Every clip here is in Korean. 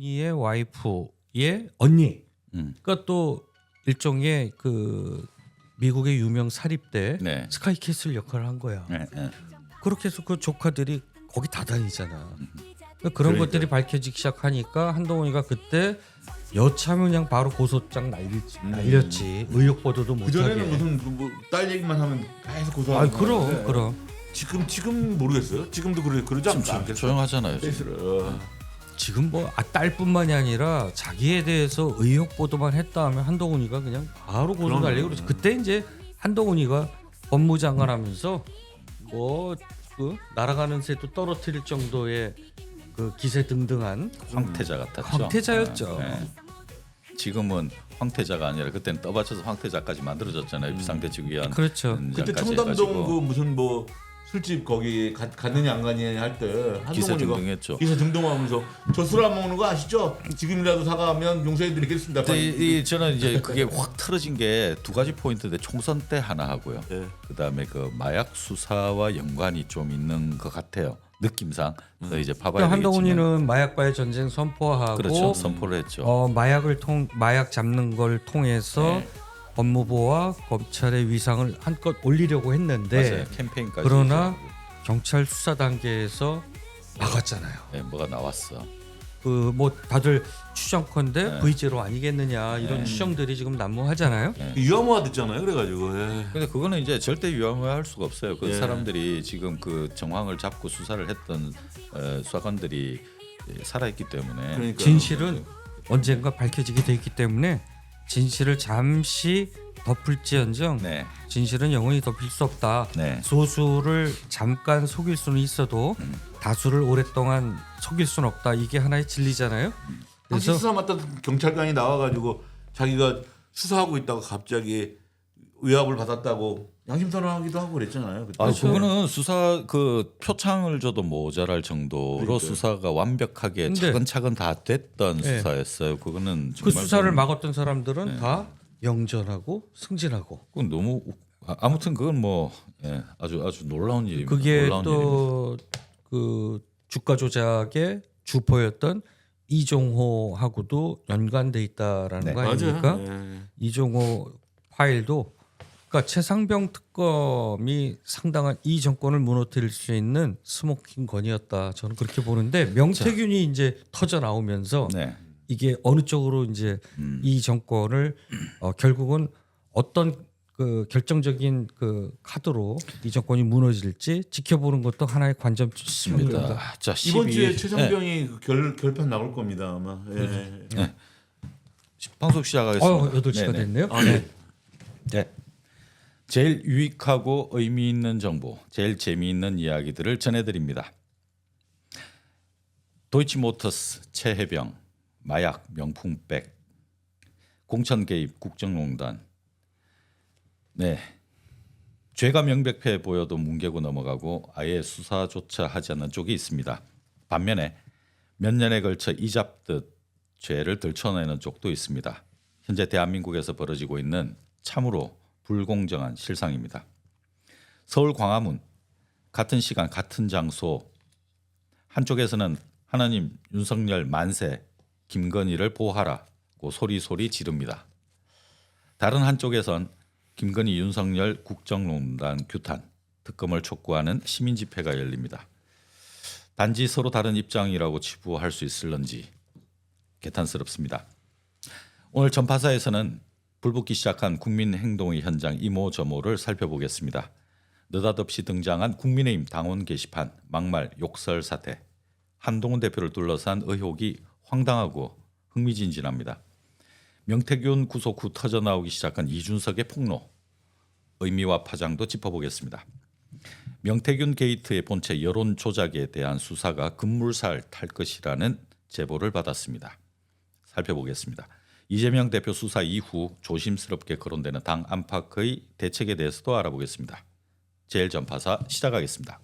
한동훈이의 와이프의 언니. 음. 그러니까 또 일종의 그 미국의 유명 사립대 네. 스카이캐슬 역할을 한 거야. 네, 네. 그렇게 해서 그 조카들이 거기 다 다니잖아. 그러니까 그런 그러니까요. 것들이 밝혀지기 시작하니까 한동훈이가 그때 여차하면 그냥 바로 고소장 날렸지. 의혹 보도도 그 못하게. 전에는 무슨 딸 얘기만 하면 계속 아 고소하는 그럼 건데 그럼. 지금 모르겠어요. 지금도 그러지 않겠어요? 조용하잖아요. 지금. 케이스를. 지금 뭐 딸뿐만이 아니라 자기에 대해서 의혹 보도만 했다 하면 한동훈이가 그냥 바로 고소 그럼요. 달리고 그러지. 그때 이제 한동훈이가 법무장관 하면서 뭐 그 날아가는 새도 떨어뜨릴 정도의 그 기세등등한 황태자 같았죠. 황태자였죠. 네. 지금은 황태자가 아니라 그때는 떠받쳐서 황태자까지 만들어졌잖아요. 비상대책위원. 그렇죠. 그때 청담동 그 무슨 뭐 술집 거기 갔느냐 안 가느냐 할 때 기세 한동훈이가 등등했죠. 기세 등등하면서 저 술 안 먹는 거 아시죠? 지금이라도 사과하면 용서해드리겠습니다. 근데 저는 이제 그게 확 틀어진 게 두 가지 포인트인데 총선 때 하나 하고요. 네. 그다음에 그 마약 수사와 연관이 좀 있는 것 같아요. 느낌상. 그래서 이제 봐봐야 그러니까 되겠지만. 한동훈이는 마약과의 전쟁 선포하고 그렇죠. 선포를 했죠. 마약 잡는 걸 통해서 네. 법무부와 검찰의 위상을 한껏 올리려고 했는데 맞아요. 캠페인까지. 그러나 해서. 경찰 수사 단계에서 막았잖아요. 네, 뭐가 나왔어. 그 뭐 다들 추정컨대 네. V제로 아니겠느냐 이런 추정들이 지금 난무하잖아요. 유혐오화 됐잖아요. 그래가지고 근데 그거는 이제 절대 유혐오할 수가 없어요. 그 예. 사람들이 지금 그 정황을 잡고 수사를 했던 수사관들이 살아있기 때문에. 그러니까 진실은 언젠가 밝혀지게 돼 있기 때문에 진실을 잠시 덮을지언정 네. 진실은 영원히 덮일 수 없다. 네. 소수를 잠깐 속일 수는 있어도 다수를 오랫동안 속일 수는 없다. 이게 하나의 진리잖아요. 당시 그래서 수사 맡던 경찰관이 나와가지고 자기가 수사하고 있다가 갑자기 위압을 받았다고 양심 선언하기도 하고 그랬잖아요. 그때. 아, 그거는 수사 그 표창을 줘도 모자랄 정도로 그러니까요. 수사가 완벽하게 근데- 차근차근 다 됐던 네. 수사였어요. 그거는 그 정말 수사를 그건- 막았던 사람들은 다 영전하고 승진하고 그건 너무 아무튼 그건 뭐 아주 놀라운 일입니다. 그게 놀라운 일입니다. 또 그 주가 조작의 주포였던 이종호하고도 연관돼 있다라는 네. 거 아닙니까? 네. 이종호 파일도 그러니까 최상병 특검이 상당한 이 정권을 무너뜨릴 수 있는 스모킹 건이었다. 저는 그렇게 보는데 명태균이 이제 터져 나오면서 네. 이게 어느 쪽으로 이제 이 정권을 결국은 어떤 그 결정적인 그 카드로 이 정권이 무너질지 지켜보는 것도 하나의 관점입니다. 입니다. 자, 이번 12일. 주에 최상병이 결판 나올 겁니다 아마. 예. 방송 시작하겠습니다. 8시가 네네. 됐네요. 아, 네. 네. 제일 유익하고 의미 있는 정보, 제일 재미있는 이야기들을 전해드립니다. 도이치모터스 최해병, 마약 명품백, 공천 개입 국정농단. 네, 죄가 명백해 보여도 뭉개고 넘어가고 아예 수사조차 하지 않는 쪽이 있습니다. 반면에 몇 년에 걸쳐 이잡듯 죄를 들춰내는 쪽도 있습니다. 현재 대한민국에서 벌어지고 있는 참으로 불공정한 실상입니다. 서울 광화문 같은 시간 같은 장소 한쪽에서는 하나님 윤석열 만세 김건희를 보호하라고 소리소리 지릅니다. 다른 한쪽에선 김건희 윤석열 국정농단 규탄 특검을 촉구하는 시민 집회가 열립니다. 단지 서로 다른 입장이라고 치부할 수 있을런지 개탄스럽습니다. 오늘 전파사에서는 불붙기 시작한 국민행동의 현장 이모저모를 살펴보겠습니다. 느닷없이 등장한 국민의힘 당원 게시판 막말 욕설 사태, 한동훈 대표를 둘러싼 의혹이 황당하고 흥미진진합니다. 명태균 구속 후 터져나오기 시작한 이준석의 폭로, 의미와 파장도 짚어보겠습니다. 명태균 게이트의 본체 여론 조작에 대한 수사가 급물살 탈 것이라는 제보를 받았습니다. 살펴보겠습니다. 이재명 대표 수사 이후 조심스럽게 거론되는 당 안팎의 대책에 대해서도 알아보겠습니다. 제일 전파사 시작하겠습니다.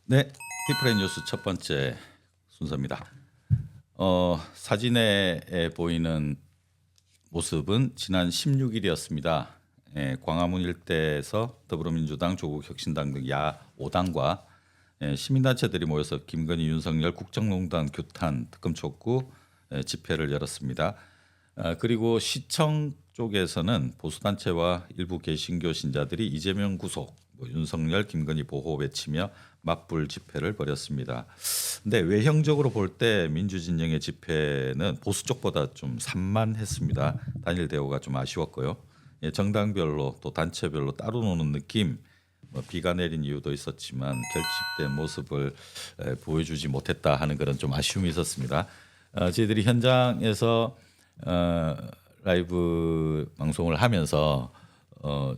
네, 피플의 뉴스 첫 번째 순서입니다. 사진에 보이는 모습은 지난 16일이었습니다. 광화문 일대에서 더불어민주당, 조국혁신당 등 야 5당과 시민단체들이 모여서 김건희, 윤석열 국정농단 규탄 특검 촉구 집회를 열었습니다. 그리고 시청 쪽에서는 보수단체와 일부 개신교 신자들이 이재명 구속, 윤석열, 김건희 보호 외치며 맞불 집회를 벌였습니다. 근데 외형적으로 볼 때 민주진영의 집회는 보수 쪽보다 좀 산만했습니다. 단일 대우가 좀 아쉬웠고요. 정당별로 또 단체별로 따로 노는 느낌, 비가 내린 이유도 있었지만 결집된 모습을 보여주지 못했다 하는 그런 좀 아쉬움이 있었습니다. 저희들이 현장에서 라이브 방송을 하면서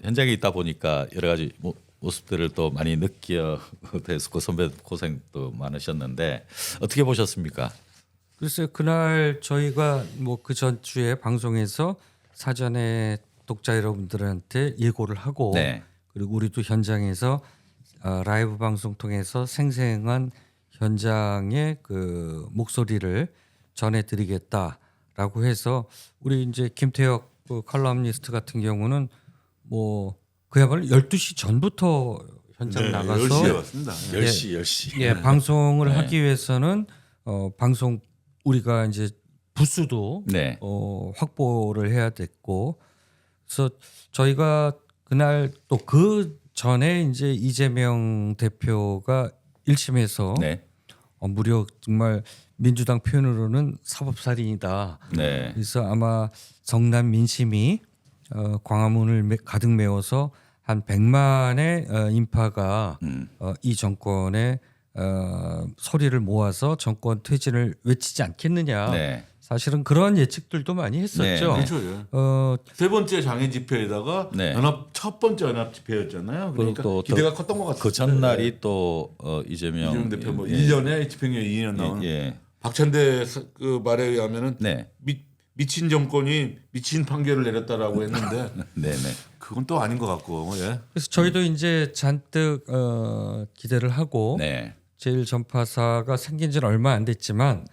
현장에 있다 보니까 여러 가지 모습들을 또 많이 느끼어 됐고 선배 고생도 많으셨는데 어떻게 보셨습니까? 글쎄요, 그날 저희가 뭐 그 전주에 방송에서 사전에 독자 여러분들한테 예고를 하고 네. 그리고 우리도 현장에서 라이브 방송 통해서 생생한 현장의 그 목소리를 전해드리겠다라고 해서 우리 이제 김태혁 그 칼럼니스트 같은 경우는 뭐 그야말로 12시 전부터 현장 나가서 10시에 왔습니다. 10시. 예, 방송을 네. 하기 위해서는 방송 우리가 이제 부스도 네. 확보를 해야 됐고 그래서 저희가 그날 또 그 전에 이제 이재명 대표가 1심에서 네. 무려 정말 민주당 표현으로는 사법살인이다. 네. 그래서 아마 성남 민심이 광화문을 가득 메워서 한 100만의 인파가 이 정권의 소리를 모아서 정권 퇴진을 외치지 않겠느냐. 네. 사실은 그런 예측들도 많이 했었죠. 네, 네. 그렇죠. 예. 세 번째 장애 집회에다가 네. 첫 번째 연합 집회였잖아요. 그러니까 또 기대가 컸던 것 같아요. 그 전날이 또 이재명 이재명 대표 뭐 예. 1년에 집행유예 2년 나오는 예. 박찬대 그 말에 의하면은 네. 미친 정권이 미친 판결을 내렸다라고 했는데 네, 네. 그건 또 아닌 것 같고. 예. 그래서 저희도 이제 잔뜩 기대를 하고 네. 제일 전파사가 생긴 지는 얼마 안 됐지만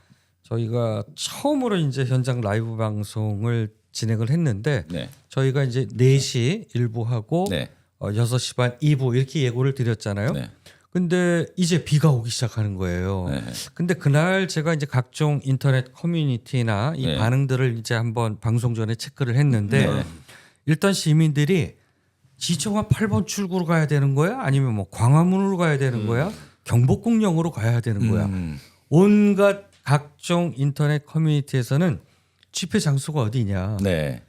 저희가 처음으로 이제 현장 라이브 방송을 진행을 했는데 네. 저희가 이제 4시 1부 하고 네. 6시 반 2부 이렇게 예고를 드렸잖아요. 네. 근데 이제 비가 오기 시작하는 거예요. 네. 근데 그날 제가 이제 각종 인터넷 커뮤니티나 이 네. 반응들을 이제 한번 방송 전에 체크를 했는데 네. 일단 시민들이 지청화 8번 출구로 가야 되는 거야? 아니면 뭐 광화문으로 가야 되는 거야? 경복궁역으로 가야 되는 거야? 온갖 각종 인터넷 커뮤니티에서는 집회 장소가 어디냐? 네.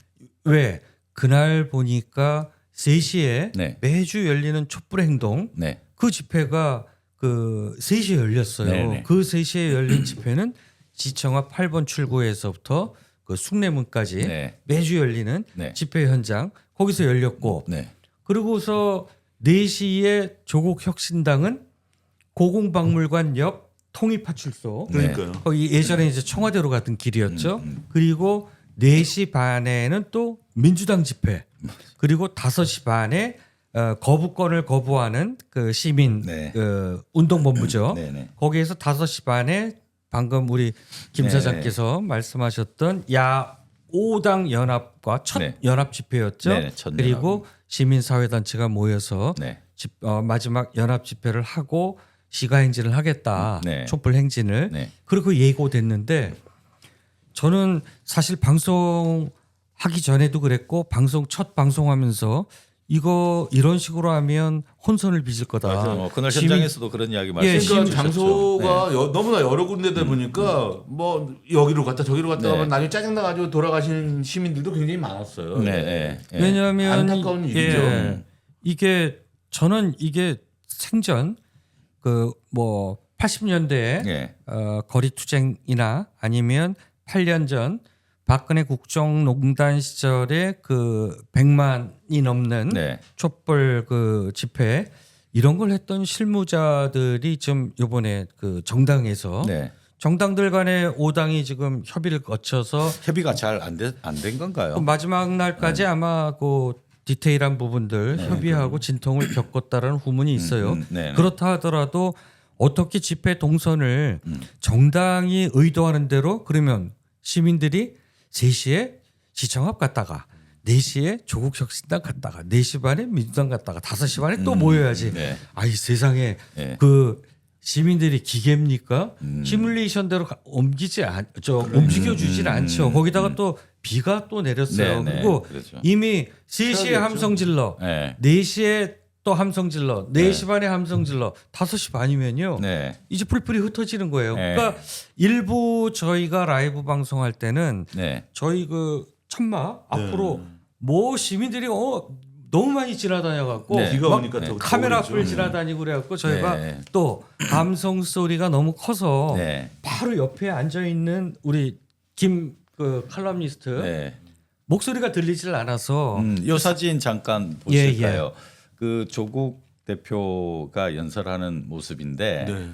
왜? 그날 보니까 3시에 네. 매주 열리는 촛불 행동 네. 그 집회가 그 3시에 열렸어요. 네네. 그 3시에 열린 집회는 지청화 8번 출구에서부터 그 숭례문까지 네. 매주 열리는 네. 집회 현장 거기서 열렸고 네. 그리고서 4시에 조국혁신당은 고궁박물관 옆 통일파출소 그러니까요. 거기 예전에 이제 청와대로 갔던 길이었죠. 그리고 4시 반에는 또 민주당 집회 그리고 5시 반에 거부권을 거부하는 그 시민 네. 그 운동본부죠. 네, 네. 거기에서 5시 반에 방금 우리 김 네. 사장께서 말씀하셨던 야 5당 연합과 첫 네. 연합 집회였죠. 네, 첫 연합. 그리고 시민사회단체가 모여서 네. 마지막 연합 집회를 하고 시가 행진을 하겠다. 네. 촛불 행진을. 네. 그리고 예고됐는데 저는 사실 방송하기 전에도 그랬고 첫 방송하면서 이거 이런 식으로 하면 혼선을 빚을 거다. 그날 시민- 현장에서도 그런 이야기 예, 말씀해 그러니까 주셨죠. 장소가 네. 너무나 여러 군데다 보니까 뭐 여기로 갔다 저기로 갔다 네. 하면 나중에 짜증 나가지고 돌아가신 시민들도 굉장히 많았어요. 네, 네, 네. 왜냐하면 안타까운 일이죠. 이게 저는 이게 생전 그 뭐 80년대에 네. 거리 투쟁이나 아니면 8년 전 박근혜 국정농단 시절에 그 100만이 넘는 네. 촛불 그 집회 이런 걸 했던 실무자들이 좀 이번에 그 정당에서 네. 정당들 간의 5당이 지금 협의를 거쳐서 협의가 잘 안 된 건가요? 그 마지막 날까지 아마 그 디테일한 부분들 협의하고 진통을 겪었다라는 후문이 있어요. 네. 그렇다 하더라도 어떻게 집회 동선을 정당이 의도하는 대로 그러면 시민들이 3시에 시청 앞 갔다가 4시에 조국혁신당 갔다가 4시 반에 민주당 갔다가 5시 반에 또 모여야지. 네. 아이 세상에 네. 그 시민들이 기계입니까? 시뮬레이션대로 움직여주질 않죠. 거기다가 또 비가 또 내렸어요. 네, 네. 그리고 그렇죠. 이미 3시에 최악이었죠. 함성 질러, 네. 4시에 또 함성 질러, 4시 반에 함성 질러, 5시 반이면요. 네. 이제 풀풀이 흩어지는 거예요. 네. 그러니까 일부 저희가 라이브 방송할 때는 네. 저희 그 천마 앞으로 뭐 시민들이 너무 많이 지나다녀 갖고 네. 비가 막 오니까 더 카메라 더워지죠. 앞을 지나다니고 그래 갖고 저희가 네. 또 감성 소리가 너무 커서 네. 바로 옆에 앉아 있는 우리 김 그 칼럼니스트 네. 목소리가 들리질 않아서 이 사진 잠깐 예, 보실까요? 그 조국 대표가 연설하는 모습인데 네.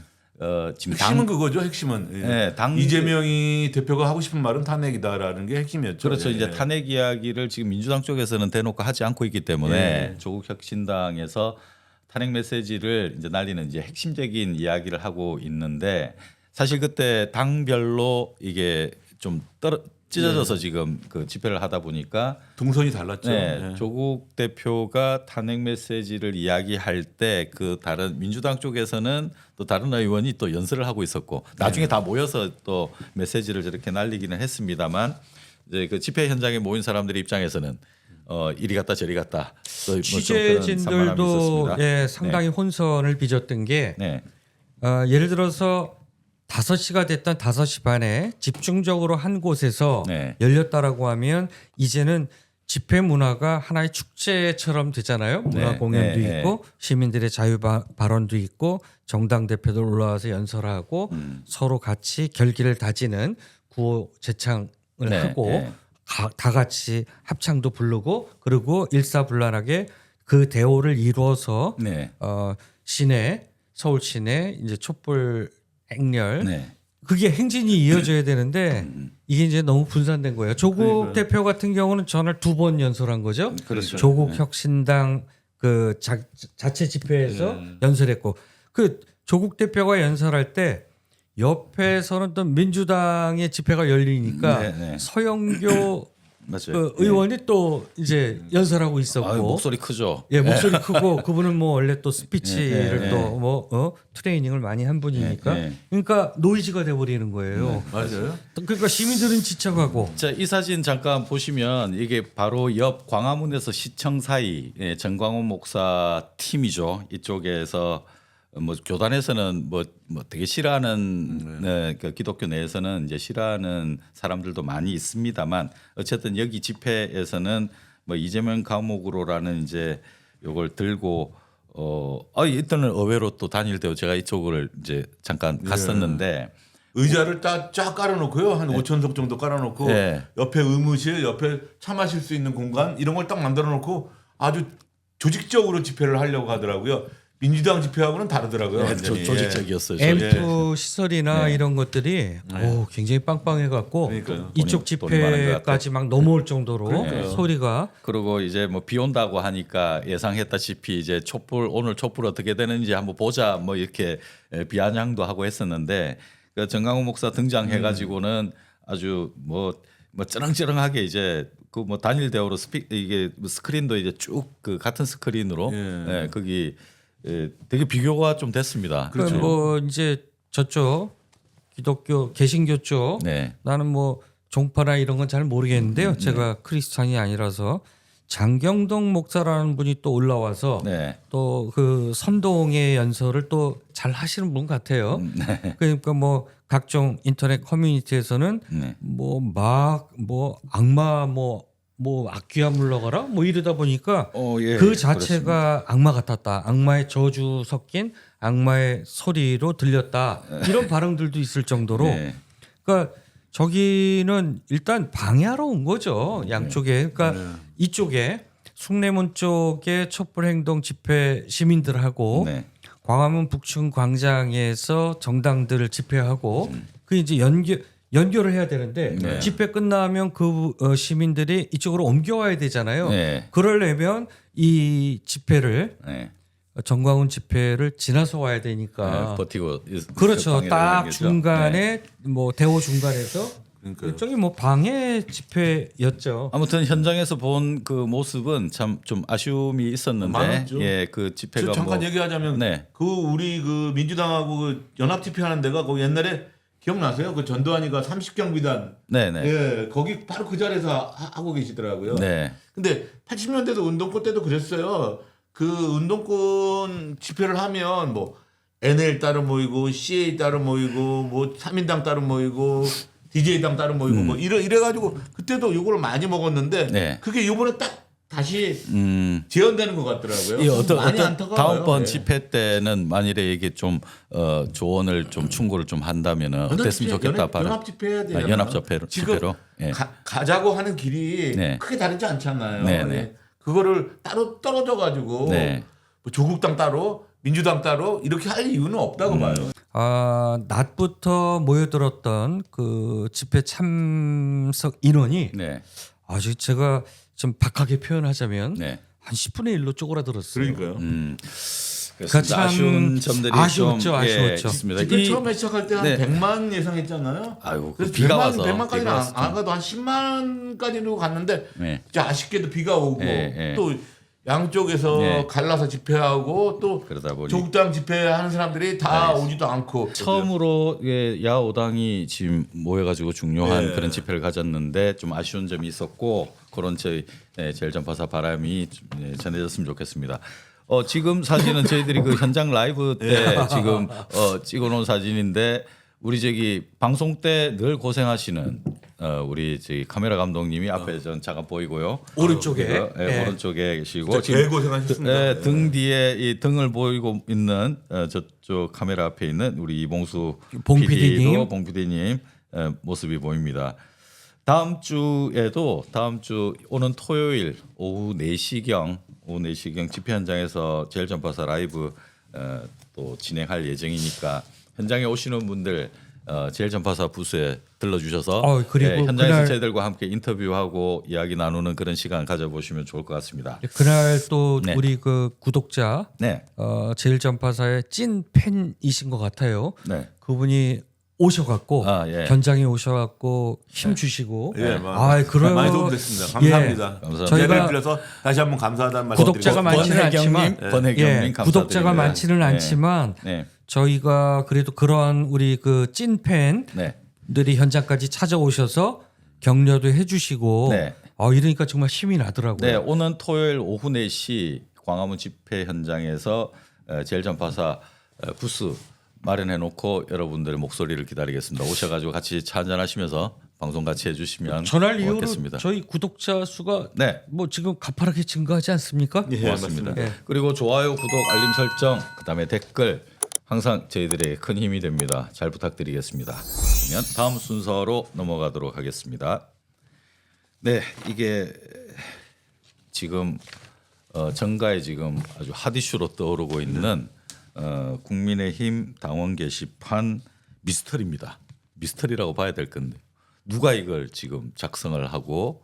지금 핵심은 그거죠. 핵심은 예. 네, 이재명이 대표가 하고 싶은 말은 탄핵이다라는 게 핵심이었죠. 그렇죠. 예. 이제 탄핵 이야기를 지금 민주당 쪽에서는 대놓고 하지 않고 있기 때문에 예. 조국 혁신당에서 탄핵 메시지를 이제 날리는 이제 핵심적인 이야기를 하고 있는데 사실 그때 당별로 이게 좀 찢어져서 지금 그 집회를 하다 보니까 동선이 달랐죠. 네, 예. 조국 대표가 탄핵 메시지를 이야기할 때 그 다른 민주당 쪽에서는 또 다른 의원이 또 연설을 하고 있었고 나중에 다 모여서 또 메시지를 저렇게 날리기는 했습니다만 이제 그 집회 현장에 모인 사람들의 입장에서는 이리 갔다 저리 갔다 또뭐 좀 그런 산만함이 취재진들도 있었습니다. 예, 상당히 혼선을 빚었던 게 네. 예를 들어서 5시가 됐던 5시 반에 집중적으로 한 곳에서 네. 열렸다라고 하면 이제는 집회 문화가 하나의 축제처럼 되잖아요. 문화 네, 공연도 네, 있고 시민들의 자유 발언도 있고 정당 대표들 올라와서 연설하고 서로 같이 결기를 다지는 구호 제창을 네, 하고 네. 다 같이 합창도 부르고 그리고 일사불란하게 그 대오를 이루어서 네. 시내 서울 시내 이제 촛불 행렬 네. 그게 행진이 이어져야 되는데 이게 이제 너무 분산된 거예요. 조국 그러니까요. 대표 같은 경우는 전날 2번 연설한 거죠. 그렇죠. 조국 네. 혁신당 그 자체 집회에서 연설했고 그 조국 대표가 연설할 때 옆에서는 또 민주당의 집회가 열리니까 네, 네. 서영교 맞아요. 그 의원이 또 이제 연설하고 있었고 아유, 목소리 크죠. 예, 목소리 크고 그분은 뭐 원래 또 스피치를 네, 네, 또 뭐 트레이닝을 많이 한 분이니까 네, 네. 그러니까 노이즈가 돼 버리는 거예요. 맞아요. 그러니까 시민들은 지쳐가고 자, 이 사진 잠깐 보시면 이게 바로 옆 광화문에서 시청 사이 정광훈 목사 팀이죠. 이쪽에서 뭐 교단에서는 뭐 되게 싫어하는 그 기독교 내에서는 이제 싫어하는 사람들도 많이 있습니다만 어쨌든 여기 집회에서는 뭐 이재명 감옥으로라는 이제 요걸 들고 일단은 의외로 또 다닐 때 제가 이쪽을 이제 잠깐 갔었는데 의자를 쫙 깔아놓고요. 한 5,000석 정도 깔아놓고 네. 옆에 의무실, 옆에 차 마실 수 있는 공간 이런 걸 딱 만들어놓고 아주 조직적으로 집회를 하려고 하더라고요. 민주당 집회하고는 다르더라고요. 완전히. 조직적이었어요. 앰프 시설이나 이런 것들이 굉장히 빵빵해갖고 그러니까요. 이쪽 돈이 많은 것 집회까지 막 넘어올 정도로 그러니까요. 소리가 그리고 이제 뭐 비 온다고 하니까 예상했다시피 이제 오늘 촛불 어떻게 되는지 한번 보자 뭐 이렇게 비아냥도 하고 했었는데 그 정강훈 목사 등장해 가지고는 아주 뭐 쩌렁쩌렁하게 이제 그 뭐 단일 대우로 이게 스크린도 이제 쭉 그 같은 스크린으로 예. 거기 되게 비교가 좀 됐습니다. 그뭐 이제 저쪽 기독교 개신교 쪽 네. 나는 뭐 종파나 이런 건 잘 모르겠는데요. 제가 크리스찬이 아니라서 장경동 목사라는 분이 또 올라와서 네. 또 그 선동의 연설을 또 잘 하시는 분 같아요. 네. 그러니까 뭐 각종 인터넷 커뮤니티에서는 네. 뭐 악마 뭐 악귀야 물러가라 뭐 이러다 보니까 예, 그 자체가 악마 같았다. 악마의 저주 섞인 악마의 소리로 들렸다. 이런 발언들도 있을 정도로 네. 그러니까 저기는 일단 방해하러 온 거죠. 양쪽에. 그러니까 이쪽에 숭례문 쪽에 촛불행동 집회 시민들하고 네. 광화문 북층 광장에서 정당들을 집회하고 그 이제 연결을 해야 되는데 네. 집회 끝나면 그 시민들이 이쪽으로 옮겨와야 되잖아요. 네. 그러려면 이 집회를 네. 정광훈 집회를 지나서 와야 되니까 버티고 그렇죠. 방해를 딱 하는 거죠. 중간에 뭐 대호 중간에서 그러니까요. 일종의 뭐 방해 집회였죠. 아무튼 현장에서 본 그 모습은 참 좀 아쉬움이 있었는데 많았죠. 예, 그 집회가 저 잠깐 뭐 얘기하자면 네. 그 우리 그 민주당하고 그 연합 집회하는 데가 그 옛날에 기억나세요? 그 전두환이가 30경비단 네네. 예 거기 바로 그 자리에서 하고 계시더라고요. 네. 근데 80년대도 운동권 때도 그랬어요. 그 운동권 집회를 하면 뭐 NL 따로 모이고 CA 따로 모이고 뭐 3인당 따로 모이고 DJ당 따로 모이고 뭐 이래가지고 그때도 요거를 많이 먹었는데 네. 그게 요번에 딱 다시 재현되는 것 같더라고요. 이 어떤 많이 안타까워요. 다음번 예. 집회 때는 만일에 이게 좀 조언을 좀 충고를 좀 한다면은 어땠으면 좋겠다. 연합 집회 해야 돼요. 연합 집회로. 지금 집회로. 예. 가자고 하는 길이 네. 크게 다르지 않잖아요. 네, 네. 예. 그거를 따로 떨어져 가지고 네. 뭐 조국당 따로 민주당 따로 이렇게 할 이유는 없다고 봐요. 낮부터 모여들었던 그 집회 참석 인원이 네. 아주 제가 좀 박하게 표현하자면 네. 한 10분의 1로 쪼그라들었어요. 그러니까요. 그래서 참 아쉬운 점들이 아쉬웠죠, 좀 아쉬웠죠. 있습니다. 집회 처음에 시작할 때 한 네. 100만 예상했잖아요. 아이고, 그래서 비가 100만, 와서 100만까지는 비가 와서 안 가도 한 10만까지로 갔는데 네. 진짜 아쉽게도 비가 오고 네. 또 양쪽에서 네. 갈라서 집회하고 또 그러다 보니 조국당 집회하는 사람들이 다 오지도 않고 처음으로 야오당이 지금 모여가지고 중요한 네. 그런 집회를 가졌는데 좀 아쉬운 점이 있었고 그런 저희 제일전파사 바람이 좀, 전해졌으면 좋겠습니다. 지금 사진은 저희들이 그 현장 라이브 때 지금 찍어놓은 사진인데 우리 저기 방송 때 늘 고생하시는 우리 저기 카메라 감독님이 앞에 전 잠깐 보이고요. 오른쪽에. 네, 네. 오른쪽에 계시고 진짜 제일 고생하셨습니다. 등 뒤에 이 등을 보이고 있는 저쪽 카메라 앞에 있는 우리 이봉수 봉 PD도 PD님. 봉 PD님 모습이 보입니다. 다음 주 오는 토요일 오후 4시경 집회 현장에서 제일전파사 라이브 또 진행할 예정이니까 현장에 오시는 분들 제일전파사 부스에 들러주셔서 그리고 현장에서 그날- 저희들과 함께 인터뷰하고 이야기 나누는 그런 시간 가져보시면 좋을 것 같습니다. 그날 또 네. 우리 그 구독자 네, 제일전파사의 찐 팬이신 것 같아요. 네. 그분이 오셔갖고 예. 현장에 오셔갖고 힘 주시고 예, 그런 많이 도움됐습니다. 감사합니다. 감사합니다. 저희가 저희가 빌려서 다시 한번 감사하다는 말씀 구독자가 드리고 많지는 않지만 권혜경님 감사드립니다. 구독자가 많지는 네. 않지만 네, 저희가 그래도 그런 우리 그 찐 팬들이 네. 현장까지 찾아오셔서 격려도 해주시고 네. 이러니까 정말 힘이 나더라고요. 네, 오는 토요일 오후 4시 광화문 집회 현장에서 제일전파사 부스 마련해 놓고 여러분들의 목소리를 기다리겠습니다. 오셔가지고 같이 차 한잔 하시면서 방송 같이 해주시면 전날 이후로 고맙겠습니다. 저희 구독자 수가 네, 뭐 지금 가파르게 증가하지 않습니까? 예, 고맙습니다. 맞습니다. 예. 그리고 좋아요, 구독, 알림 설정, 그다음에 댓글 항상 저희들의 큰 힘이 됩니다. 잘 부탁드리겠습니다. 그러면 다음 순서로 넘어가도록 하겠습니다. 네, 이게 지금 정가에 지금 아주 핫 이슈로 떠오르고 있는 국민의힘 당원 게시판 미스터리입니다. 미스터리라고 봐야 될 건데 누가 이걸 지금 작성을 하고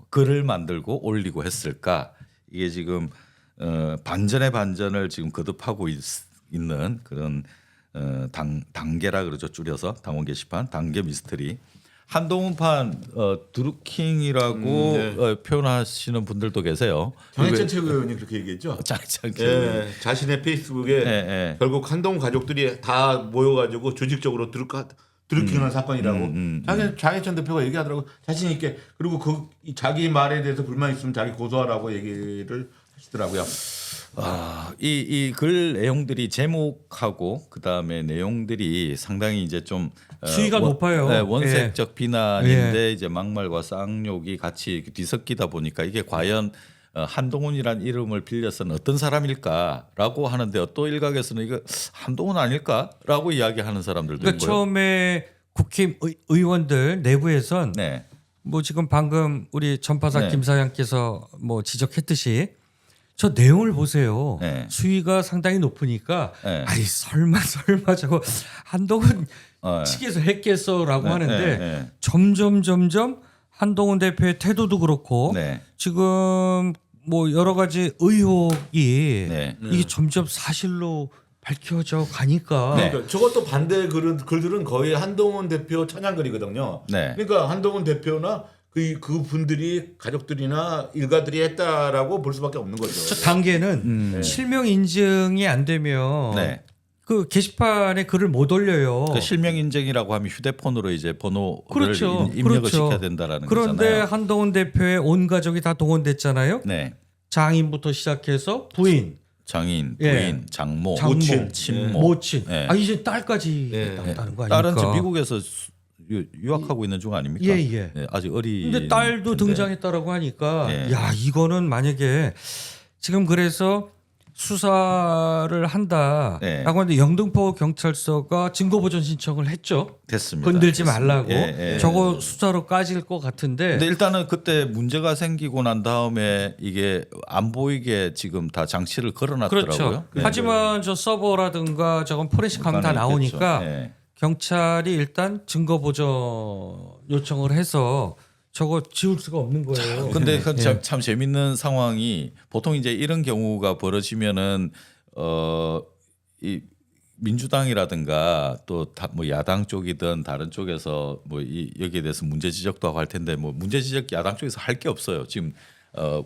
글을 만들고 올리고 했을까? 이게 지금 반전의 반전을 지금 거듭하고 있는 그런 단계라 그러죠. 줄여서 당원 게시판 단계 미스터리. 한동훈판 드루킹이라고 표현하시는 분들도 계세요. 장혜찬 최고위원이 그렇게 얘기했죠. 장혜찬 예, 자신의 페이스북에 결국 한동훈 가족들이 다 모여가지고 조직적으로 드루킹한 사건이라고 장혜찬 대표가 얘기하더라고 자신 있게 그리고 자기 말에 대해서 불만 있으면 자기 고소하라고 얘기를 하시더라고요. 이 글 내용들이 제목하고 그 다음에 내용들이 상당히 이제 좀 수위가 높아요. 네, 원색적 비난인데 이제 막말과 쌍욕이 같이 이렇게 뒤섞이다 보니까 이게 과연 한동훈이란 이름을 빌려서는 어떤 사람일까라고 하는데 또 일각에서는 이거 한동훈 아닐까라고 이야기하는 사람들도 그러니까 있고요. 처음에 국힘의원들 내부에선 네, 뭐 지금 방금 우리 전파사 네. 김 사장께서 뭐 지적했듯이 저 내용을 보세요. 네. 수위가 상당히 높으니까 네. 아니 설마 저거 한동훈 네. 측에서 했겠어라고 네, 하는데 네, 네. 점점 한동훈 대표의 태도도 그렇고 네. 지금 뭐 여러 가지 의혹이 네. 이게 점점 사실로 밝혀져 가니까 네. 그러니까 저것도 반대 글들은 거의 한동훈 대표 찬양글이거든요. 네. 그러니까 한동훈 대표나 그 분들이 가족들이나 일가들이 했다라고 볼 수밖에 없는 거죠. 저 단계는 실명 인증이 안 되면 네. 그 게시판에 글을 못 올려요. 그 실명 인증이라고 하면 휴대폰으로 이제 번호를 그렇죠. 입력을 그렇죠. 시켜야 된다라는 그런데 거잖아요. 한동훈 대표의 온 가족이 다 동원됐잖아요. 네. 장인부터 시작해서 부인, 장인, 예. 부인, 장모, 장모, 모친, 친모. 모친, 예. 아 이제 딸까지 예. 나왔다는 거 아닙니까? 딸은 지금 미국에서 유학하고 있는 중 아닙니까? 예, 예. 네, 아직 어리. 근데 딸도 등장했다라고 하니까 예. 야 이거는 만약에 지금 그래서 수사를 한다라고 예. 하는데 영등포 경찰서가 증거보전 신청을 했죠. 됐습니다. 건들지 말라고. 예, 예. 저거 수사로 까질 것 같은데. 근데 일단은 그때 문제가 생기고 난 다음에 이게 안 보이게 지금 다 장치를 걸어놨더라고요. 그렇죠. 네. 하지만 저 서버라든가 저건 포렌식하면 다 북한에 있겠죠. 나오니까 예. 경찰이 일단 증거보전 요청을 해서 저거 지울 수가 없는 거예요. 근데 참 재밌는 상황이 보통 이제 이런 경우가 벌어지면은 이 민주당이라든가 또 뭐 야당 쪽이든 다른 쪽에서 뭐 여기에 대해서 문제 지적도 하고 할 텐데 뭐 문제 지적 야당 쪽에서 할 게 없어요. 지금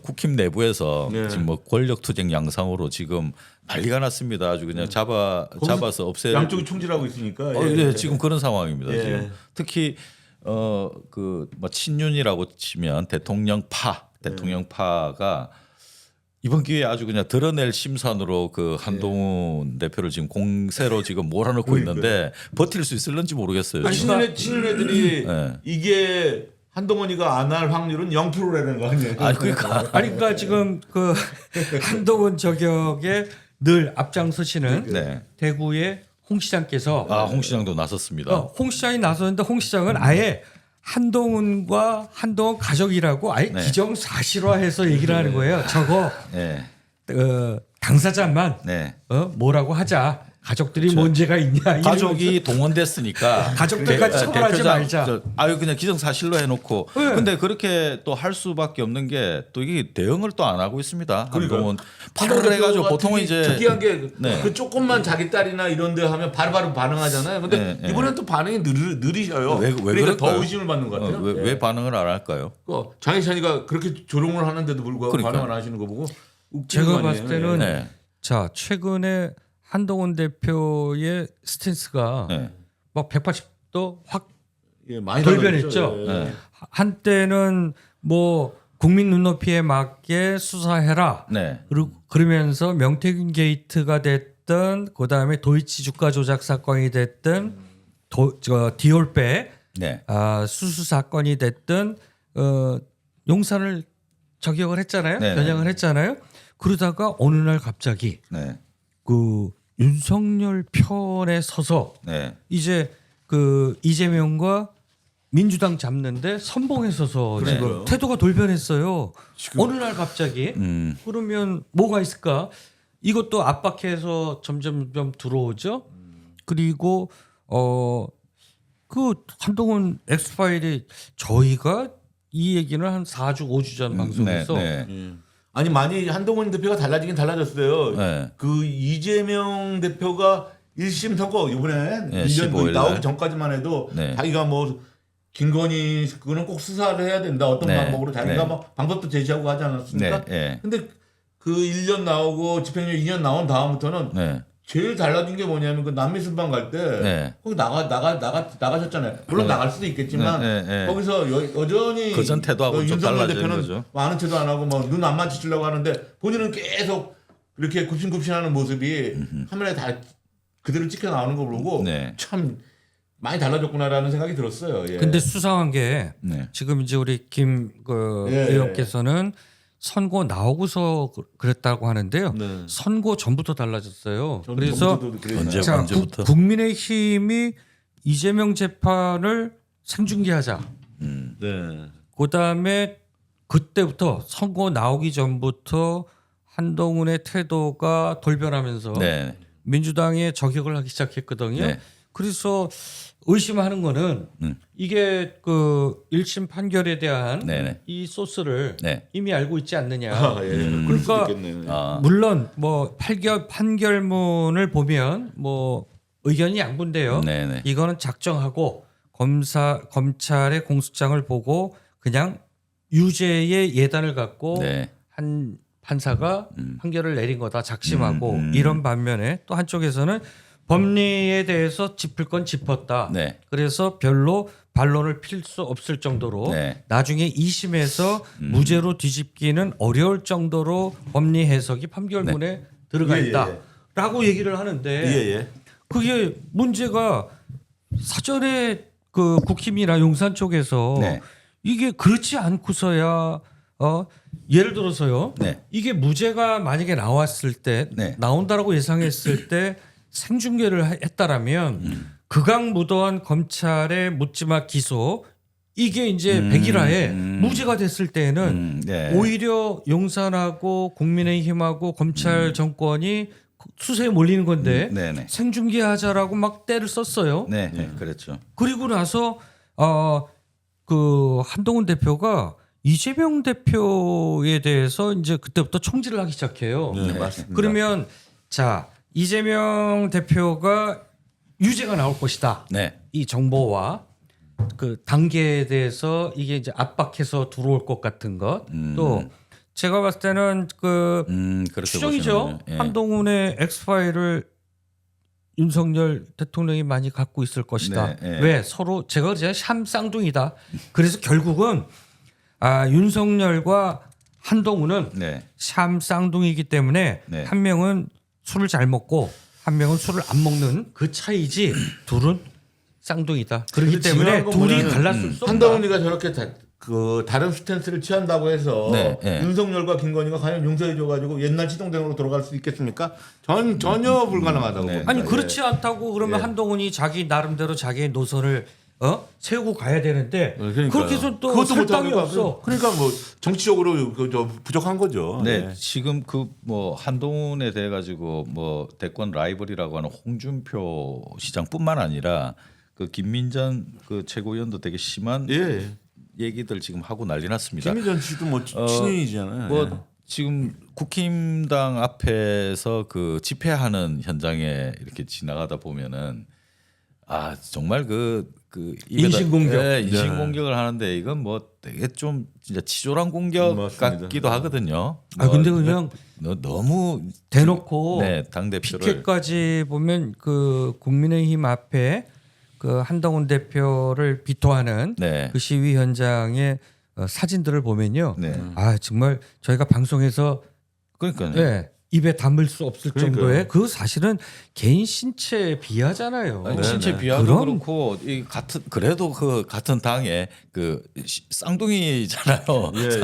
국힘 내부에서 네. 지금 뭐 권력 투쟁 양상으로 지금 난리가 났습니다. 아주 그냥 잡아서 없애. 양쪽이 총질하고 있으니까. 예, 지금 그런 상황입니다. 예. 지금 특히 그 뭐 친윤이라고 치면 대통령파가 이번 기회에 아주 그냥 드러낼 심산으로 그 한동훈 대표를 지금 공세로 지금 몰아넣고 있는데 버틸 수 있을런지 모르겠어요. 아니, 지금. 친윤애들이 네. 이게 한동훈이가 안 할 확률은 0%라는 거 아니에요? 아니 그러니까 아니 그러니까 지금 그 한동훈 저격에 늘 앞장서시는 네. 대구의 홍 시장께서 홍 시장도 나섰습니다. 홍 시장이 나섰는데 홍 시장은 아예 한동훈과 한동훈 가족이라고 아예 네. 기정사실화해서 얘기를 하는 거예요. 저거 네. 당사자만 네. 뭐라고 하자. 가족들이 문제가 있냐. 이러면서 가족이 동원됐으니까 가족들까지 처벌하지 말자. 아유 그냥 기정사실로 해놓고 네. 근데 그렇게 또 할 수밖에 없는 게 또 이게 대응을 또 안 하고 있습니다. 한동훈 파를 해가지고 보통은 이제 특이한 게 네. 그 조금만 자기 딸이나 이런데 하면 바로바로 반응하잖아요. 근데 네, 이번엔 또 반응이 느리셔요. 왜 그러니까 더 그럴까요? 의심을 받는 것 같아요. 왜 반응을 안 할까요? 장혜찬이가 그렇게 조롱을 하는데도 불구하고 그러니까요. 반응을 안 하시는 거 보고 웃기는 제가 거 아니에요? 봤을 때는 네. 자 최근에 한동훈 대표의 스탠스가 네. 막 180도 확 예, 많이 돌변했죠. 달라졌죠. 예. 네. 한때는 뭐 국민 눈높이에 맞게 수사해라. 네. 그러면서 명태균 게이트가 됐든 그다음에 도이치 주가 조작 사건이 됐든 디올배 네. 수수 사건이 됐든 용산을 저격을 했잖아요. 네. 겨냥을 했잖아요. 그러다가 어느 날 갑자기 네. 그 윤석열 편에 서서 네. 이제 그 이재명과 민주당 잡는데 선봉에 서서 네. 지금 태도가 돌변했어요. 어느 날 갑자기 그러면 뭐가 있을까? 이것도 압박해서 점점 들어오죠. 그리고 그 한동훈 엑스파일이 저희가 이 얘기는 한 4주 5주 전 방송에서 네. 아니 많이 한동훈 대표가 달라지긴 달라졌어요. 네. 그 이재명 대표가 1심 선고 이번에 네, 1년 15일 나오기 날. 전까지만 해도 네. 자기가 뭐 김건희 그거는 꼭 수사를 해야 된다. 어떤 네. 방법으로 자기가 네. 막 방법도 제시하고 하지 않았습니까? 네. 근데 그 1년 나오고 집행유예 2년 나온 다음부터는 네. 제일 달라진 게 뭐냐면 그 남미 순방 갈 때 네. 거기 나가셨잖아요. 물론 나갈 수도 있겠지만 네. 거기서 여전히 그전 태도하고 좀 윤석열 달라지는 대표는 거죠. 많은 태도 안 하고 뭐 눈 안 맞추려고 하는데 본인은 계속 이렇게 굽신굽신하는 모습이 화면에 다 그대로 찍혀 나오는 거 보고 네. 참 많이 달라졌구나라는 생각이 들었어요. 예. 근데 수상한 게 네. 지금 이제 우리 김 예. 의원께서는 선고 나오고서 그랬다고 하는데요. 네. 선고 전부터 달라졌어요. 저는 그래서 전부터도 그랬어요. 언제- 자, 언제부터? 국민의힘이 이재명 재판을 생중계하자. 네. 그다음에 그때부터 선고 나오기 전부터 한동훈의 태도가 돌변하면서 네. 민주당에 저격을 하기 시작했거든요. 네. 그래서 의심하는 거는 이게 그 1심 판결에 대한 네네. 이 소스를 네. 이미 알고 있지 않느냐. 아, 예. 그럴 수도 그러니까 있겠네요. 아, 물론 뭐 판결문을 보면 뭐 의견이 양분돼요. 네네. 이거는 작정하고 검찰의 공소장을 보고 그냥 유죄의 예단을 갖고 네. 한 판사가 판결을 내린 거다 작심하고 이런 반면에 또 한쪽에서는 법리에 대해서 짚을 건 짚었다. 네. 그래서 별로 반론을 필 수 없을 정도로 네. 나중에 2심에서 무죄로 뒤집기는 어려울 정도로 법리 해석이 판결문에 들어가 예, 예, 있다라고 얘기를 하는데 예. 그게 문제가 사전에 그 국힘이나 용산 쪽에서 네. 이게 그렇지 않고서야 예를 들어서요. 네. 이게 무죄가 만약에 나왔을 때 네. 나온다라고 예상했을 때 생중계를 했다라면 극악무도한 검찰의 묻지마 기소 이게 이제 백일화에 무죄가 됐을 때에는 네. 오히려 용산하고 국민의힘하고 검찰 정권이 수세에 몰리는 건데 네네. 생중계하자라고 막 때를 썼어요. 네. 네. 그렇죠. 그리고 나서 그 한동훈 대표가 이재명 대표에 대해서 이제 그때부터 총질을 하기 시작해요. 네, 맞습니다. 그러면 자 이재명 대표가 유죄가 나올 것이다. 네. 이 정보와 그 단계에 대해서 이게 이제 압박해서 들어올 것 같은 것. 또 제가 봤을 때는 그 그렇게 추정이죠. 보시는군요. 예. 한동훈의 엑스파일을 윤석열 대통령이 많이 갖고 있을 것이다. 네, 네. 왜 서로 제가 샴쌍둥이다. 그래서 결국은 윤석열과 한동훈은 네. 샴쌍둥이기 때문에 네. 한 명은 술을 잘 먹고 한 명은 술을 안 먹는 그 차이지 둘은 쌍둥이다. 그렇기 근데 때문에 중요한 건 둘이 뭐냐면 갈랐을 수 없다. 한동훈이가 저렇게 그 다른 스탠스를 취한다고 해서 네, 네. 윤석열과 김건희가 과연 용서해줘가지고 옛날 시동대으로 돌아갈 수 있겠습니까? 전혀 불가능하다고 네. 봅니다. 아니 예. 그렇지 않다고 그러면 예. 한동훈이 자기 나름대로 자기의 노선을 세우고 가야 되는데 그러니까요. 그렇게 해서 또 그것도 설탕이 못하니까 없어. 그러니까 뭐 정치적으로 저 부족한 거죠. 네, 예. 지금 그 뭐 한동훈에 대해 가지고 뭐 대권 라이벌이라고 하는 홍준표 시장뿐만 아니라 그 김민전 그 최고위원도 되게 심한 예. 얘기들 지금 하고 난리 났습니다. 김민전 씨도 뭐 친인이잖아요. 뭐 예. 지금 국힘당 앞에서 그 집회하는 현장에 이렇게 지나가다 보면은 정말 그 입에다- 인신공격. 예, 인신공격을 하는데 이건 뭐 되게 좀 진짜 치졸한 공격 맞습니다. 같기도 하거든요. 근데 그냥 너무 대놓고 네, 당 대표를 피켓까지 보면 그 국민의힘 앞에 그 한동훈 대표를 비토하는 네. 그 시위 현장의 사진들을 보면요. 네. 정말 저희가 방송에서 그러니까요. 입에 담을 수 없을 그러니까요. 정도의 그 사실은 개인 신체 비하잖아요. 아니, 네, 신체 네. 비하도 그럼- 그렇고 이 같은 그래도 그 같은 당에 그 쌍둥이잖아요. 예, 예.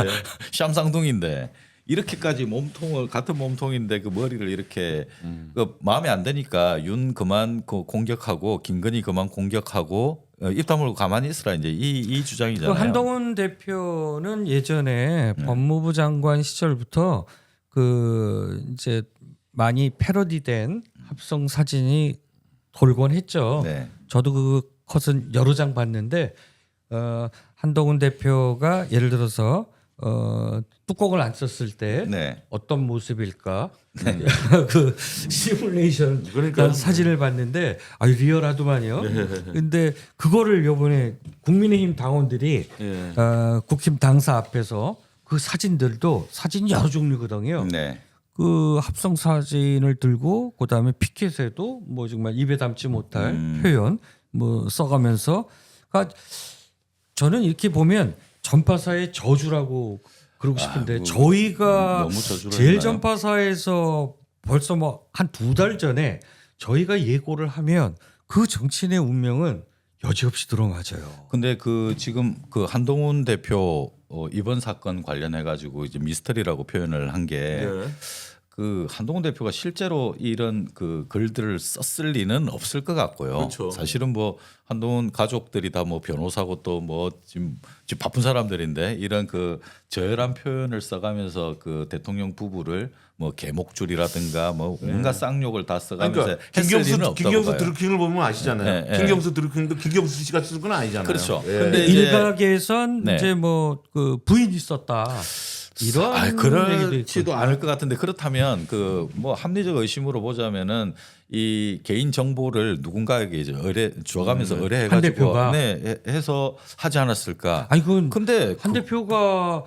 쌈쌍둥인데 이렇게까지 몸통을 같은 몸통인데 그 머리를 이렇게 그 마음에 안 드니까 윤 그만 공격하고 김건희 그만 공격하고 입 다물고 가만히 있으라 이제 이 그 주장이잖아요. 한동훈 대표는 예전에 법무부 장관 시절부터 그 이제 많이 패러디된 합성 사진이 돌곤 했죠. 네. 저도 그 컷은 여러 장 봤는데 한동훈 대표가 예를 들어서 뚜껑을 안 썼을 때 네. 어떤 모습일까 그 시뮬레이션 그러니까요. 사진을 봤는데 리얼하더만요. 근데 그거를 요번에 국민의힘 당원들이 예. 국힘 당사 앞에서 그 사진들도 사진이 여러 종류거든요. 네. 그 합성 사진을 들고 그다음에 피켓에도 뭐 정말 입에 담지 못할 표현 뭐 써가면서 그러니까 저는 이렇게 보면 전파사의 저주라고 그러고 싶은데 저희가 너무 저주를 제일 했나요? 전파사에서 벌써 뭐 한 2달 전에 저희가 예고를 하면 그 정치인의 운명은 여지없이 들어맞아요. 근데 그 지금 그 한동훈 대표 이번 사건 관련해 가지고 이제 미스터리라고 표현을 한 게 예. 그 한동훈 대표가 실제로 이런 그 글들을 썼을 리는 없을 것 같고요. 그렇죠. 사실은 뭐 한동훈 가족들이 다 뭐 변호사고 또 뭐 지금 바쁜 사람들인데 이런 그 저열한 표현을 써가면서 그 대통령 부부를 뭐 개목줄이라든가 뭐 온갖 쌍욕을 다 써가면서 그러니까 했을 리는 없다고 김경수 봐요. 드루킹을 보면 아시잖아요. 네, 네. 김경수 드루킹도 김경수 씨가 쓴 건 아니잖아요. 그렇죠. 예. 근데 이제 일각에선 네. 이제 뭐 그 부인이 썼다 이런 얘기도 그렇지도 있고. 않을 것 같은데 그렇다면 그 뭐 합리적 의심으로 보자면은 이 개인 정보를 누군가에게 이제 주어가면서 한 의뢰해가지고 대표가? 네 해서 하지 않았을까? 아니 그건 근데 한 대표가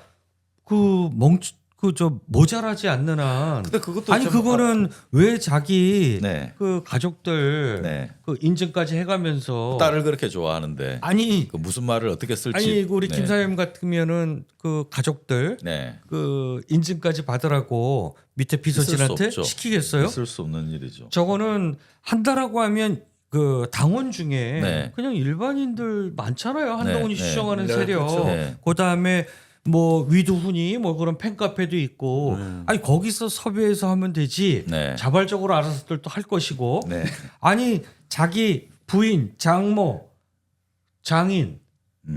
그저 모자라지 않는 한 근데 그것도 아니 좀 그거는 왜 자기 네. 그 가족들 네. 그 인증까지 해가면서 딸을 그렇게 좋아하는데 아니 그 무슨 말을 어떻게 쓸지 아니 우리 네. 김 사장님 같으면은 그 가족들 네. 그 인증까지 받으라고 밑에 있을 비서진한테 수 없죠. 시키겠어요? 있을 수 없는 일이죠. 저거는 한다라고 하면 그 당원 중에 네. 그냥 일반인들 많잖아요. 한동훈이 네. 추정하는 네, 세력. 그렇죠. 네. 그다음에 뭐 위두훈이 뭐 그런 팬카페도 있고 아니 거기서 섭외해서 하면 되지. 네. 자발적으로 알아서들 또 할 것이고. 네. 아니 자기 부인, 장모, 장인,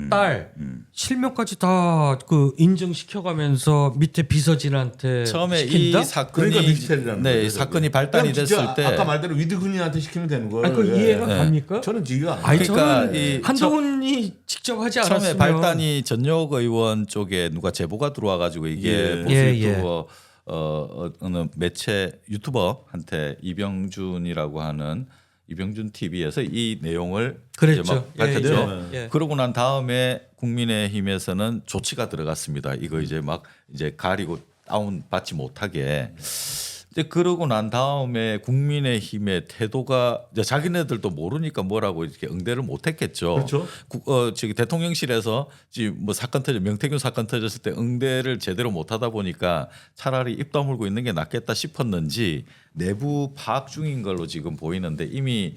딸 실명까지 다 그 인증시켜가면서 밑에 비서진한테 처음에 시킨다? 이 사건이 그러니까 믹스텔이라는 네, 거죠, 이 사건이 저게. 발단이 그냥 진짜 됐을 때 아까 말대로 위드훈이한테 시키면 되는 거예요. 아니 그 예. 이해가 네. 갑니까? 저는 이해가 안 아니 그러니까 저는 이 한동훈이 직접 하지 처음에 않았으면 발단이 전역 의원 쪽에 누가 제보가 들어와 가지고 이게 예. 보수 예, 유튜버 어느 매체 유튜버한테 이병준이라고 하는 이병준 TV에서 이 내용을 그랬죠. 이제 막 밝혔죠. 예, 예. 그러고 난 다음에 국민의힘에서는 조치가 들어갔습니다. 이거 이제 막 이제 가리고 다운 받지 못하게. 이제 그러고 난 다음에 국민의힘의 태도가 이제 자기네들도 모르니까 뭐라고 이렇게 응대를 못했겠죠. 그렇죠. 저기 대통령실에서 지금 뭐 사건 터져 명태균 사건 터졌을 때 응대를 제대로 못하다 보니까 차라리 입 다물고 있는 게 낫겠다 싶었는지 내부 파악 중인 걸로 지금 보이는데 이미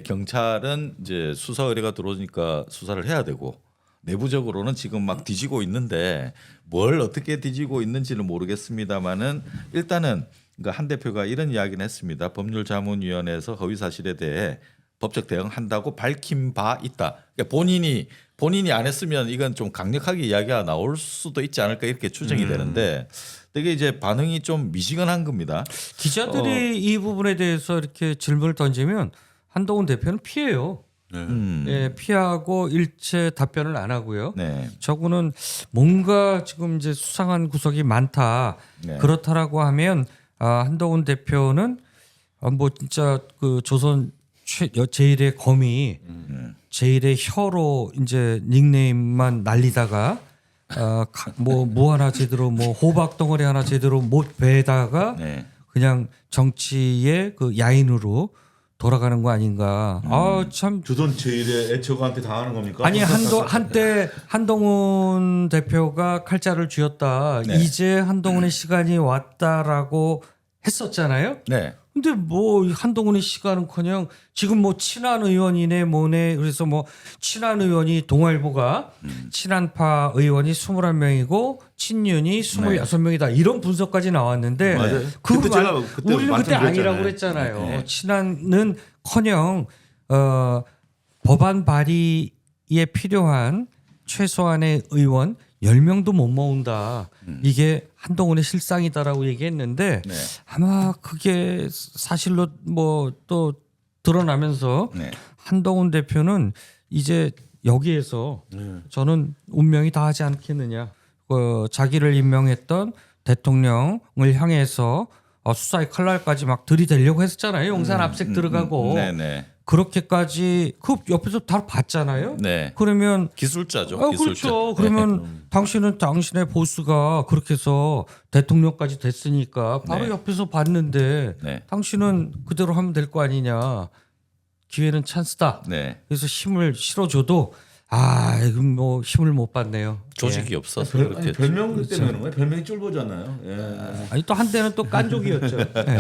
경찰은 이제 수사 의뢰가 들어오니까 수사를 해야 되고 내부적으로는 지금 막 뒤지고 있는데 뭘 어떻게 뒤지고 있는지는 모르겠습니다만은 일단은 그러니까 한 대표가 이런 이야기는 했습니다. 법률자문위원회에서 허위 사실에 대해 법적 대응한다고 밝힌 바 있다. 그러니까 본인이 안 했으면 이건 좀 강력하게 이야기가 나올 수도 있지 않을까 이렇게 추정이 되는데 되게 이제 반응이 좀 미지근한 겁니다. 기자들이 이 부분에 대해서 이렇게 질문을 던지면 한동훈 대표는 피해요. 예, 피하고 일체 답변을 안 하고요. 네. 저거는 뭔가 지금 이제 수상한 구석이 많다. 네. 그렇다라고 하면 한동훈 대표는 뭐 진짜 그 조선 제일의 검이 제일의 혀로 이제 닉네임만 날리다가 뭐 하나 제대로 뭐 호박 덩어리 하나 제대로 못 베다가 네. 그냥 정치의 그 야인으로 돌아가는 거 아닌가. 참 조선 제일의 애처가한테 당하는 겁니까? 아니 한때 한동훈 대표가 칼자를 쥐었다. 네. 이제 한동훈의 시간이 왔다라고 했었잖아요. 네. 근데 뭐 한동훈의 시간은커녕 지금 뭐 친한 의원이네 뭐네 그래서 뭐 친한 의원이 동아일보가 친한파 의원이 21명이고 친윤이 26명이다 이런 분석까지 나왔는데 맞아요. 그거 그때 제가 그때 우리는 그때 말씀드렸잖아요. 아니라고 그랬잖아요. 네. 친한은커녕 법안 발의에 필요한 최소한의 의원 10명도 못 모은다. 이게 한동훈의 실상이다라고 얘기했는데 네. 아마 그게 사실로 뭐 또 드러나면서 네. 한동훈 대표는 이제 여기에서 저는 운명이 다 하지 않겠느냐. 자기를 임명했던 대통령을 향해서 수사의 칼날까지 막 들이대려고 했었잖아요. 용산 압색 들어가고 네네. 그렇게까지 그 옆에서 다 봤잖아요. 네. 그러면 기술자죠. 기술자. 그렇죠. 그러면 당신은 당신의 보스가 그렇게 해서 대통령까지 됐으니까 바로 네. 옆에서 봤는데 네. 당신은 그대로 하면 될 거 아니냐. 기회는 찬스다. 네. 그래서 힘을 실어줘도 이건 뭐 힘을 못 받네요. 조직이 없어서 아니, 그렇게 별명 그렇죠. 때문에 그런 거예요. 별명이 쫄보잖아요. 예. 아니 또 한때는 또 깐족이었죠. 네.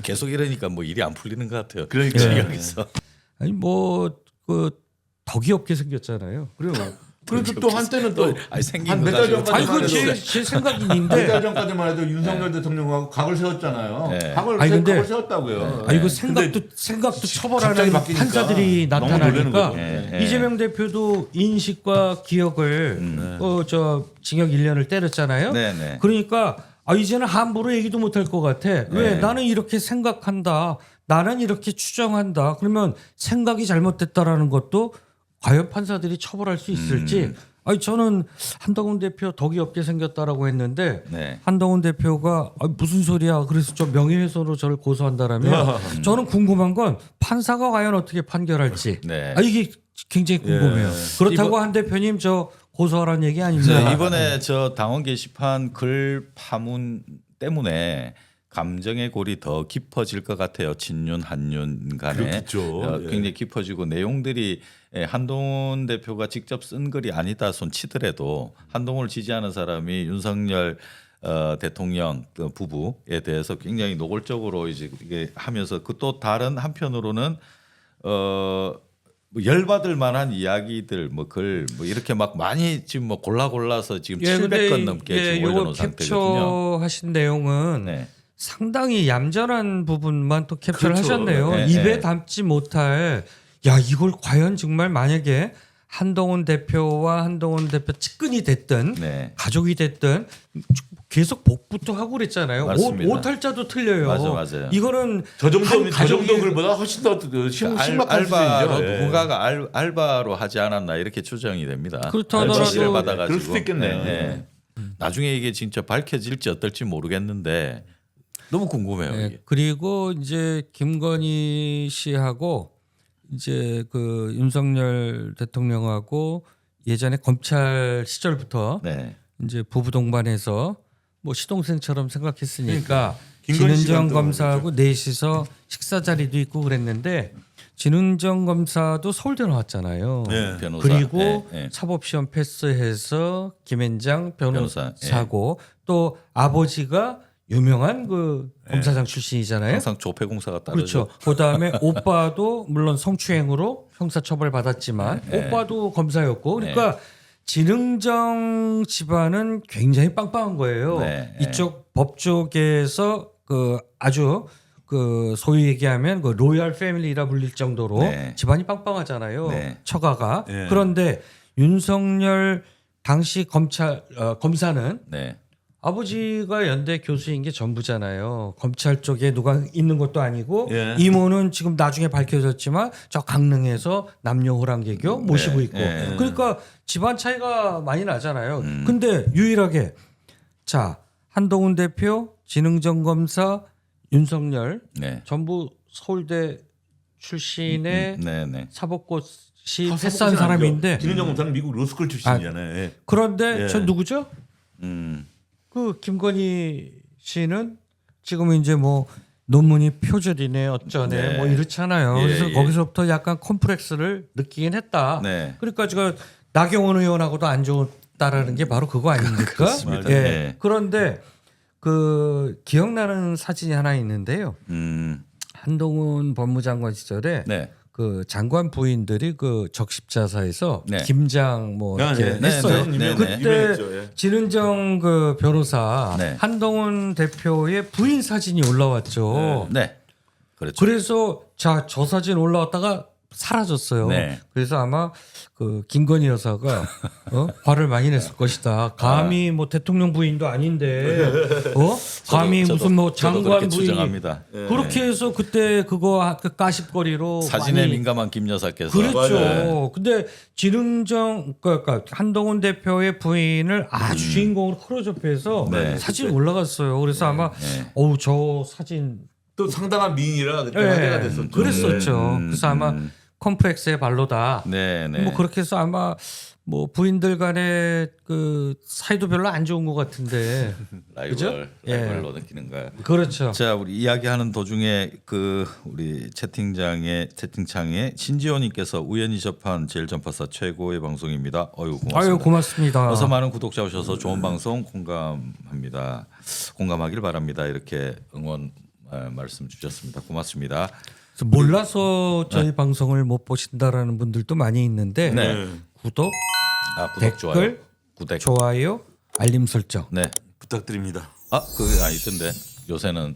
계속 이러니까 뭐 일이 안 풀리는 것 같아요. 그러니까. 여기서 아니 뭐 그 덕이 없게 생겼잖아요. 그래요. 그래도 또 한때는 또 아니, 생긴 한 거 몇 달 가지고 아니 전까지만 그 해도 제 생각이 몇 있는데 달 전까지만 해도 윤석열 대통령하고 각을 세웠잖아요. 네. 아니, 근데- 각을 세웠다고요. 아 이거 네. 생각도 갑자기 처벌하는 바뀌니까 판사들이 너무 놀라는 나타나니까 거죠. 네. 이재명 대표도 인식과 기억을 저 징역 1년을 때렸잖아요. 네네. 그러니까 이제는 함부로 얘기도 못할 것 같아. 왜 네. 나는 이렇게 생각한다. 나는 이렇게 추정한다. 그러면 생각이 잘못됐다라는 것도 과연 판사들이 처벌할 수 있을지. 아니 저는 한동훈 대표 덕이 없게 생겼다라고 했는데 네. 한동훈 대표가 무슨 소리야? 그래서 저 명예훼손으로 저를 고소한다라면 저는 궁금한 건 판사가 과연 어떻게 판결할지. 네. 이게 굉장히 궁금해요. 예. 그렇다고 한 대표님 저 고소하라는 얘기 아닙니다. 저 이번에 저 당원 게시판 글 파문 때문에 감정의 골이 더 깊어질 것 같아요. 친윤 한윤 간에 그렇겠죠. 예. 굉장히 깊어지고 내용들이 한동훈 대표가 직접 쓴 글이 아니다 손 치더라도 한동훈을 지지하는 사람이 윤석열 대통령 그 부부에 대해서 굉장히 노골적으로 이제 이게 하면서 그 또 다른 한편으로는 뭐 열받을 만한 이야기들 뭐 글 뭐 이렇게 막 많이 지금 뭐 골라서 지금 700건 넘게 지금 올려놓은 요거 상태거든요. 캡처하신 내용은 네. 상당히 얌전한 부분만 또 캡처를 그렇죠. 하셨네요. 네, 입에 네. 담지 못할 이걸 과연 정말 만약에 한동훈 대표와 한동훈 대표 측근이 됐든 네. 가족이 됐든 계속 복부터 하고 그랬잖아요. 맞습니다. 오탈자도 틀려요. 맞아요. 이거는 저 정도 한 저 정도 가족이- 글보다 훨씬 더 심각한 알바로 수준이죠. 예. 누군가가 알바로 하지 않았나 이렇게 추정이 됩니다. 그렇다 하더라도 지시를 받아가지고 그럴 수도 있겠네요. 네. 나중에 이게 진짜 밝혀질지 어떨지 모르겠는데 너무 궁금해요. 네, 이게. 그리고 이제 김건희 씨하고 이제 그 윤석열 대통령하고 예전에 검찰 시절부터 네. 이제 부부 동반해서 뭐 시동생처럼 생각했으니까 김건희 씨가 진은정 또 검사하고 넷이서 식사 자리도 있고 그랬는데 진은정 검사도 서울대 나왔잖아요. 네. 변호사. 그리고 네, 네. 사법시험 패스해서 김앤장 변호사, 변호사고 또 아버지가 유명한 그 검사장 출신이잖아요. 항상 조폐공사가 따르죠. 그렇죠. 그다음에 오빠도 물론 성추행으로 형사처벌 받았지만 네. 오빠도 검사였고 그러니까 진흥정 집안은 굉장히 빵빵한 거예요. 네. 이쪽 법 쪽에서 그 아주 그 소위 얘기하면 그 로얄 패밀리라 불릴 정도로 네. 집안이 빵빵하잖아요. 네. 처가가. 네. 그런데 윤석열 당시 검사는 네. 아버지가 연대 교수인 게 전부잖아요. 검찰 쪽에 누가 있는 것도 아니고 예. 이모는 지금 나중에 밝혀졌지만 저 강릉에서 남녀 호랑개교 모시고 네. 있고. 예. 그러니까 집안 차이가 많이 나잖아요. 근데 유일하게 자 한동훈 대표, 진흥정 검사, 윤석열 네. 전부 서울대 출신의 네. 사법고시 패스한 사람인데 진은정 검사는 미국 로스쿨 출신이잖아요. 예. 그런데 예. 저 누구죠? 그 김건희 씨는 지금 이제 뭐 논문이 표절이네 어쩌네 네. 뭐 이렇잖아요. 예, 그래서 예. 거기서부터 약간 콤플렉스를 느끼긴 했다. 네. 그러니까 제가 나경원 의원하고도 안 좋다라는 게 바로 그거 아닙니까? 그렇습니다. 예. 네. 그런데 그 기억나는 사진이 하나 있는데요. 한동훈 법무장관 시절에 네. 그 장관 부인들이 그 적십자사에서 네. 김장 뭐 이렇게 네, 했어요. 네, 네, 그때 유명했죠, 예. 진은정 그 변호사 네. 한동훈 대표의 부인 사진이 올라왔죠. 네. 그렇죠. 그래서 자 저 사진 올라왔다가 사라졌어요. 네. 그래서 아마 그 김건희 여사가 화를 많이 냈을 것이다. 감히 뭐 대통령 부인도 아닌데 감히 저도- 무슨 뭐 저도 장관 그렇게 부인이 추정합니다. 그렇게 해서 그때 그거 그 까십거리로 사진에 많이 민감한 김 여사께서 그렇죠. 네. 근데 진흥정 그러니까 한동훈 대표의 부인을 아주 주인공으로 크로즈업해서 네. 사진 올라갔어요. 그래서 아마 네. 저 사진 또 상당한 미인이라 그때 화제가 됐었죠. 그랬었죠. 그래서 아마 컴플렉스의 발로다. 네. 뭐 그렇게 해서 아마 뭐 부인들 간의 그 사이도 별로 안 좋은 것 같은데. 라이벌로 느끼는 거예요. 그렇죠. 자, 우리 이야기하는 도중에 그 우리 채팅창에 신지호님께서 우연히 접한 제일 전파사 최고의 방송입니다. 고맙습니다. 아유 고맙습니다. 어서 많은 구독자 오셔서 좋은 방송 공감합니다. 공감하길 바랍니다. 이렇게 응원 말씀 주셨습니다. 고맙습니다. 그래서 몰라서 저희 방송을 못 보신다라는 분들도 많이 있는데 네. 구독, 구독, 좋아요. 댓글, 구독. 좋아요, 알림 설정. 네. 부탁드립니다. 그게 아니던데 요새는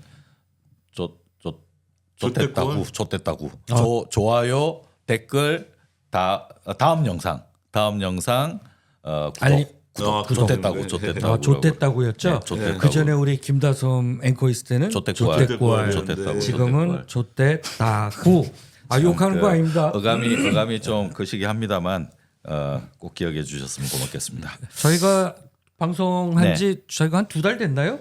좋댔군. 좋댔다고. 좋아요, 댓글, 다음 영상 알림- 구독. 구독. 좋댔다고. 좋댔다고였죠. 좋댔다고. 그 전에 우리 김다솜 앵커 있을 때는 좋댔구알. 좋댔구알. 좋댔다고. 지금은 좋댔다구. 욕하는 거 아닙니다. 어감이 좀 거시기합니다만 꼭 기억해 주셨으면 고맙겠습니다. 저희가 방송한 지 저희가 한 2달 됐나요?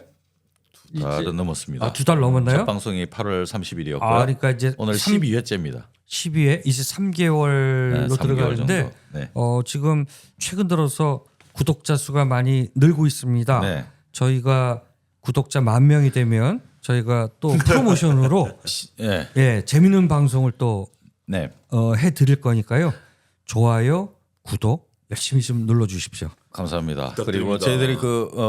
달은 넘었습니다. 2달 넘었나요? 첫 방송이 8월 30일이었고요. 그러니까 이제 오늘 12회째입니다. 12회 이제 3개월로 네, 3개월 들어가는데 정도. 네. 지금 최근 들어서 구독자 수가 많이 늘고 있습니다. 네. 저희가 구독자 10,000명이 되면 저희가 또 프로모션으로 예. 재밌는 방송을 또 네. 해드릴 거니까요. 좋아요, 구독 열심히 좀 눌러주십시오. 감사합니다. 부탁드립니다. 그리고 저희들이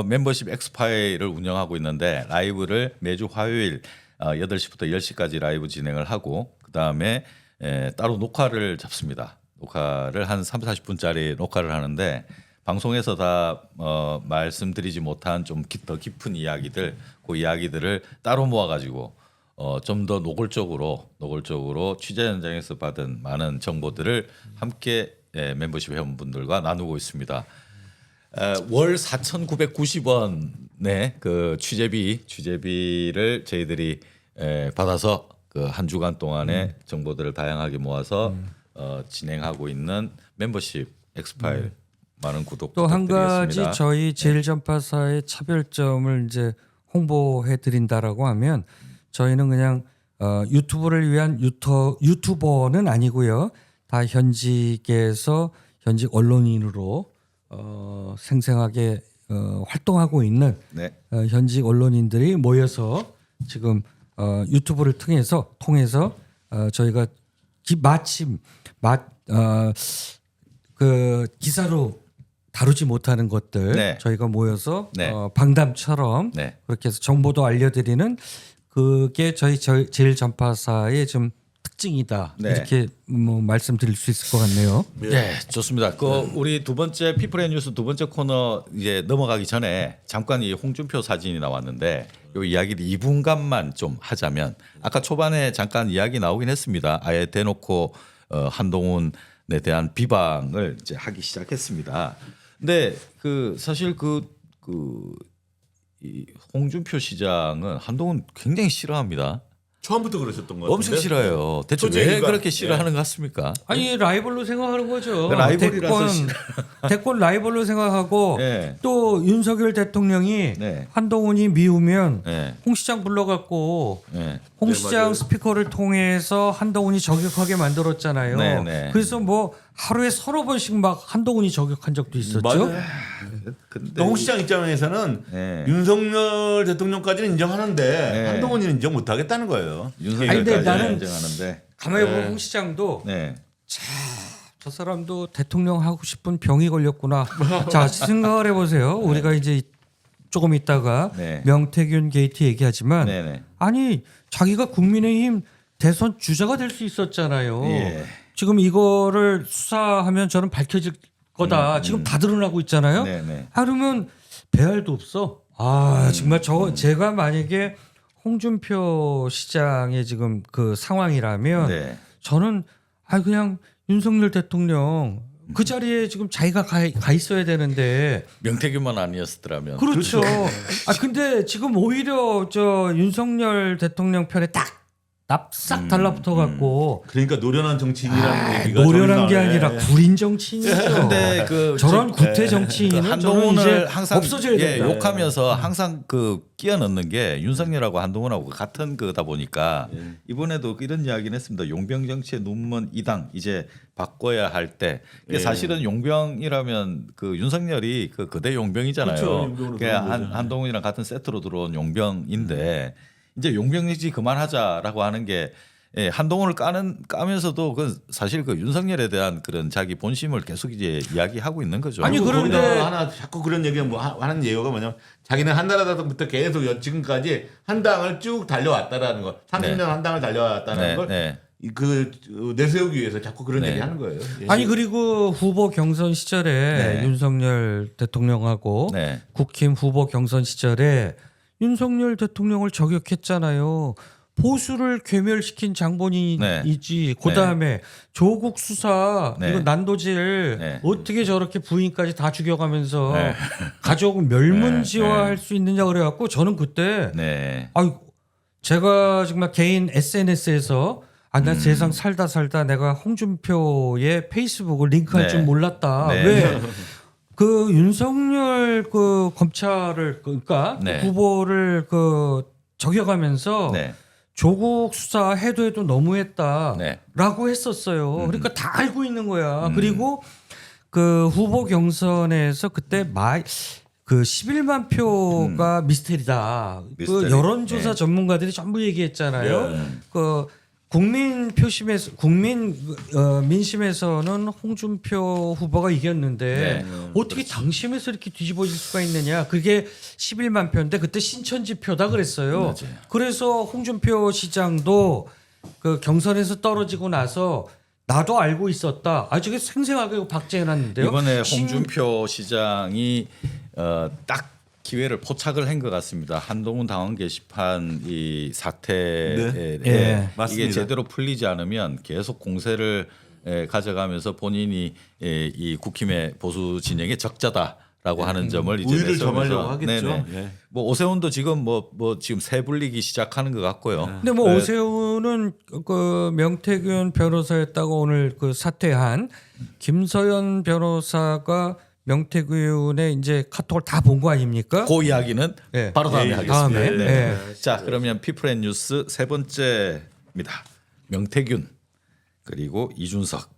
멤버십 엑스파일을 운영하고 있는데 라이브를 매주 화요일 8시부터 10시까지 라이브 진행을 하고 그다음에 따로 녹화를 잡습니다. 녹화를 한 30-40분짜리 녹화를 하는데 방송에서 다 말씀드리지 못한 좀 더 깊은 이야기들 그 이야기들을 따로 모아가지고 좀 더 노골적으로 취재 현장에서 받은 많은 정보들을 함께 멤버십 회원분들과 나누고 있습니다. 월 4,990원의 그 취재비를 저희들이 받아서 그 한 주간 동안의 정보들을 다양하게 모아서 진행하고 있는 멤버십 엑스파일 많은 구독 또 한 부탁드리겠습니다. 가지 저희 제일전파사의 차별점을 이제 홍보해 드린다라고 하면 저희는 그냥 유튜브를 위한 유튜버는 아니고요. 다 현직에서 현직 언론인으로 생생하게 활동하고 있는 네. 현직 언론인들이 모여서 지금 유튜브를 통해서 저희가 마침 그 기사로 다루지 못하는 것들 네. 저희가 모여서 네. 방담처럼 네. 그렇게 해서 정보도 알려드리는 그게 저희 제일 전파사의 좀 특징이다. 네. 이렇게 뭐 말씀드릴 수 있을 것 같네요. 네, 좋습니다. 우리 두 번째 피플의 뉴스 두 번째 코너 이제 넘어가기 전에 잠깐 이 홍준표 사진이 나왔는데 이 이야기를 2분간만 좀 하자면 아까 초반에 잠깐 이야기 나오긴 했습니다. 아예 대놓고 한동훈에 대한 비방을 이제 하기 시작했습니다. 근데 사실 이 홍준표 시장은 한동훈 굉장히 싫어합니다. 처음부터 그러셨던 것 같은데. 엄청 싫어해요. 대체 왜 소재가- 그렇게 싫어하는 것 같습니까? 아니 라이벌로 생각하는 거죠. 그 라이벌이라서 대권 라이벌로 생각하고 네. 또 윤석열 대통령이 네. 한동훈이 미우면 네. 홍 시장 불러갖고 네. 홍 네, 시장 맞아요. 스피커를 통해서 한동훈이 저격하게 만들었잖아요. 네, 네. 그래서 뭐 하루에 서너 번씩 막 한동훈이 저격한 적도 있었죠. 맞아요. 근데 홍 시장 입장에서는 네. 윤석열 대통령까지는 인정하는데 네. 한동훈이는 인정 못하겠다는 거예요. 아니, 근데 윤석열까지 나는 인정하는데. 가만히 보면 홍 시장도 네. 저 사람도 대통령 하고 싶은 병이 걸렸구나. 자 생각을 해보세요. 우리가 이제 조금 있다가 네. 명태균 게이트 얘기하지만 네네. 아니 자기가 국민의힘 대선 주자가 될 수 있었잖아요. 예. 지금 이거를 수사하면 저는 밝혀질 거다. 지금 다 드러나고 있잖아요. 네네. 그러면 배알도 없어. 정말 제가 만약에 홍준표 시장의 지금 그 상황이라면 네. 저는 그냥 윤석열 대통령 그 자리에 지금 자기가 가 있어야 되는데 명태균만 아니었더라면. 그렇죠. 근데 지금 오히려 저 윤석열 대통령 편에 딱 납싹 달라붙어 갖고 그러니까 노련한 정치인이라는 얘기가 노련한 게 저리 나오네. 아니라 구린 정치인이죠. 근데 저런 구태 정치인은 저는 이제 한동훈을 항상 없어져야 된다. 욕하면서 항상 끼어 넣는 게 윤석열하고 한동훈하고 같은 거다 보니까 이번에도 이런 이야기는 했습니다. 용병 정치의 눈먼 이당 이제 바꿔야 할 때 사실은 용병이라면 윤석열이 그대 용병이잖아요. 그렇죠. 용병으로 들어온 거죠. 한동훈이랑 같은 세트로 들어온 용병인데 이제 용병 정치 그만하자라고 하는 게 한동훈을 까면서도 사실 윤석열에 대한 그런 자기 본심을 계속 이제 이야기하고 있는 거죠. 아니, 그런데- 거기다가 하나 자꾸 그런 얘기가 하는 예우가 뭐냐면 자기는 한나라당부터 계속 지금까지 한 당을 쭉 달려왔다라는 거. 30년 네. 한 당을 달려왔다는 네, 걸 네. 그 내세우기 위해서 자꾸 그런 네. 얘기 하는 거예요. 예. 아니 그리고 후보 경선 시절에 네. 윤석열 대통령하고 네. 국힘 후보 경선 시절에 윤석열 대통령을 저격했잖아요. 보수를 괴멸시킨 장본인이지. 그다음에 조국 수사 네. 이거 난도질 네. 어떻게 저렇게 부인까지 다 죽여가면서 네. 가족 멸문지화할 네. 수 있느냐 그래갖고 저는 그때 네. 아유 제가 정말 개인 SNS에서 나 세상 살다 내가 홍준표의 페이스북을 링크할 네. 줄 몰랐다. 네. 왜? 그 윤석열 그 검찰을 그러니까 네. 후보를 그 저격하면서 네. 조국 수사 해도 너무했다라고 네. 했었어요. 그러니까 다 알고 있는 거야. 그리고 그 후보 경선에서 그때 그 11만 표가 미스테리다. 그 미스테리. 여론조사 네. 전문가들이 전부 얘기했잖아요. 네. 그 국민 표심에서 민심에서는 홍준표 후보가 이겼는데 네. 어떻게 당심에서 이렇게 뒤집어질 수가 있느냐? 그게 11만 표인데 그때 신천지 표다 그랬어요. 맞아요. 그래서 홍준표 시장도 그 경선에서 떨어지고 나서 나도 알고 있었다. 저게 생생하게 박제해놨는데요. 이번에 홍준표 시장이 딱 기회를 포착을 한 것 같습니다. 한동훈 당원 게시판 이 사태에 네. 예, 맞습니다. 이게 제대로 풀리지 않으면 계속 공세를 가져가면서 본인이 이 국힘의 보수 진영의 적자다라고 하는 점을 이제 우위를 내세우면서 점하려고 하겠죠. 네네. 예. 뭐 오세훈도 지금 뭐 지금 새 불리기 시작하는 것 같고요. 근데 뭐 오세훈은 그 명태균 변호사였다고 오늘 그 사퇴한 김서연 변호사가 명태균의 이제 카톡을 다 본 거 아닙니까? 그 이야기는 네. 바로 다음에 예, 하겠습니다. 다음에. 네. 네. 자, 그러면 피플앤 뉴스 세 번째입니다. 명태균 그리고 이준석.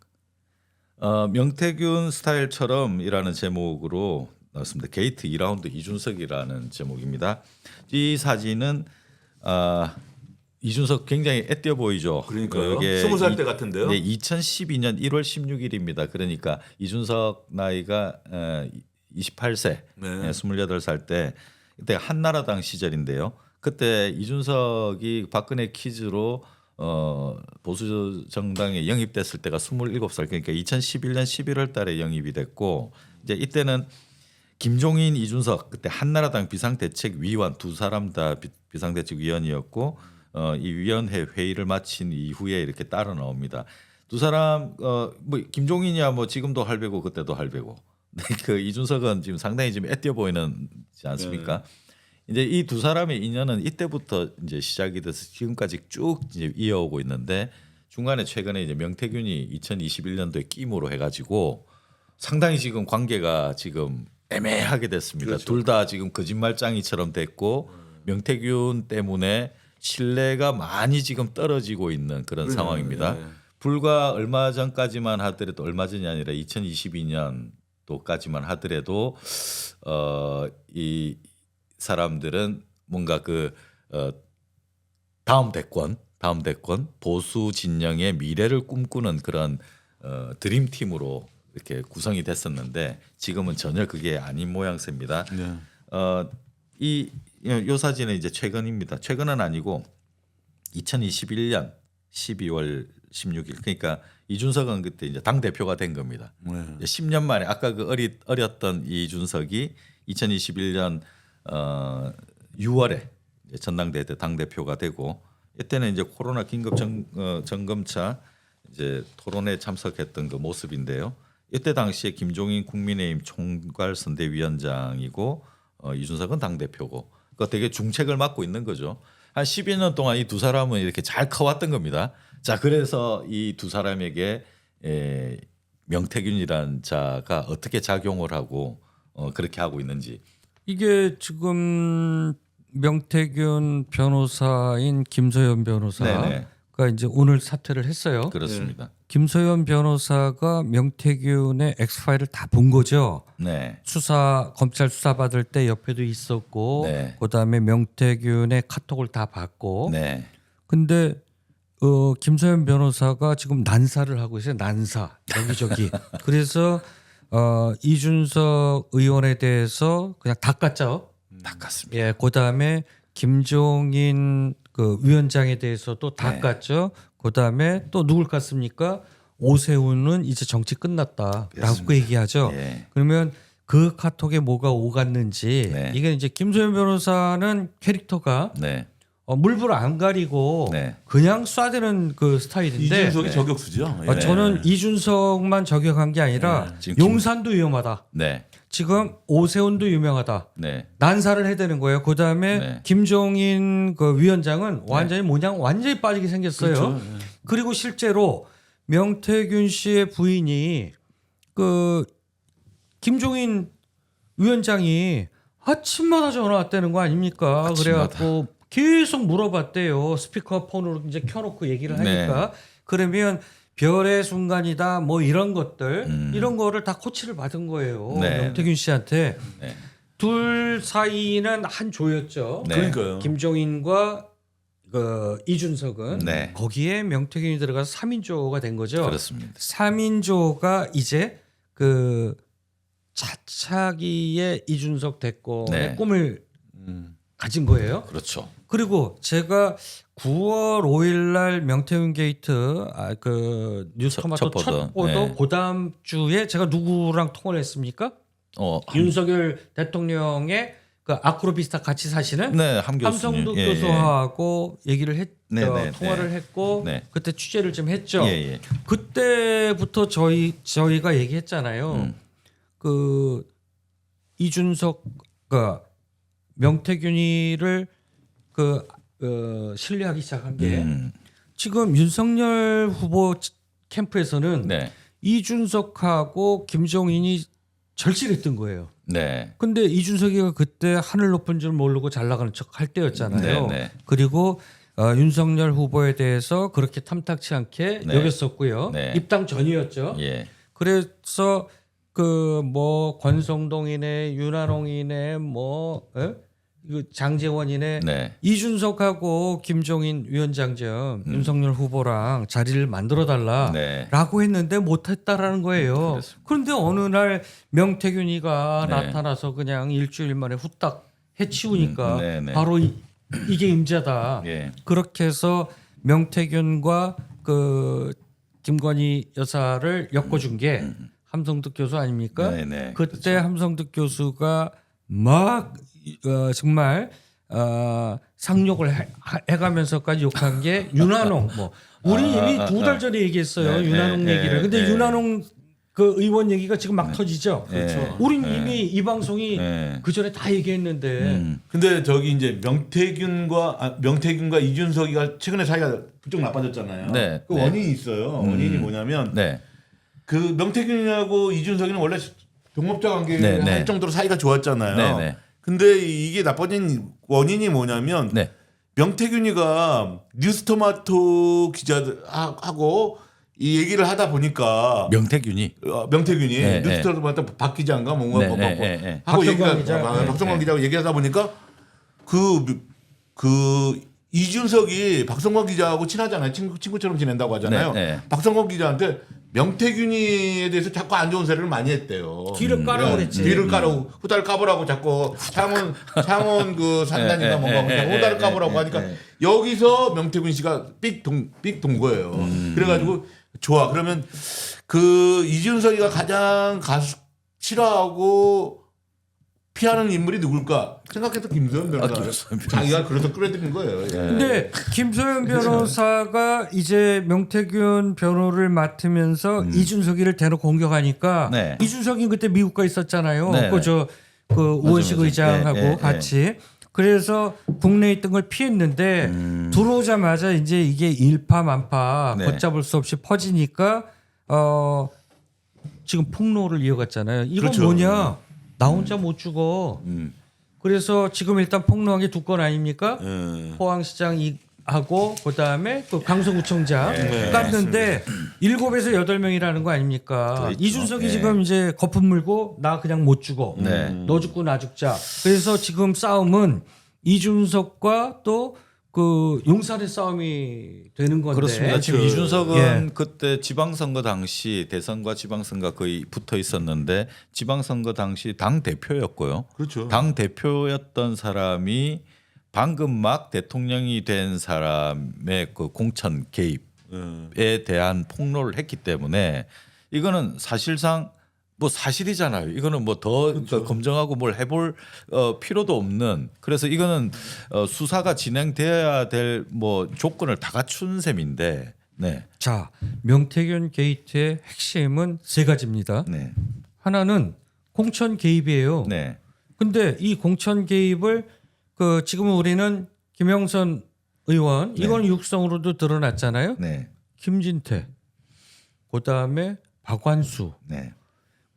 명태균 스타일처럼이라는 제목으로 나왔습니다. 게이트 2라운드 이준석이라는 제목입니다. 이 사진은 이준석 굉장히 애띄어 보이죠. 그러니까요. 이게 20살 때 같은데요. 네, 2012년 1월 16일입니다. 그러니까 이준석 나이가 28세, 네. 28살 때 그때 한나라당 시절인데요. 그때 이준석이 박근혜 퀴즈로 보수 정당에 영입됐을 때가 27살 그러니까 2011년 11월 달에 영입이 됐고 이제 이때는 김종인, 이준석 그때 한나라당 비상대책위원 두 사람 다 비상대책위원이었고 이 위원회 회의를 마친 이후에 이렇게 따라 나옵니다. 두 사람 뭐 김종인이야 뭐 지금도 할배고 그때도 할배고 그 이준석은 지금 상당히 지금 애띄어 보이는지 않습니까? 이제 이 두 사람의 인연은 이때부터 이제 시작이 돼서 지금까지 쭉 이제 이어오고 있는데 중간에 최근에 이제 명태균이 2021년도에 끼임으로 해가지고 상당히 지금 관계가 지금 애매하게 됐습니다. 그렇죠. 둘 다 지금 거짓말장이처럼 됐고 명태균 때문에 신뢰가 많이 지금 떨어지고 있는 그런 상황입니다. 네. 불과 얼마 전까지만 하더라도 얼마 전이 아니라 2022년도까지만 하더라도 이 사람들은 뭔가 그 다음 대권 보수 진영의 미래를 꿈꾸는 그런 드림팀으로 이렇게 구성이 됐었는데 지금은 전혀 그게 아닌 모양새입니다. 네. 요 사진은 이제 최근입니다. 최근은 아니고 2021년 12월 16일 그러니까 이준석은 그때 이제 당 대표가 된 겁니다. 네. 이제 10년 만에 아까 그 어렸던 이준석이 2021년 6월에 전당대회 때 당 대표가 되고 이때는 이제 코로나 긴급 점검차 이제 토론에 참석했던 그 모습인데요. 이때 당시에 김종인 국민의힘 총괄선대위원장이고 이준석은 당 대표고 그 되게 중책을 맡고 있는 거죠. 한 12년 동안 이 두 사람은 이렇게 잘 커왔던 겁니다. 자, 그래서 이 두 사람에게 명태균이란 자가 어떻게 작용을 하고 그렇게 하고 있는지. 이게 지금 명태균 변호사인 김서연 변호사가 네네. 이제 오늘 사퇴를 했어요. 그렇습니다. 김서연 변호사가 명태균의 엑스파일을 다 본 거죠. 네. 검찰 수사 받을 때 옆에도 있었고 네. 그다음에 명태균의 카톡을 다 봤고 네. 근데 김서연 변호사가 지금 난사를 하고 있어요. 난사 여기저기. 그래서 이준석 의원에 대해서 그냥 닦았죠. 닦았습니다. 예, 그다음에 김종인 그 위원장에 대해서도 다 네. 깠죠. 그다음에 또 누굴 깠습니까? 오세훈은 이제 정치 끝났다라고 그렇습니다. 얘기하죠. 예. 그러면 그 카톡에 뭐가 오갔는지 네. 이게 이제 김소연 변호사는 캐릭터가 네. 물불 안 가리고 네. 그냥 쏴대는 그 스타일인데 이준석이 네. 저격수죠. 예. 저는 이준석만 저격한 게 아니라 지금 용산도 위험하다. 네. 지금 오세훈도 유명하다. 네. 난사를 해대는 거예요. 그다음에 네. 김종인 그 위원장은 완전히 모양 완전히 빠지게 생겼어요. 그렇죠. 그리고 실제로 명태균 씨의 부인이 그 김종인 위원장이 아침마다 전화 왔다는 거 아닙니까? 아침마다. 그래갖고 계속 물어봤대요. 스피커폰으로 이제 켜놓고 얘기를 하니까 그러면 별의 순간이다 뭐 이런 것들 이런 거를 다 코치를 받은 거예요. 네. 명태균 씨한테 네. 둘 사이는 한 조였죠. 네. 그러니까요. 김종인과 그 이준석은 네. 거기에 명태균이 들어가서 3인조가 된 거죠. 그렇습니다. 3인조가 이제 그 차차기의 이준석 대권의 네. 꿈을 가진 거예요. 그렇죠. 그리고 제가 9월 5일 날 명태균 게이트 그 뉴스토마토 첫 보도. 첫 보도 네. 그다음 주에 제가 누구랑 통화를 했습니까? 윤석열 대통령의 그 아크로비스타 같이 사시는 네, 함 교수님. 함성득 예, 교수하고 얘기를 했죠. 네, 네, 통화를 네. 했고 네. 그때 취재를 좀 했죠. 예, 예. 그때부터 저희가 얘기했잖아요. 그 이준석가 명태균이를 신뢰하기 시작한 게 지금 윤석열 후보 캠프에서는 네. 이준석하고 김종인이 절실했던 거예요. 네. 근데 이준석이가 그때 하늘 높은 줄 모르고 잘 나가는 척 할 때였잖아요. 네, 네. 그리고 윤석열 후보에 대해서 그렇게 탐탁치 않게 네. 여겼었고요. 네. 입당 전이었죠. 예. 그래서 그 뭐 권성동이네 윤한홍이네 뭐 이거 장재원이네 네. 이준석하고 김종인 위원장정 윤석열 후보랑 자리를 만들어 달라라고 네. 했는데 못했다라는 거예요. 그렇습니다. 그런데 어느 날 명태균이가 네. 나타나서 그냥 일주일 만에 후딱 해치우니까 네, 네. 바로 이게 임자다. 예. 그렇게 해서 명태균과 그 김건희 여사를 엮어준 게 함성득 교수 아닙니까? 네, 네. 그때 함성득 교수가 막 정말 상욕을 해가면서까지 욕한 게 윤한홍. 뭐 우리 이미 2달 전에 얘기했어요. 네, 윤한홍 네, 얘기를. 근데 네. 윤한홍 그 의원 얘기가 지금 막 터지죠. 그렇죠. 우린 네. 이미 이 방송이 네. 그 전에 다 얘기했는데 근데 저기 이제 명태균과 이준석이가 최근에 사이가 부쩍 나빠졌잖아요. 네. 그 네. 원인이 있어요. 원인이 뭐냐면 네. 그 명태균하고 이준석이는 원래 동업자 관계를 네, 네. 할 정도로 사이가 좋았잖아요. 네, 네. 근데 이게 나빠진 원인이 뭐냐면 네. 명태균이가 뉴스토마토 기자들하고 이 얘기를 하다 보니까 명태균이. 명태균이 네, 뉴스토마토 박 기자인가 뭔가 네, 뭐 네, 네, 네. 하고 박성광 기자. 박성광 기자하고 얘기하다 보니까 그 이준석이 박성광 기자하고 친하잖아요. 친구처럼 지낸다고 하잖아요. 네, 네. 박성광 기자한테 명태균이에 대해서 자꾸 안 좋은 세례를 많이 했대요. 뒤를 까라고 그랬지. 뒤를 까라고 후다를 까보라고 자꾸 창원 그 산단인가 뭔가 후다를 까보라고 하니까 여기서 명태균 씨가 삑 돈 거예요. 그래가지고 좋아. 그러면 그 이준석이가 가장 싫어하고 피하는 인물이 누굴까 생각해서 김소연 변호사. 자기가 그래서 끌어들인 거예요. 예. 근데 김소연 변호사가 이제 명태균 변호를 맡으면서 이준석이를 대놓고 공격하니까 네. 이준석이 그때 미국 가 있었잖아요. 네, 그 우원식 맞아. 의장하고 예, 예, 같이. 그래서 국내에 있던 걸 피했는데 들어오자마자 이제 이게 일파만파 네. 걷잡을 수 없이 퍼지니까 지금 폭로를 이어갔잖아요. 이건 그렇죠. 뭐냐? 나 혼자 못 죽어. 그래서 지금 일단 폭로한 게 2건 아닙니까? 포항시장하고 그다음에 또 강서구청장 깠는데 7에서 8명이라는 거 아닙니까? 그렇죠. 이준석이 네. 지금 이제 거품 물고 나 그냥 못 죽어. 네. 너 죽고 나 죽자. 그래서 지금 싸움은 이준석과 또 그 용산의 싸움이 되는 건데. 그렇습니다. 지금 그렇죠. 이준석은 예. 그때 지방선거 당시 대선과 지방선거 거의 붙어 있었는데 지방선거 당시 당 대표였고요. 그렇죠. 당 대표였던 사람이 방금 막 대통령이 된 사람의 그 공천 개입에 대한 폭로를 했기 때문에 이거는 사실상 뭐 사실이잖아요. 이거는 뭐 더 검증하고 뭘 해볼 필요도 없는. 그래서 이거는 수사가 진행돼야 될 뭐 조건을 다 갖춘 셈인데. 네. 자, 명태균 게이트의 핵심은 세 가지입니다. 네. 하나는 공천 개입이에요. 네. 근데 이 공천 개입을 그 지금 우리는 김영선 의원 네. 이건 육성으로도 드러났잖아요. 네. 김진태, 그다음에 박완수, 네.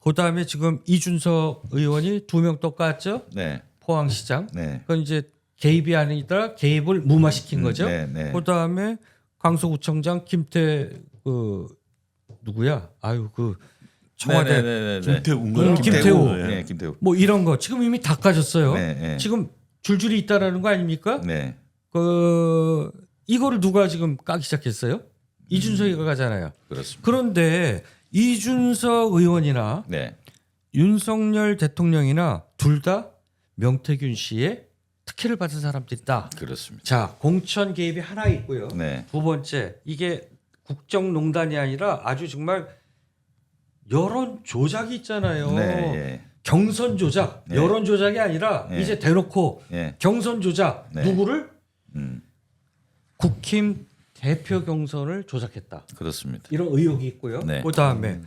그다음에 지금 이준석 의원이 2명 또 깠죠. 네. 포항시장. 네. 그건 이제 개입이 아니라 개입을 무마시킨 거죠. 네. 네. 그다음에 강서구청장 김태 그 누구야? 아유 그 청와대 네. 김태우인가요? 김태우. 네. 김태우. 뭐 이런 거 지금 이미 다 까졌어요. 네. 네. 지금 줄줄이 있다라는 거 아닙니까? 네. 그 이거를 누가 지금 까기 시작했어요? 이준석이 까잖아요. 그렇습니다. 그런데 이준석 의원이나 네. 윤석열 대통령이나 둘 다 명태균 씨의 특혜를 받은 사람들이다. 그렇습니다. 자, 공천 개입이 하나 있고요. 네. 두 번째, 이게 국정농단이 아니라 아주 정말 여론 조작이 있잖아요. 네. 예. 경선 조작, 네. 여론 조작이 아니라 네. 이제 대놓고 예. 경선 조작. 네. 누구를? 음. 국힘 대표 경선을 조작했다. 그렇습니다. 이런 의혹이 있고요. 네. 그다음에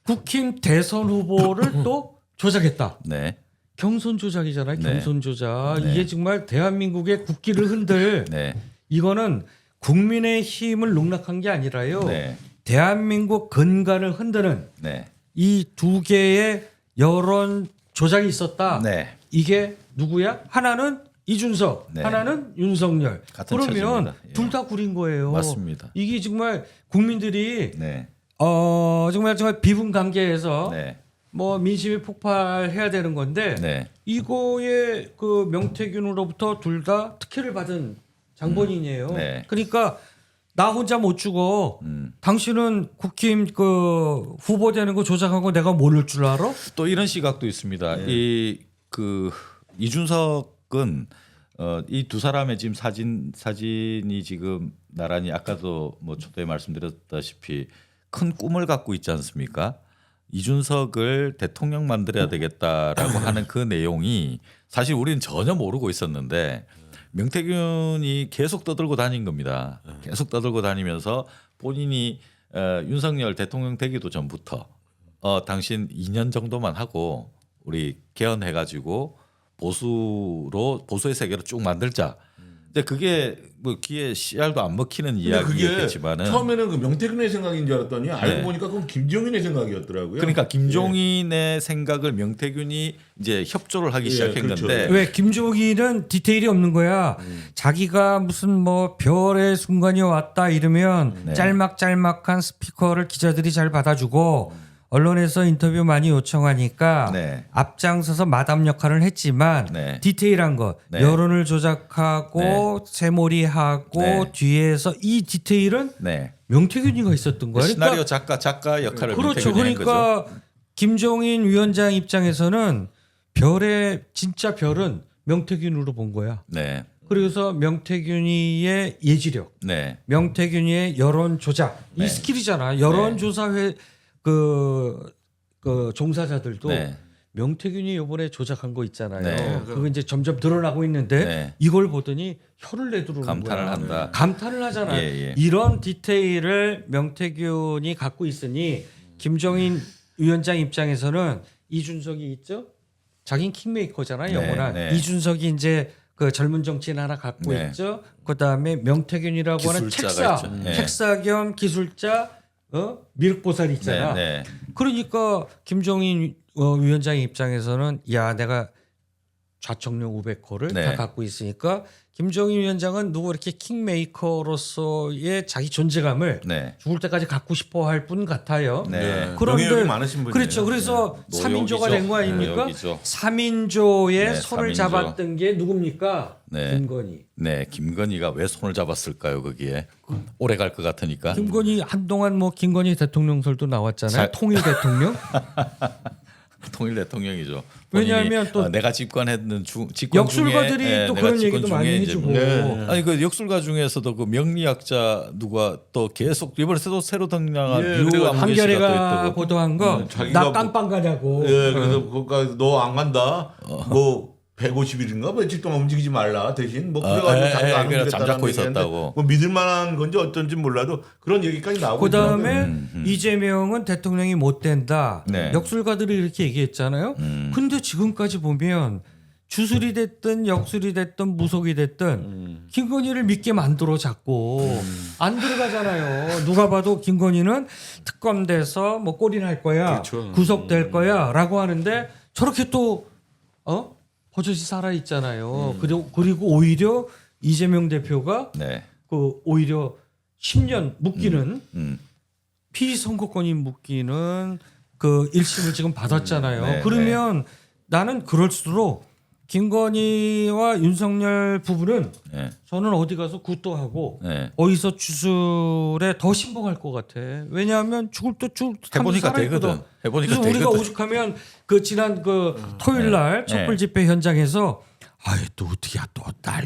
국힘 대선 후보를 또 조작했다. 네. 경선 조작이잖아요. 네. 경선 조작. 네. 이게 정말 대한민국의 국기를 흔들 네. 이거는 국민의 힘을 농락한 게 아니라요. 네. 대한민국 근간을 흔드는 네. 이 두 개의 여론 조작이 있었다. 네. 이게 누구야? 하나는 이준석, 네. 하나는 윤석열. 같은 그러면 처지입니다. 예. 둘 다 구린 거예요. 맞습니다. 이게 정말 국민들이 네. 정말 비분 관계에서 네. 뭐 민심이 폭발해야 되는 건데 네. 이거에 그 명태균으로부터 둘 다 특혜를 받은 장본인이에요. 네. 그러니까 나 혼자 못 죽어. 당신은 국힘 그 후보 되는 거 조작하고 내가 모를 줄 알아? 또 이런 시각도 있습니다. 이 그 이준석은 이 두 사람의 지금 사진이 지금 나란히 아까도 뭐 초대에 말씀드렸다시피 큰 꿈을 갖고 있지 않습니까? 이준석을 대통령 만들어야 되겠다라고 하는 그 내용이 사실 우리는 전혀 모르고 있었는데 명태균이 계속 떠들고 다닌 겁니다. 계속 떠들고 다니면서 본인이 윤석열 대통령 되기도 전부터 당신 2년 정도만 하고 우리 개헌해가지고 보수의 세계로 쭉 만들자. 근데 그게 뭐 귀에 씨알도 안 먹히는 근데 이야기였겠지만은 그게 처음에는 그 명태균의 생각인 줄 알았더니 알고 네. 보니까 그건 김종인의 생각이었더라고요. 그러니까 김종인의 생각을 명태균이 이제 협조를 하기 시작했는데 그렇죠. 왜 김종인은 디테일이 없는 거야. 자기가 무슨 뭐 별의 순간이 왔다 이러면 네. 짤막짤막한 스피커를 기자들이 잘 받아주고 언론에서 인터뷰 많이 요청하니까 네. 앞장서서 마담 역할을 했지만 네. 디테일한 거 네. 여론을 조작하고 새몰이하고 네. 뒤에서 이 디테일은 네. 명태균이가 있었던 거야. 시나리오 작가 역할을 그렇죠. 명태균이 한 그러니까 거죠. 김종인 위원장 입장에서는 진짜 별은 명태균으로 본 거야. 네. 그래서 명태균이의 예지력, 네. 명태균이의 여론 조작 이 네. 스킬이잖아. 여론조사회 그 종사자들도 네. 명태균이 이번에 조작한 거 있잖아요. 네. 그거 이제 점점 드러나고 있는데 네. 이걸 보더니 혀를 내두르는 감탄을 거야. 한다. 감탄을 하잖아. 예, 예. 이런 디테일을 명태균이 갖고 있으니 김종인 위원장 입장에서는 이준석이 있죠. 자긴 킹메이커잖아요. 네, 영원한. 네. 이준석이 이제 그 젊은 정치인 하나 갖고 네. 있죠. 그다음에 명태균이라고 하는 기술자가 책사, 있죠. 네. 책사 겸 기술자, 미륵보살이 있잖아. 네. 네. 그러니까 김종인 위원장 입장에서는 야 내가 좌청룡 500호를 네. 다 갖고 있으니까 김종인 위원장은 누구 이렇게 킹메이커로서의 자기 존재감을 네. 죽을 때까지 갖고 싶어 할 분 같아요. 네. 명예욕이 많으신 분이에요. 그렇죠. 그래서 네. 3인조가 된 거 아닙니까? 노역이죠. 3인조의 네, 손을 3인조. 잡았던 게 누굽니까? 네. 김건희. 네. 김건희가 왜 손을 잡았을까요? 거기에 오래 갈 것 같으니까. 김건희 한동안 뭐 김건희 대통령설도 나왔잖아요. 잘- 통일 대통령. 통일 대통령이죠. 왜냐하면 또 내가 집권했는 집권 역술가들이 중에 또 내가 그런 집권 얘기도 중에 많이 이제 해주고. 네. 아니 그 역술가 중에서도 그 명리학자 누가 또 계속 이번에 새로 등장한 예, 류 그리고 한계씨가 또 한겨레가 있다고. 보도한 거 자기가 나 깜빵 가냐고. 예, 그래서 거기까지 너 안 간다. 뭐 150일인가 며칠 동안 움직이지 말라 대신 뭐 그래가지고 자기가 안 그래, 움직였다는 잠자코 얘기인데 있었다고. 뭐 믿을 만한 건지 어떤지 몰라도 그런 얘기까지 나오고 그 다음에 있더라고요. 이재명은 대통령이 못 된다. 네. 역술가들이 이렇게 얘기했잖아요. 근데 지금까지 보면 주술이 됐든 역술이 됐든 무속이 됐든 김건희를 믿게 만들어 자꾸 안 들어가잖아요. 누가 봐도 김건희는 특검돼서 뭐 꼴이 날 거야, 그렇죠. 구속될 거야라고 하는데 저렇게 또 버젓이 살아 있잖아요. 그리고 오히려 이재명 대표가 네. 그 오히려 10년 묶이는 음. 피선거권이 묶이는 그 1심을 지금 받았잖아요. 네, 그러면 나는 그럴수록 김건희와 윤석열 부부는 네. 저는 어디 가서 굿도하고 네. 어디서 주술에 더 신봉할 것 같아. 왜냐하면 죽을 때 해보니까 되거든. 해보니까 그래서 우리가 되거든. 오죽하면 그 지난 그 토요일 날 네. 촛불 집회 현장에서 아이 또 어떻게 또날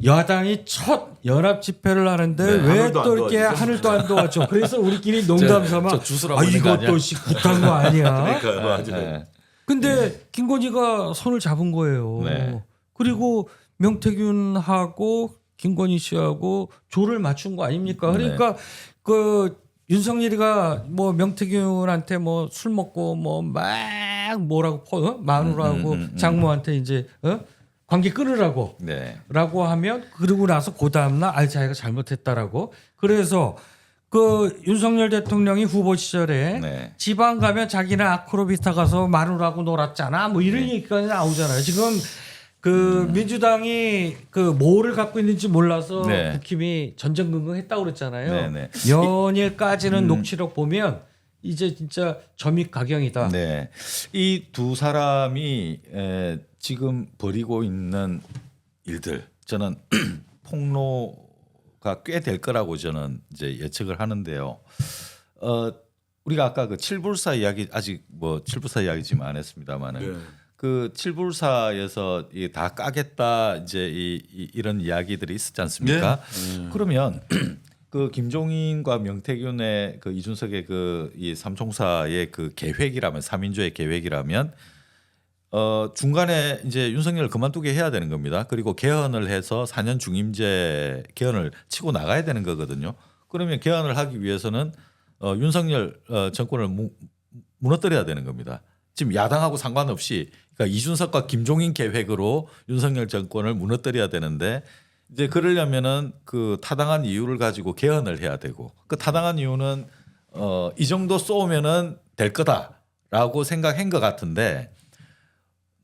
야당이 첫 연합 집회를 하는데 네, 왜 하늘도 안 또 이렇게 도와주죠. 하늘도 안 도와줘. 그래서 우리끼리 농담 삼아 저 주술하고 있는 거 아니야? 이것도 굿한 거 아니야. 그러니까 맞아요. 네. 근데 김건희가 손을 잡은 거예요. 네. 그리고 명태균하고 김건희 씨하고 조를 맞춘 거 아닙니까? 그러니까 그 윤석열이가 뭐 명태균한테 뭐 술 먹고 뭐 막 뭐라고 마누라하고 장모한테 이제 관계 끊으라고 네. 라고 하면 그러고 나서 그 다음날 자기가 잘못했다라고 그래서 그 윤석열 대통령이 후보 시절에 네. 지방 가면 자기는 아크로비스타 가서 마누라하고 놀았잖아 뭐 이런 얘기까지 나오잖아요. 지금 그 민주당이 그 뭐를 갖고 있는지 몰라서 네. 국힘이 전전긍긍했다고 그랬잖아요. 네, 연일까지는 녹취록 보면 이제 진짜 점입가경이다. 네. 이 두 사람이 지금 벌이고 있는 일들 저는 폭로가 꽤 될 거라고 저는 이제 예측을 하는데요. 우리가 아까 그 칠불사 이야기 아직 뭐 칠불사 이야기 지금 안 했습니다만은 네. 그 칠불사에서 다 까겠다 이제 이런 이야기들이 있었지 않습니까? 그러면 그 김종인과 명태균의 그 이준석의 그 이 삼총사의 그 계획이라면 3인조의 계획이라면 중간에 이제 윤석열을 그만두게 해야 되는 겁니다. 그리고 개헌을 해서 4년 중임제 개헌을 치고 나가야 되는 거거든요. 그러면 개헌을 하기 위해서는 윤석열 정권을 무너뜨려야 되는 겁니다. 지금 야당하고 상관없이 그러니까 이준석과 김종인 계획으로 윤석열 정권을 무너뜨려야 되는데 이제 그러려면은 그 타당한 이유를 가지고 개헌을 해야 되고 그 타당한 이유는 이 정도 쏘면은 될 거다라고 생각한 것 같은데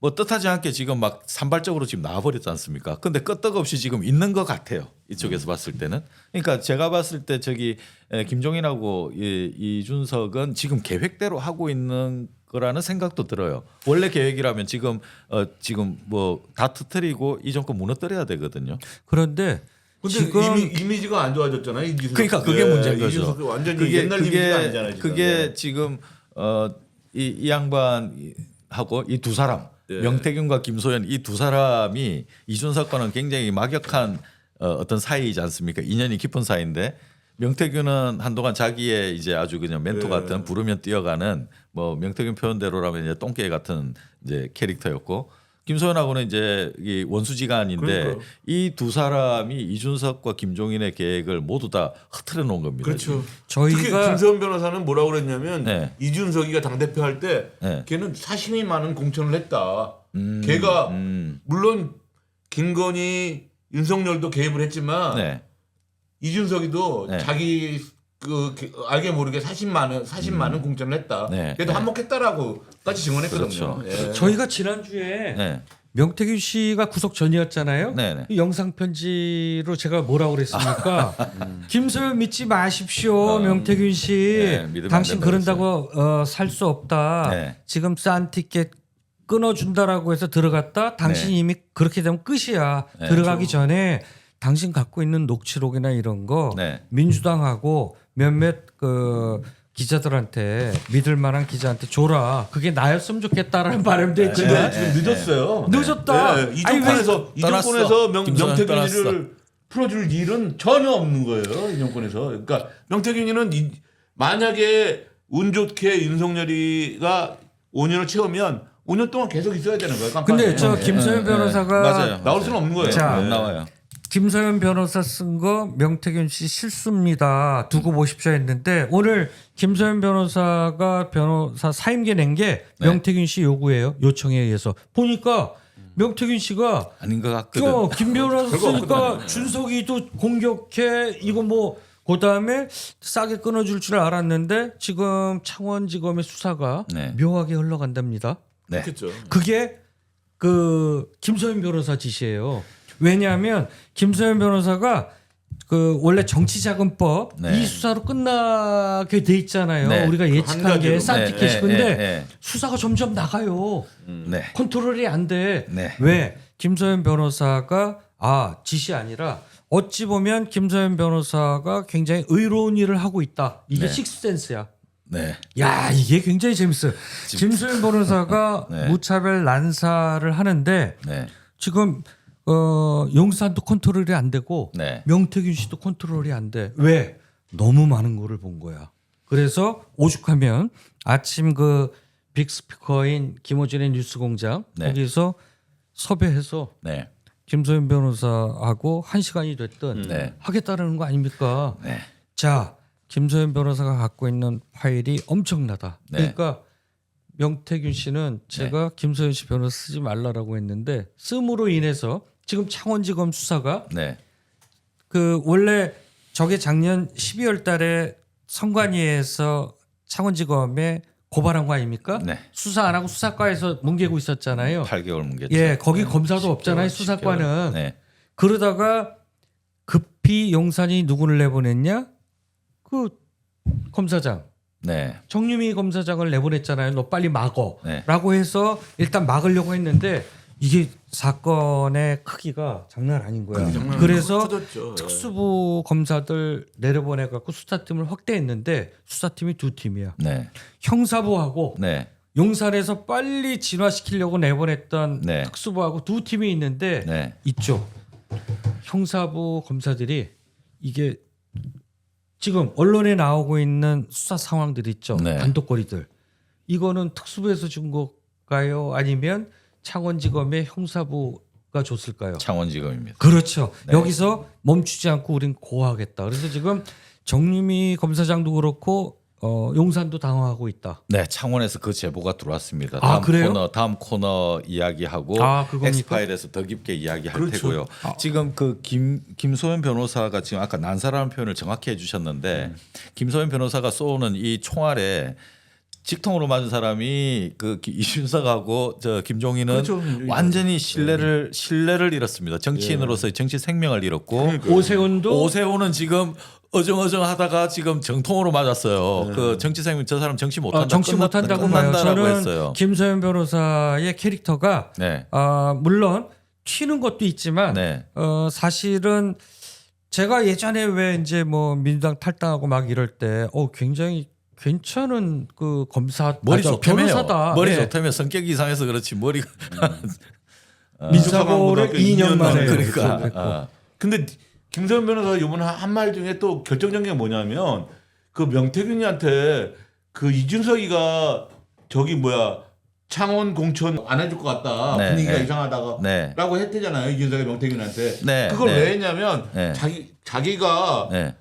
뭐 뜻하지 않게 지금 막 산발적으로 지금 나와버렸지 않습니까? 근데 끄떡없이 지금 있는 것 같아요. 이쪽에서 봤을 때는. 그러니까 제가 봤을 때 저기 김종인하고 이준석은 지금 계획대로 하고 있는 거라는 생각도 들어요. 원래 계획이라면 지금 뭐 다 터뜨리고 이 정권 무너뜨려야 되거든요. 그런데 근데 지금 이미지가 안 좋아졌잖아요. 이준석. 그러니까 그게 문제인 거죠. 이준석 완전히 옛날 이미지가 아니잖아요. 지금. 그게 지금 이 양반하고 이 두 사람 네. 명태균과 김소연 이 두 사람이 이준석과는 굉장히 막역한 어떤 사이이지 않습니까? 인연이 깊은 사이인데 명태균은 한동안 자기의 이제 아주 그냥 멘토 같은 부르면 뛰어가는 뭐 명태균 표현대로라면 이제 똥개 같은 이제 캐릭터였고 김소연하고는 이제 이 원수지간인데 그러니까요. 이 두 사람이 이준석과 김종인의 계획을 모두 다 흐트려 놓은 겁니다. 그렇죠. 저희가- 특히 김세현 변호사는 뭐라고 그랬냐면 네. 이준석이가 당 대표 할 때 네. 걔는 사심이 많은 공천을 했다. 걔가 물론 김건희, 윤석열도 개입을 했지만 네. 이준석이도 네. 자기 알게 모르게 사심 많은 공천을 했다. 네. 그래도 네. 한몫했다라고까지 증언했거든요. 그렇죠. 예. 저희가 지난주에 네. 명태균 씨가 구속 전이었잖아요. 네네. 이 영상 편지로 제가 뭐라고 그랬습니까? 김소연 믿지 마십시오, 명태균 씨. 네, 믿으면 당신 안 된다고 그런다고 살 수 없다. 네. 지금 싼 티켓 끊어준다라고 해서 들어갔다. 당신 네. 이미 그렇게 되면 끝이야. 네, 들어가기 전에 당신 갖고 있는 녹취록이나 이런 거 네. 민주당하고 몇몇 그 기자들한테 믿을 만한 기자한테 줘라. 그게 나였으면 좋겠다라는 바람도 있지만 근데 지금 늦었어요. 늦었다. 네, 아니, 왜 떠났어. 이정권에서 김소연 명태균이를 풀어줄 일은 전혀 없는 거예요. 이정권에서. 그러니까 명태균이는 만약에 운 좋게 윤석열이가 5년을 채우면 5년 동안 계속 있어야 되는 거예요. 깜빵에. 근데 저 김소연 변호사가 맞아요. 나올 수는 없는 거예요. 자, 못 나와요. 김소연 변호사 쓴 거 명태균 씨 실수입니다. 두고 보십시오 했는데 오늘 김소연 변호사가 변호사 사임계 낸 게 명태균 씨 요구예요. 요청에 의해서 보니까 명태균 씨가 아닌 것 같거든. 김 변호사 쓰니까 준석이도 공격해 이거 뭐 그다음에 싸게 끊어줄 줄 알았는데 지금 창원지검의 수사가 네. 묘하게 흘러간답니다. 네. 그렇죠. 그게 그 김소연 변호사 짓이에요. 왜냐하면 김소연 변호사가 그 원래 정치자금법 네. 이 수사로 끝나게 돼 있잖아요. 네. 우리가 한 예측한 가지로. 게 쌈티켓이 네, 근데 네. 수사가 점점 나가요. 네. 컨트롤이 안 돼. 네. 왜? 김소연 변호사가 짓이 아니라 어찌 보면 김소연 변호사가 굉장히 의로운 일을 하고 있다. 이게 네. 식스센스야. 네. 야, 이게 굉장히 재밌어요. 김소연 변호사가 네. 무차별 난사를 하는데 네. 지금 용산도 컨트롤이 안 되고 네. 명태균 씨도 컨트롤이 안 돼. 왜? 너무 많은 거를 본 거야. 그래서 오죽하면 아침 그 빅스피커인 김호준의 뉴스공장 네. 거기서 섭외해서 네. 김소연 변호사하고 1시간이 됐든 네. 하겠다는 거 아닙니까? 네. 자, 김소연 변호사가 갖고 있는 파일이 엄청나다. 네. 그러니까 명태균 씨는 제가 김소연 씨 변호사 쓰지 말라라고 했는데 씀으로 인해서 지금 창원지검 수사가 네. 그 원래 저게 작년 12월 달에 선관위에서 창원지검에 고발한 거 아닙니까? 네. 수사 안 하고 수사과에서 뭉개고 있었잖아요. 8개월 뭉개죠. 예, 거기 네. 검사도 10개월, 없잖아요. 수사과는. 10개월. 네. 그러다가 급히 용산이 누구를 내보냈냐? 그 검사장. 네. 정유미 검사장을 내보냈잖아요. 너 빨리 막어. 네. 라고 해서 일단 막으려고 했는데 이게 사건의 크기가 장난 아닌 거야. 그래서 커졌죠. 특수부 검사들 내려보내 갖고 수사팀을 확대했는데 수사팀이 두 팀이야. 네. 형사부하고 네. 용산에서 빨리 진화시키려고 내보냈던 네. 특수부하고 두 팀이 있는데 네. 이쪽 형사부 검사들이 이게 지금 언론에 나오고 있는 수사 상황들 있죠. 네. 단독거리들. 이거는 특수부에서 준 걸까요? 아니면 창원지검의 형사부가 줬을까요? 창원지검입니다. 그렇죠. 네. 여기서 멈추지 않고 우린 고하겠다. 그래서 지금 정유미 검사장도 그렇고 용산도 당황하고 있다. 네, 창원에서 그 제보가 들어왔습니다. 아, 그래요? 다음 코너 이야기하고 그겁니까? 엑스파일에서 더 깊게 이야기할 그렇죠. 테고요. 지금 그 김소연 변호사가 지금 아까 난사라는 표현을 정확히 해주셨는데 김소연 변호사가 쏘는 이 총알에 직통으로 맞은 사람이 그 이준석하고 저 김종인은 그렇죠. 완전히 신뢰를 잃었습니다. 정치인으로서의 정치 생명을 잃었고 오세훈은 지금 어정어정하다가 지금 정통으로 맞았어요. 그 정치 생명 저 사람 정치 못한다. 정치 못한다고 봐요. 끝난다라고 저는 했어요. 김소연 변호사의 캐릭터가 네. 물론 튀는 것도 있지만 네. 사실은 제가 예전에 왜 이제 뭐 민주당 탈당하고 막 이럴 때 굉장히 괜찮은 그 검사 머리 좋다며요. 변호사다. 머리 네. 좋다며 성격이 이상해서 그렇지 머리가 민사고를 2년 만에 그러니까. 했고. 근데 김소연 변호사 이번 한 말 중에 또 결정적인 게 뭐냐면 그 명태균이한테 그 이준석이가 창원 공천 안 해줄 것 같다. 네, 분위기가 네. 이상하다고 네. 했대잖아요. 이준석이 명태균한테. 네, 그걸 네. 왜 했냐면 네. 자기가 네.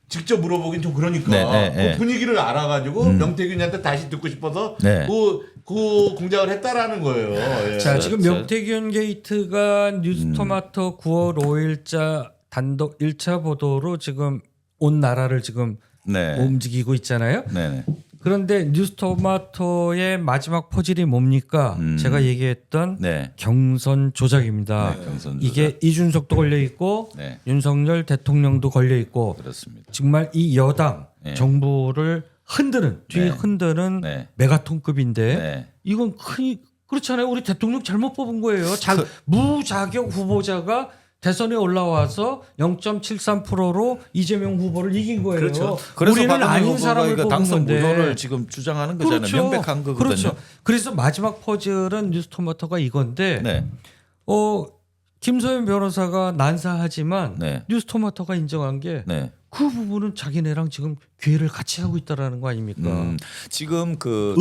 직접 물어보긴 좀 그러니까 네, 네, 네. 그 분위기를 알아가지고 명태균한테 다시 듣고 싶어서 네. 그 공작을 했다라는 거예요. 예. 자, 지금 저- 명태균 게이트가 뉴스토마토 9월 5일자 단독 1차 보도로 지금 온 나라를 지금 네. 움직이고 있잖아요. 네. 그런데 뉴스토마토의 마지막 퍼즐이 뭡니까? 제가 얘기했던 네. 경선 조작입니다. 네, 경선 조작. 이게 이준석도 걸려 있고 네. 윤석열 대통령도 걸려 있고 그렇습니다. 정말 이 여당 네. 정부를 흔드는 뒤에 네. 흔드는 네. 메가톤급인데 네. 이건 그렇잖아요. 우리 대통령 잘못 뽑은 거예요. 무자격 후보자가 대선에 올라와서 0.73%로 이재명 후보를 이긴 거예요. 그렇죠. 그래서 우리는 박은혜 아닌 후보가 사람을 이거 뽑은 당선 건데. 무효를 지금 주장하는 거잖아요. 명백한 거거든요. 그렇죠. 그래서 마지막 퍼즐은 뉴스토마토가 이건데 네. 김소연 변호사가 난사하지만 네. 뉴스토마토가 인정한 게 네. 그 부분은 자기네랑 지금 기회를 같이 하고 있다라는 거 아닙니까? 지금 그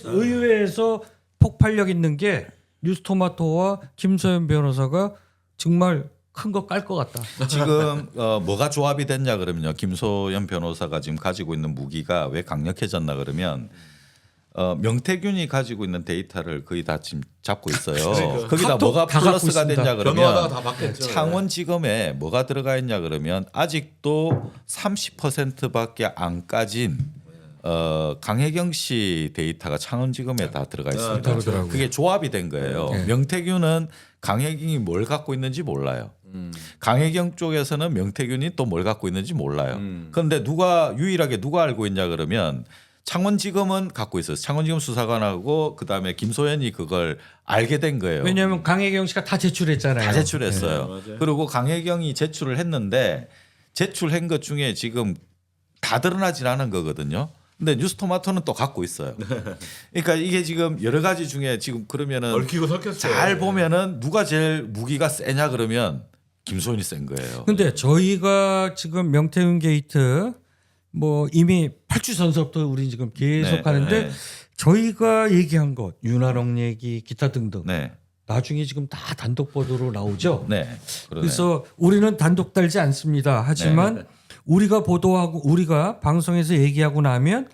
의회에서 폭발력 있는 게 뉴스토마토와 김소연 변호사가 정말 큰 거 깔 것 같다. 지금 뭐가 조합이 됐냐 그러면요. 김소연 변호사가 지금 가지고 있는 무기가 왜 강력해졌나 그러면 명태균이 가지고 있는 데이터를 거의 다 지금 잡고 있어요. 거기다 다 뭐가 다 갖고 플러스가 있습니다. 됐냐 변호하다가 그러면 다 바뀌었죠. 창원지검에 뭐가 들어가 있냐 그러면 아직도 30%밖에 안 까진 강혜경 씨 데이터가 창원지검에 다 들어가 있습니다. 그러더라고요. 그게 조합이 된 거예요. 네. 명태균은 강혜경이 뭘 갖고 있는지 몰라요. 강혜경 쪽에서는 명태균이 또 뭘 갖고 있는지 몰라요. 그런데 유일하게 누가 알고 있냐 그러면 창원지검은 갖고 있어요. 창원지검 수사관하고 그다음에 김소연이 그걸 알게 된 거예요. 왜냐하면 강혜경 씨가 다 제출했잖아요. 다 제출했어요. 네, 맞아요. 그리고 강혜경이 제출을 했는데 제출한 것 중에 지금 다 드러나진 않은 거거든요. 근데 뉴스토마토는 또 갖고 있어요. 그러니까 이게 지금 여러 가지 중에 지금 그러면은 얽히고 섞였어요. 잘 보면은 누가 제일 무기가 세냐 그러면 김소연이 센 거예요. 근데 저희가 지금 명태균 게이트 뭐 이미 8주 전서부터 우리 지금 계속 네, 하는데 네. 저희가 얘기한 것 윤활용 얘기 기타 등등 네, 나중에 지금 다 단독 보도로 나오죠. 네. 그러네. 그래서 우리는 단독 달지 않습니다. 하지만 네. 우리가 보도하고 우리가 방송에서 얘기하고 나면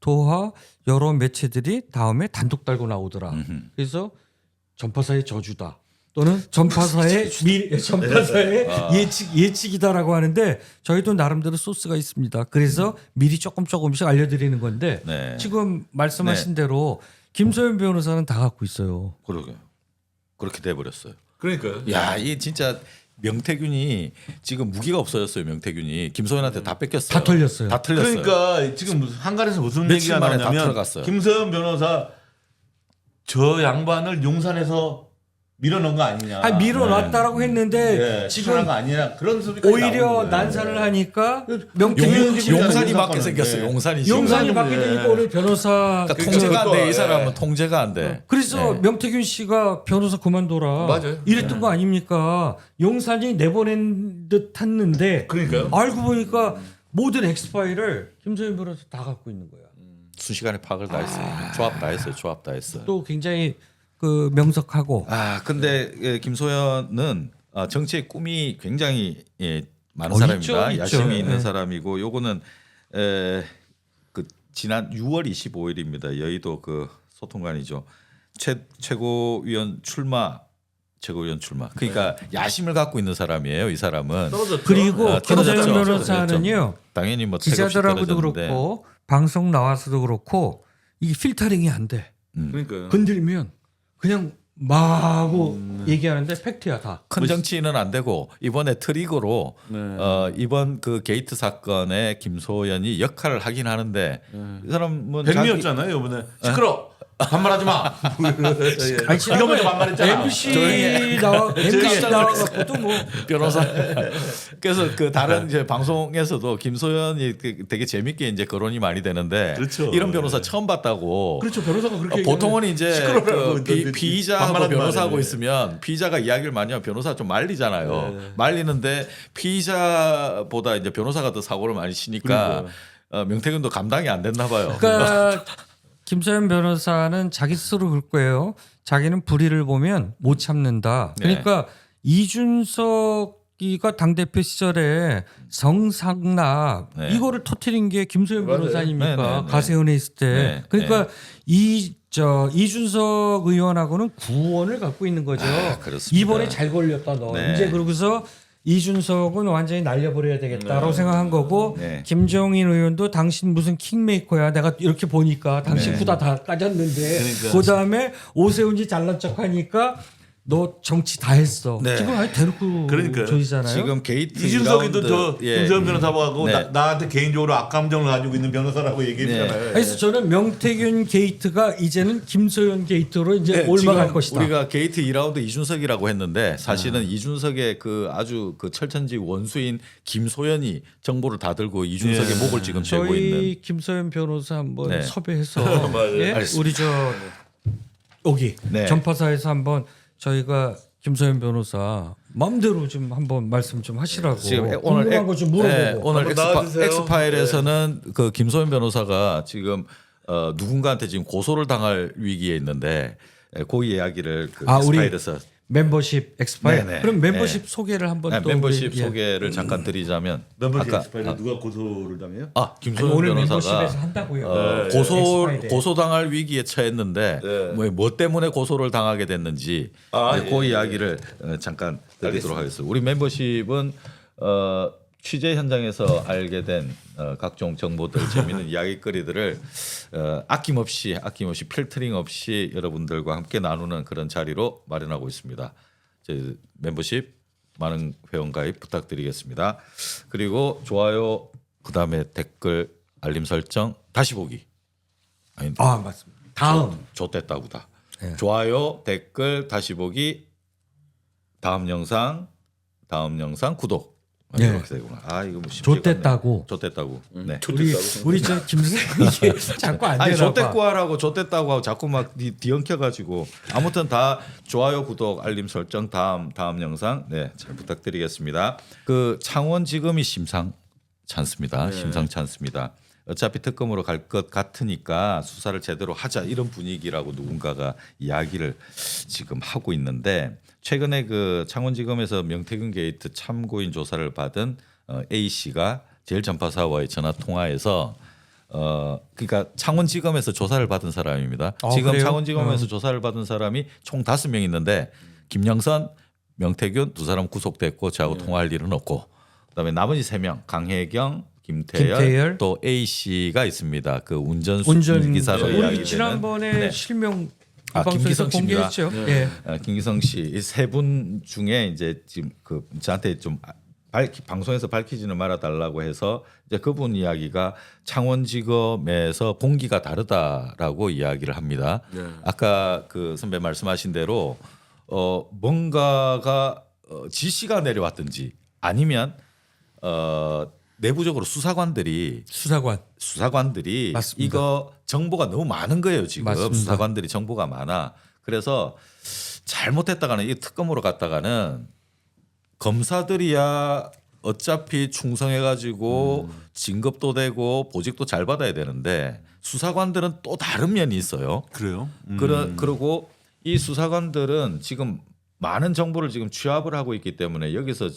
도하 여러 매체들이 다음에 단독 달고 나오더라. 그래서 전파사의 저주다. 또는 전파사의 예측이다라고 하는데 저희도 나름대로 소스가 있습니다. 그래서 미리 조금씩 알려드리는 건데 네. 지금 말씀하신 대로 김소연 변호사는 다 갖고 있어요. 그러게요. 그렇게 돼 버렸어요. 그러니까요. 야, 이 진짜 명태균이 지금 무기가 없어졌어요. 명태균이 김소연한테 다 뺏겼어요. 다 털렸어요. 다 틀렸어요. 그러니까 지금 한간에서 무슨 며칠 얘기가 만에 다 나오냐면 들어갔어요. 김서연 변호사 저 양반을 용산에서 밀어넣은 거 아니냐. 아니, 밀어놨다라고 했는데 네, 지금 지금 거 아니냐 그런 소리가 오히려 난사를 하니까 명태균 용산이 맞게 생겼어요. 용산이 용산이 용산이 받게 네. 되니까 오늘 변호사 그러니까 통제가 안 그것도, 돼. 이 사람은 예. 통제가 안 돼. 그래서 네. 명태균 씨가 변호사 그만둬라 맞아요. 이랬던 거 아닙니까? 용산이 내보낸 듯 했는데 그러니까요. 알고 보니까 모든 엑스파일을 김소연 변호사 다 갖고 있는 거야. 순식간에 파악을 다 했어요. 조합 다 했어요. 조합 다 했어요. 또 굉장히 그 명석하고 근데 김소연은 정치의 꿈이 굉장히 많은 있죠, 사람입니다. 있죠. 야심이 있는 네. 사람이고 요거는 그 지난 6월 25일입니다. 여의도 그 소통관이죠. 최고위원 출마. 그러니까 야심을 갖고 있는 사람이에요. 이 사람은. 떨어졌죠. 그리고 김소연 떨어졌죠. 변호사는요 당연히 뭐 택없이 기자들하고도 떨어졌는데. 그렇고 방송 나와서도 그렇고 이게 필터링이 안 돼. 그러니까요. 건들면 그냥 마구 얘기하는데 팩트야 다. 큰 정치인은 안 되고 이번에 트리거로 네. 이번 그 게이트 사건에 김소연이 역할을 하긴 하는데 이 사람은 백미였잖아요 이번에. 시끄러. 반말하지 마. 아니, 이거 먼저 반말했잖아. MBC 나와갖고도 뭐 변호사. 그래서 그 다른 이제 방송에서도 김소연이 되게 재밌게 이제 거론이 많이 되는데 그렇죠. 이런 변호사 처음 봤다고. 그렇죠. 변호사가 그렇게 보통은 이제 시끄러워라고 그 했던데 피의자하고 반말하지 변호사하고 말아요. 있으면 피의자가 이야기를 많이 하면 변호사 좀 말리잖아요. 네. 말리는데 피의자보다 이제 변호사가 더 사고를 많이 치니까 명태균도 감당이 안 됐나 봐요. 그러니까 김소연 변호사는 자기 스스로 그럴 거예요. 자기는 불의를 보면 못 참는다. 네. 그러니까 이준석이가 당대표 시절에 성상납 네. 이거를 터뜨린 게 김소연 맞아요. 변호사 아닙니까? 네, 네, 네. 가세연에 있을 때. 네, 그러니까 이준석 의원하고는 구원을 갖고 있는 거죠. 그렇습니다. 이번에 잘 걸렸다 너. 네. 이제 그러고서 이준석은 완전히 날려버려야 되겠다라고 생각한 거고 네. 김종인 의원도 당신 무슨 킹메이커야 내가 이렇게 보니까 당신 네. 후다 다 까졌는데 그러니까. 그다음에 오세훈이 잘난 척하니까 너 정치 다 했어. 네. 지금 아예 대놓고 그러니까요. 조이잖아요. 지금 게이트 이준석이도 2라운드, 저 김소연 변호사하고 네. 나한테 개인적으로 악감정을 가지고 있는 변호사라고 얘기했잖아요. 그래서 저는 명태균 게이트가 이제는 김소연 게이트로 이제 올라갈 지금 것이다. 우리가 게이트 2라운드 이준석이라고 했는데 사실은 이준석의 그 아주 그 철천지 원수인 김소연이 정보를 다 들고 이준석의 목을 지금 쥐고 있는. 저희 김소연 변호사 한번 네. 섭외해서 맞아요. 예? 알겠습니다. 우리 저 여기 네. 전파사에서 한번 저희가 김소연 변호사 마음대로 좀 한번 말씀 좀 하시라고 궁금한 거 좀 물어보고 네, 오늘 한번 나와주세요. 엑스파일에서는 그 김소연 변호사가 지금 누군가한테 지금 고소를 당할 위기에 있는데 그 이야기를 그 우리 엑스파일에서 멤버십 엑스파일. 네네. 그럼 멤버십 소개를 한번 또 멤버십 우리, 예. 소개를 잠깐 드리자면 멤버십 아까 엑스파일에 누가 고소를 당해요? 아니, 김소연 오늘 변호사가 멤버십에서 한다고요. 엑스파일에. 고소당할 위기에 처했는데 네. 뭐 때문에 고소를 당하게 됐는지 그 이야기를 잠깐 드리도록 하겠습니다. 우리 멤버십은 취재 현장에서 알게 된 각종 정보들, 재미있는 이야기거리들을 아낌없이 필터링 없이 여러분들과 함께 나누는 그런 자리로 마련하고 있습니다. 저희 멤버십 많은 회원 가입 부탁드리겠습니다. 그리고 좋아요, 그다음에 댓글, 알림 설정, 다시 보기. 아니, 맞습니다. 다음 좋댔다구다. 네. 좋아요, 댓글, 다시 보기, 다음 영상 구독. 네. 이렇게 되구나. 이거 뭐 쉽지가 않네. 좋댔다고. 좋댔다고. 네. 우리 저 김선생님 이게 자꾸 안 아니 되나 봐. 좋댔고 하라고 좋댔다고 하고 자꾸 막 뒤엉켜가지고 아무튼 다 좋아요, 구독, 알림 설정, 다음 영상 잘 부탁드리겠습니다. 그 창원지검이 심상치 않습니다. 심상치 않습니다. 어차피 특검으로 갈 것 같으니까 수사를 제대로 하자 이런 분위기라고 누군가가 이야기를 지금 하고 있는데 최근에 그 창원지검에서 명태균 게이트 참고인 조사를 받은 A 씨가 제일전파사와의 전화 통화에서 그러니까 창원지검에서 조사를 받은 사람입니다. 지금 그래요? 창원지검에서 조사를 받은 사람이 총 5명 있는데 김영선, 명태균 두 사람 구속됐고 저하고 통화할 일은 없고 그다음에 나머지 3명 강혜경, 김태열, 또 A 씨가 있습니다. 그 운전기사로 우리 이야기되는 지난번에 실명 방송에서 김기성 씨입니다. 공개했죠. 예. 김기성 씨 이 3분 중에 이제 지금 그 저한테 좀 방송에서 밝히지는 말아 달라고 해서 이제 그분 이야기가 창원지검에서 공기가 다르다라고 이야기를 합니다. 아까 그 선배 말씀하신 대로 뭔가가 지시가 내려왔든지 아니면 내부적으로 수사관들이 맞습니다. 이거 정보가 너무 많은 거예요. 지금 맞습니다. 수사관들이 정보가 많아. 그래서 잘못했다가는 이 특검으로 갔다가는 검사들이야 어차피 충성해가지고 진급도 되고 보직도 잘 받아야 되는데 수사관들은 또 다른 면이 있어요. 그래요? 그리고 이 수사관들은 지금 많은 정보를 지금 취합을 하고 있기 때문에 여기서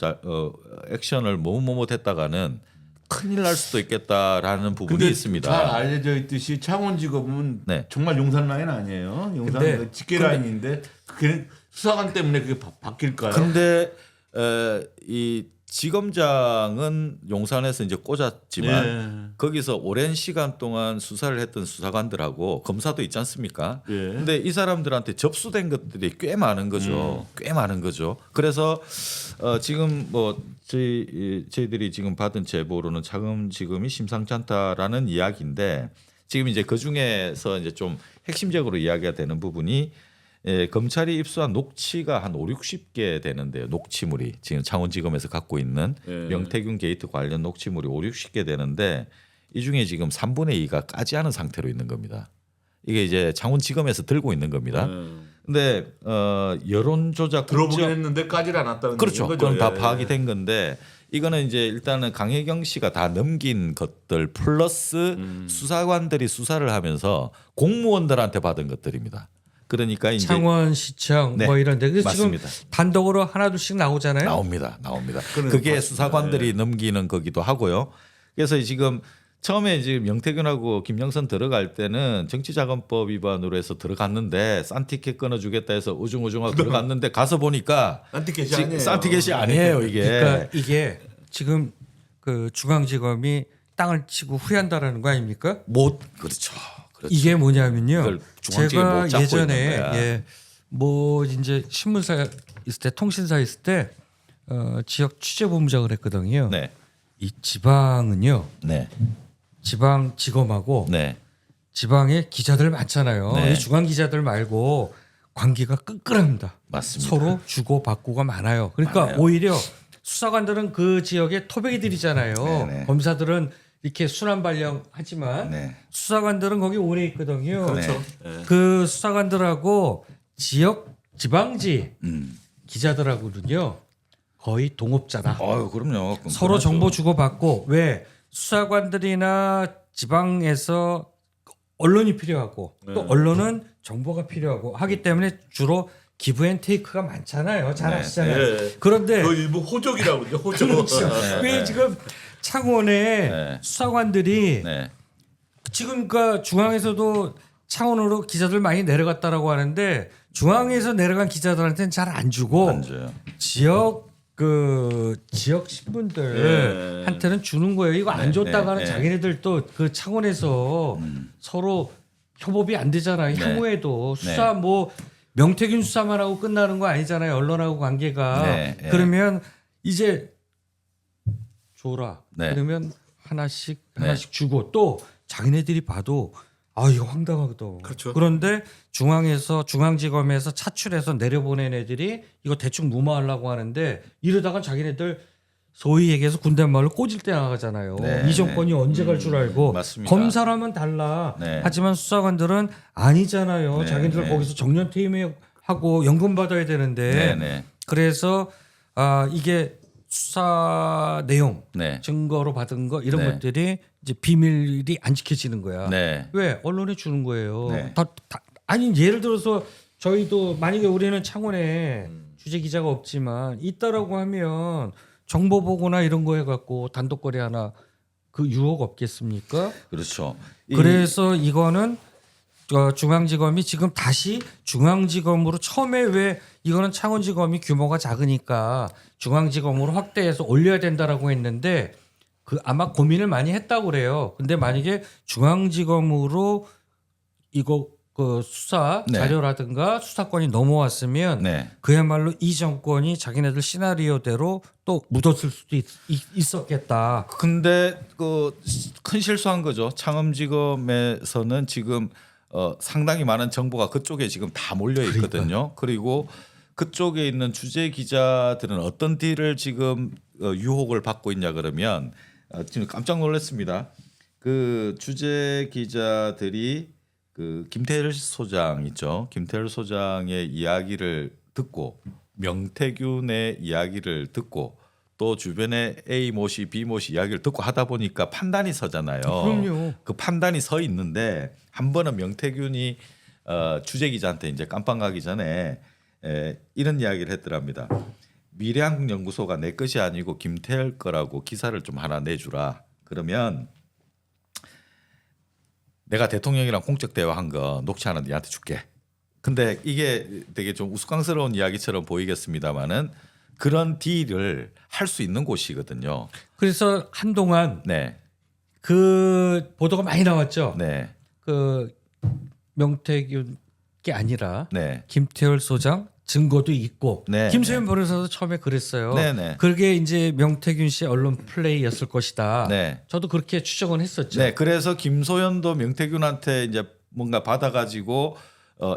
액션을 못했다가는 큰일 날 수도 있겠다라는 부분이 있습니다. 잘 알려져 있듯이 창원지검은 네. 정말 용산 라인 아니에요. 용산 근데- 직계 라인인데 그게 수사관 때문에 그게 바뀔까요? 근데 이 지검장은 용산에서 이제 꽂았지만 거기서 오랜 시간 동안 수사를 했던 수사관들하고 검사도 있지 않습니까? 예. 근데 이 사람들한테 접수된 것들이 꽤 많은 거죠. 꽤 많은 거죠. 그래서 지금 뭐 저희들이 지금 받은 제보로는 창원지검이 심상치 않다라는 이야기인데 지금 이제 그 중에서 이제 좀 핵심적으로 이야기가 되는 부분이 검찰이 입수한 녹취가 한 50-60개 되는데요. 녹취물이 지금 창원지검에서 갖고 있는 명태균 게이트 관련 녹취물이 50-60개 되는데 이 중에 지금 3분의 2가 까지 않은 상태로 있는 겁니다. 이게 이제 창원지검에서 들고 있는 겁니다. 근데 여론 조작 들어보긴 했는데 까지를 않았다는 그렇죠. 거죠. 그건 다 예. 파악이 된 건데 이거는 이제 일단은 강혜경 씨가 다 넘긴 것들 플러스 수사관들이 수사를 하면서 공무원들한테 받은 것들입니다. 그러니까 이제 창원시청 네, 뭐 이런데 지금 맞습니다. 단독으로 하나둘씩 나오잖아요. 나옵니다. 그런 그게 것 수사관들이 넘기는 거기도 하고요. 그래서 지금 처음에 지금 명태균하고 김영선 들어갈 때는 정치자금법 위반으로 해서 들어갔는데 싼 티켓 끊어주겠다 해서 우중우중하고 들어갔는데 가서 보니까 싼 티켓이 아니에요. 싼 티켓이 아니에요 이게. 그러니까 이게 지금 그 중앙지검이 땅을 치고 후회한다라는 거 아닙니까? 못 그렇죠. 이게 뭐냐면요. 그걸 중앙지검이 제가 못 잡고 예전에 있는 거야. 뭐 이제 신문사 있을 때 통신사 있을 때 지역 취재본부장을 했거든요. 네. 이 지방은요. 네. 지방 지검하고 네. 지방에 기자들 많잖아요. 네. 이 중앙 기자들 말고 관계가 끈끈합니다. 맞습니다. 서로 주고 받고가 많아요. 그러니까 많아요. 오히려 수사관들은 그 지역의 토백이들이잖아요. 네네. 검사들은 이렇게 순환 발령하지만 네. 수사관들은 거기 오래 있거든요. 그렇죠. 그 수사관들하고 지역 지방지 음. 기자들하고는요 거의 동업자다. 아유, 그럼요. 서로 정보 주고 받고 왜 수사관들이나 지방에서 언론이 필요하고 또 언론은 정보가 필요하고 하기 때문에 주로 기브앤테이크가 많잖아요. 잘 네. 아시잖아요. 네. 그런데 그 일부 호적이라고요. 호적. 그렇죠. 왜 지금 창원에 네. 수사관들이 네. 지금 그 중앙에서도 창원으로 기자들 많이 내려갔다라고 하는데 중앙에서 내려간 기자들한테는 잘 안 주고 안 줘요. 지역 신분들한테는 주는 거예요. 이거 안 네, 줬다가는 네, 네. 자기네들 또 그 창원에서 서로 협업이 안 되잖아요. 네. 향후에도 수사 뭐 명태균 수사만 하고 끝나는 거 아니잖아요. 언론하고 관계가. 네, 네. 그러면 이제 줘라. 네. 그러면 하나씩 네. 주고 또 자기네들이 봐도 아 이거 황당하거든. 그렇죠. 그런데 중앙지검에서 차출해서 내려보낸 애들이 이거 대충 무마하려고 하는데 이러다가 자기네들 소위 얘기해서 군대 말로 꼬질 때 나가잖아요. 네, 이 정권이 언제 갈 줄 알고 맞습니다. 검사라면 달라. 네. 하지만 수사관들은 아니잖아요. 네, 자기들 네. 거기서 정년 퇴임하고 연금 받아야 되는데 네, 네. 그래서 이게 수사 내용 네. 증거로 받은 거 이런 네. 것들이 이제 비밀이 안 지켜지는 거야. 네. 왜 언론에 주는 거예요. 네. 아니 예를 들어서 저희도 만약에 우리는 창원에 취재 기자가 없지만 있다라고 하면 정보 보고나 이런 거 해갖고 단독거래 하나 그 유혹 없겠습니까? 그렇죠. 그래서 이거는 중앙지검이 지금 다시 중앙지검으로 처음에 왜 이거는 창원지검이 규모가 작으니까 중앙지검으로 확대해서 올려야 된다라고 했는데 그 아마 고민을 많이 했다고 그래요. 근데 만약에 중앙지검으로 이거 그 수사 네. 자료라든가 수사권이 넘어왔으면 네. 그야말로 이 정권이 자기네들 시나리오대로 또 묻었을 수도 있었겠다. 근데 그 큰 실수한 거죠. 창원지검에서는 지금 상당히 많은 정보가 그쪽에 지금 다 몰려 있거든요. 그리고 그쪽에 있는 취재 기자들은 어떤 딜을 지금 유혹을 받고 있냐 그러면 지금 깜짝 놀랐습니다. 그 취재 기자들이 그 김태일 소장 있죠. 김태일 소장의 이야기를 듣고 명태균의 이야기를 듣고 또 주변에 A 모씨 B 모씨 이야기를 듣고 하다 보니까 판단이 서잖아요. 그럼요. 그 판단이 서 있는데 한 번은 명태균이 취재 기자한테 이제 깜빵 가기 전에 이런 이야기를 했더랍니다. 미래한국연구소가 내 것이 아니고 김태일 거라고 기사를 좀 하나 내주라. 그러면 내가 대통령이랑 공적 대화한 거 녹취 하나 니한테 줄게. 근데 이게 되게 좀 우스꽝스러운 이야기처럼 보이겠습니다만은 그런 딜을 할 수 있는 곳이거든요. 그래서 한동안 네, 그 보도가 많이 나왔죠. 네, 그 명태균 게 아니라 네, 김태열 소장 증거도 있고 네, 김소연 변호사도 처음에 그랬어요. 네, 네. 그게 이제 명태균 씨의 언론 플레이였을 것이다. 네. 저도 그렇게 추정은 했었죠. 네. 그래서 김소연도 명태균한테 이제 뭔가 받아가지고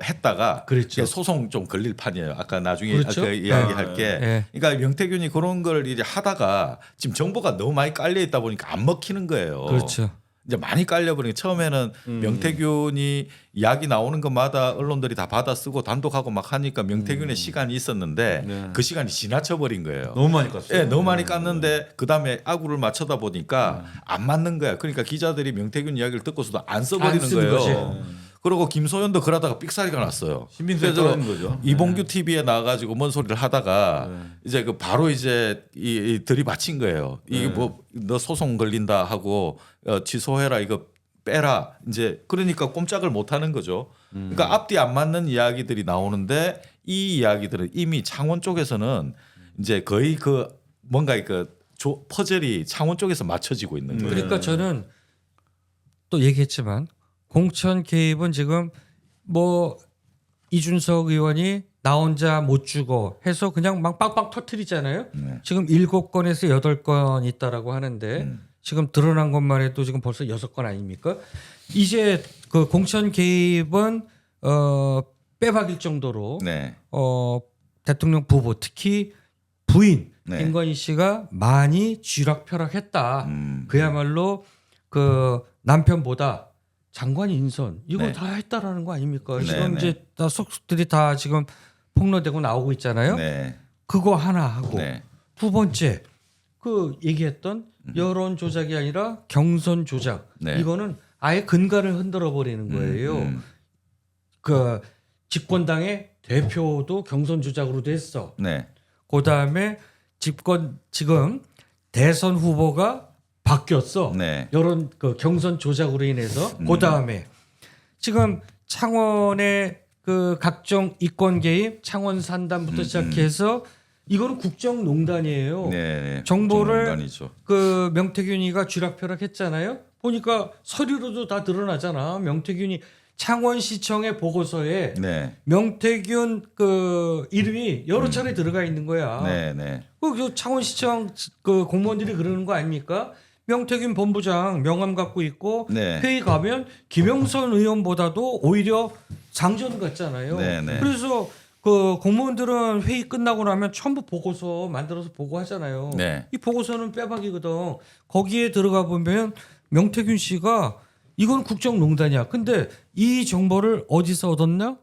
했다가 그랬죠. 소송 좀 걸릴 판이에요. 아까 나중에 그렇죠. 아까 이야기할게. 네. 그러니까 명태균이 그런 걸 이제 하다가 지금 정보가 너무 많이 깔려 있다 보니까 안 먹히는 거예요. 그렇죠. 이제 많이 깔려버리니까 처음에는 명태균이 이야기 나오는 것마다 언론들이 다 받아 쓰고 단독하고 막 하니까 명태균의 시간이 있었는데 네. 그 시간이 지나쳐 버린 거예요. 너무 많이 깠어요. 예, 너무 많이 깠는데 그 다음에 아구를 맞춰다 보니까 안 맞는 거야. 그러니까 기자들이 명태균 이야기를 듣고서도 안 써버리는 안 쓰는 거예요. 거지. 그리고 김소연도 그러다가 삑사리가 났어요. 신빙성이 그래서 떨어진 거죠. 이봉규 TV에 나와가지고 뭔 소리를 하다가 이제 그 바로 이제 이 들이받친 거예요. 이게 뭐 너 소송 걸린다 하고 취소해라 이거 빼라 이제 그러니까 꼼짝을 못 하는 거죠. 그러니까 앞뒤 안 맞는 이야기들이 나오는데 이 이야기들은 이미 창원 쪽에서는 이제 거의 그 뭔가 그 퍼즐이 창원 쪽에서 맞춰지고 있는 거예요. 그러니까 저는 또 얘기했지만 공천 개입은 지금 뭐 이준석 의원이 나 혼자 못 죽어 해서 그냥 막 빵빵 터트리잖아요. 네. 지금 7건에서 8건 있다라고 하는데 지금 드러난 것만 해도 지금 벌써 6건 아닙니까? 이제 그 공천 개입은 빼박일 정도로 네. 대통령 부부 특히 부인 네. 김건희 씨가 많이 쥐락펴락했다. 그야말로 그 남편보다 장관 인선 이거 네. 다 했다라는 거 아닙니까? 네, 지금 네. 이제 다 속속들이 다 지금 폭로되고 나오고 있잖아요. 네. 그거 하나 하고 네. 두 번째 그 얘기했던 여론 조작이 아니라 경선 조작. 네. 이거는 아예 근간을 흔들어 버리는 거예요. 그 집권당의 대표도 경선 조작으로도 했어. 네. 그다음에 지금 대선 후보가 바뀌었어. 네. 여론 그 경선 조작으로 인해서 그다음에 지금 창원의 그 각종 이권 개입, 창원 산단부터 시작해서 이거는 국정농단이에요. 네. 정보를 정당이죠. 그 명태균이가 쥐락펴락했잖아요. 보니까 서류로도 다 드러나잖아. 명태균이 창원시청의 보고서에 네. 명태균 그 이름이 여러 차례 들어가 있는 거야. 네. 네. 그 창원시청 그 공무원들이 그러는 거 아닙니까? 명태균 본부장 명함 갖고 있고 네. 회의 가면 김영선 의원보다도 오히려 장전 같잖아요. 네, 네. 그래서 그 공무원들은 회의 끝나고 나면 전부 보고서 만들어서 보고하잖아요. 네. 이 보고서는 빼박이거든. 거기에 들어가 보면 명태균 씨가 이건 국정농단이야. 근데 이 정보를 어디서 얻었냐?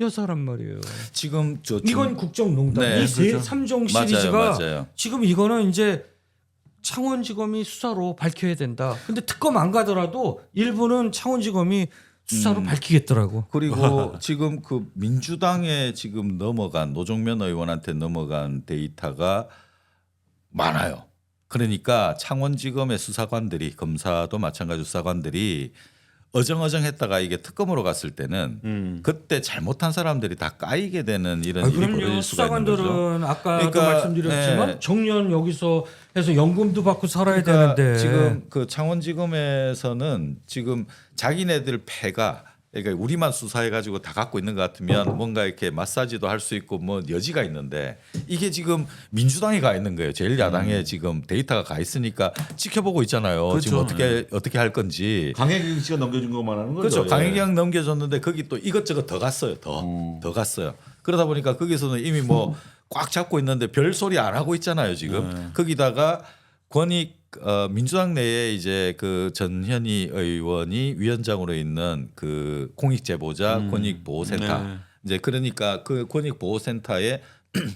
여사란 말이에요. 지금 이건 국정농단. 네, 이 그렇죠. 삼종 시리즈가 맞아요. 지금 이거는 이제 창원지검이 수사로 밝혀야 된다. 근데 특검 안 가더라도 일부는 창원지검이 수사로 밝히겠더라고. 그리고 지금 그 민주당에 지금 넘어간 노정면 의원한테 넘어간 데이터가 많아요. 그러니까 창원지검의 수사관들이 검사도 마찬가지 수사관들이 어정어정했다가 이게 특검으로 갔을 때는 그때 잘못한 사람들이 다 까이게 되는 이런 일이 그럼요. 벌어질 수가 있는 거죠. 수사관들은 아까도 그러니까, 말씀드렸지만 예. 정년 여기서 해서 연금도 받고 살아야 그러니까 되는데 지금 그 창원지검에서는 지금 자기네들 패가 그러니까 우리만 수사해가지고 다 갖고 있는 것 같으면 뭔가 이렇게 마사지도 할 수 있고 뭐 여지가 있는데 이게 지금 민주당이 가 있는 거예요. 제일 야당에 지금 데이터가 가 있으니까 지켜보고 있잖아요. 지금 어떻게 할 건지. 강혜경 씨가 넘겨준 것만 하는 거죠. 그렇죠. 예. 강혜경 넘겨줬는데 거기 또 이것저것 더 갔어요. 더 갔어요. 그러다 보니까 거기서는 이미 뭐 꽉 잡고 있는데 별 소리 안 하고 있잖아요. 지금 거기다가 권익 민주당 내에 이제 그 전현희 의원이 위원장으로 있는 그 공익제보자 권익보호센터 네. 이제 그러니까 그 권익보호센터에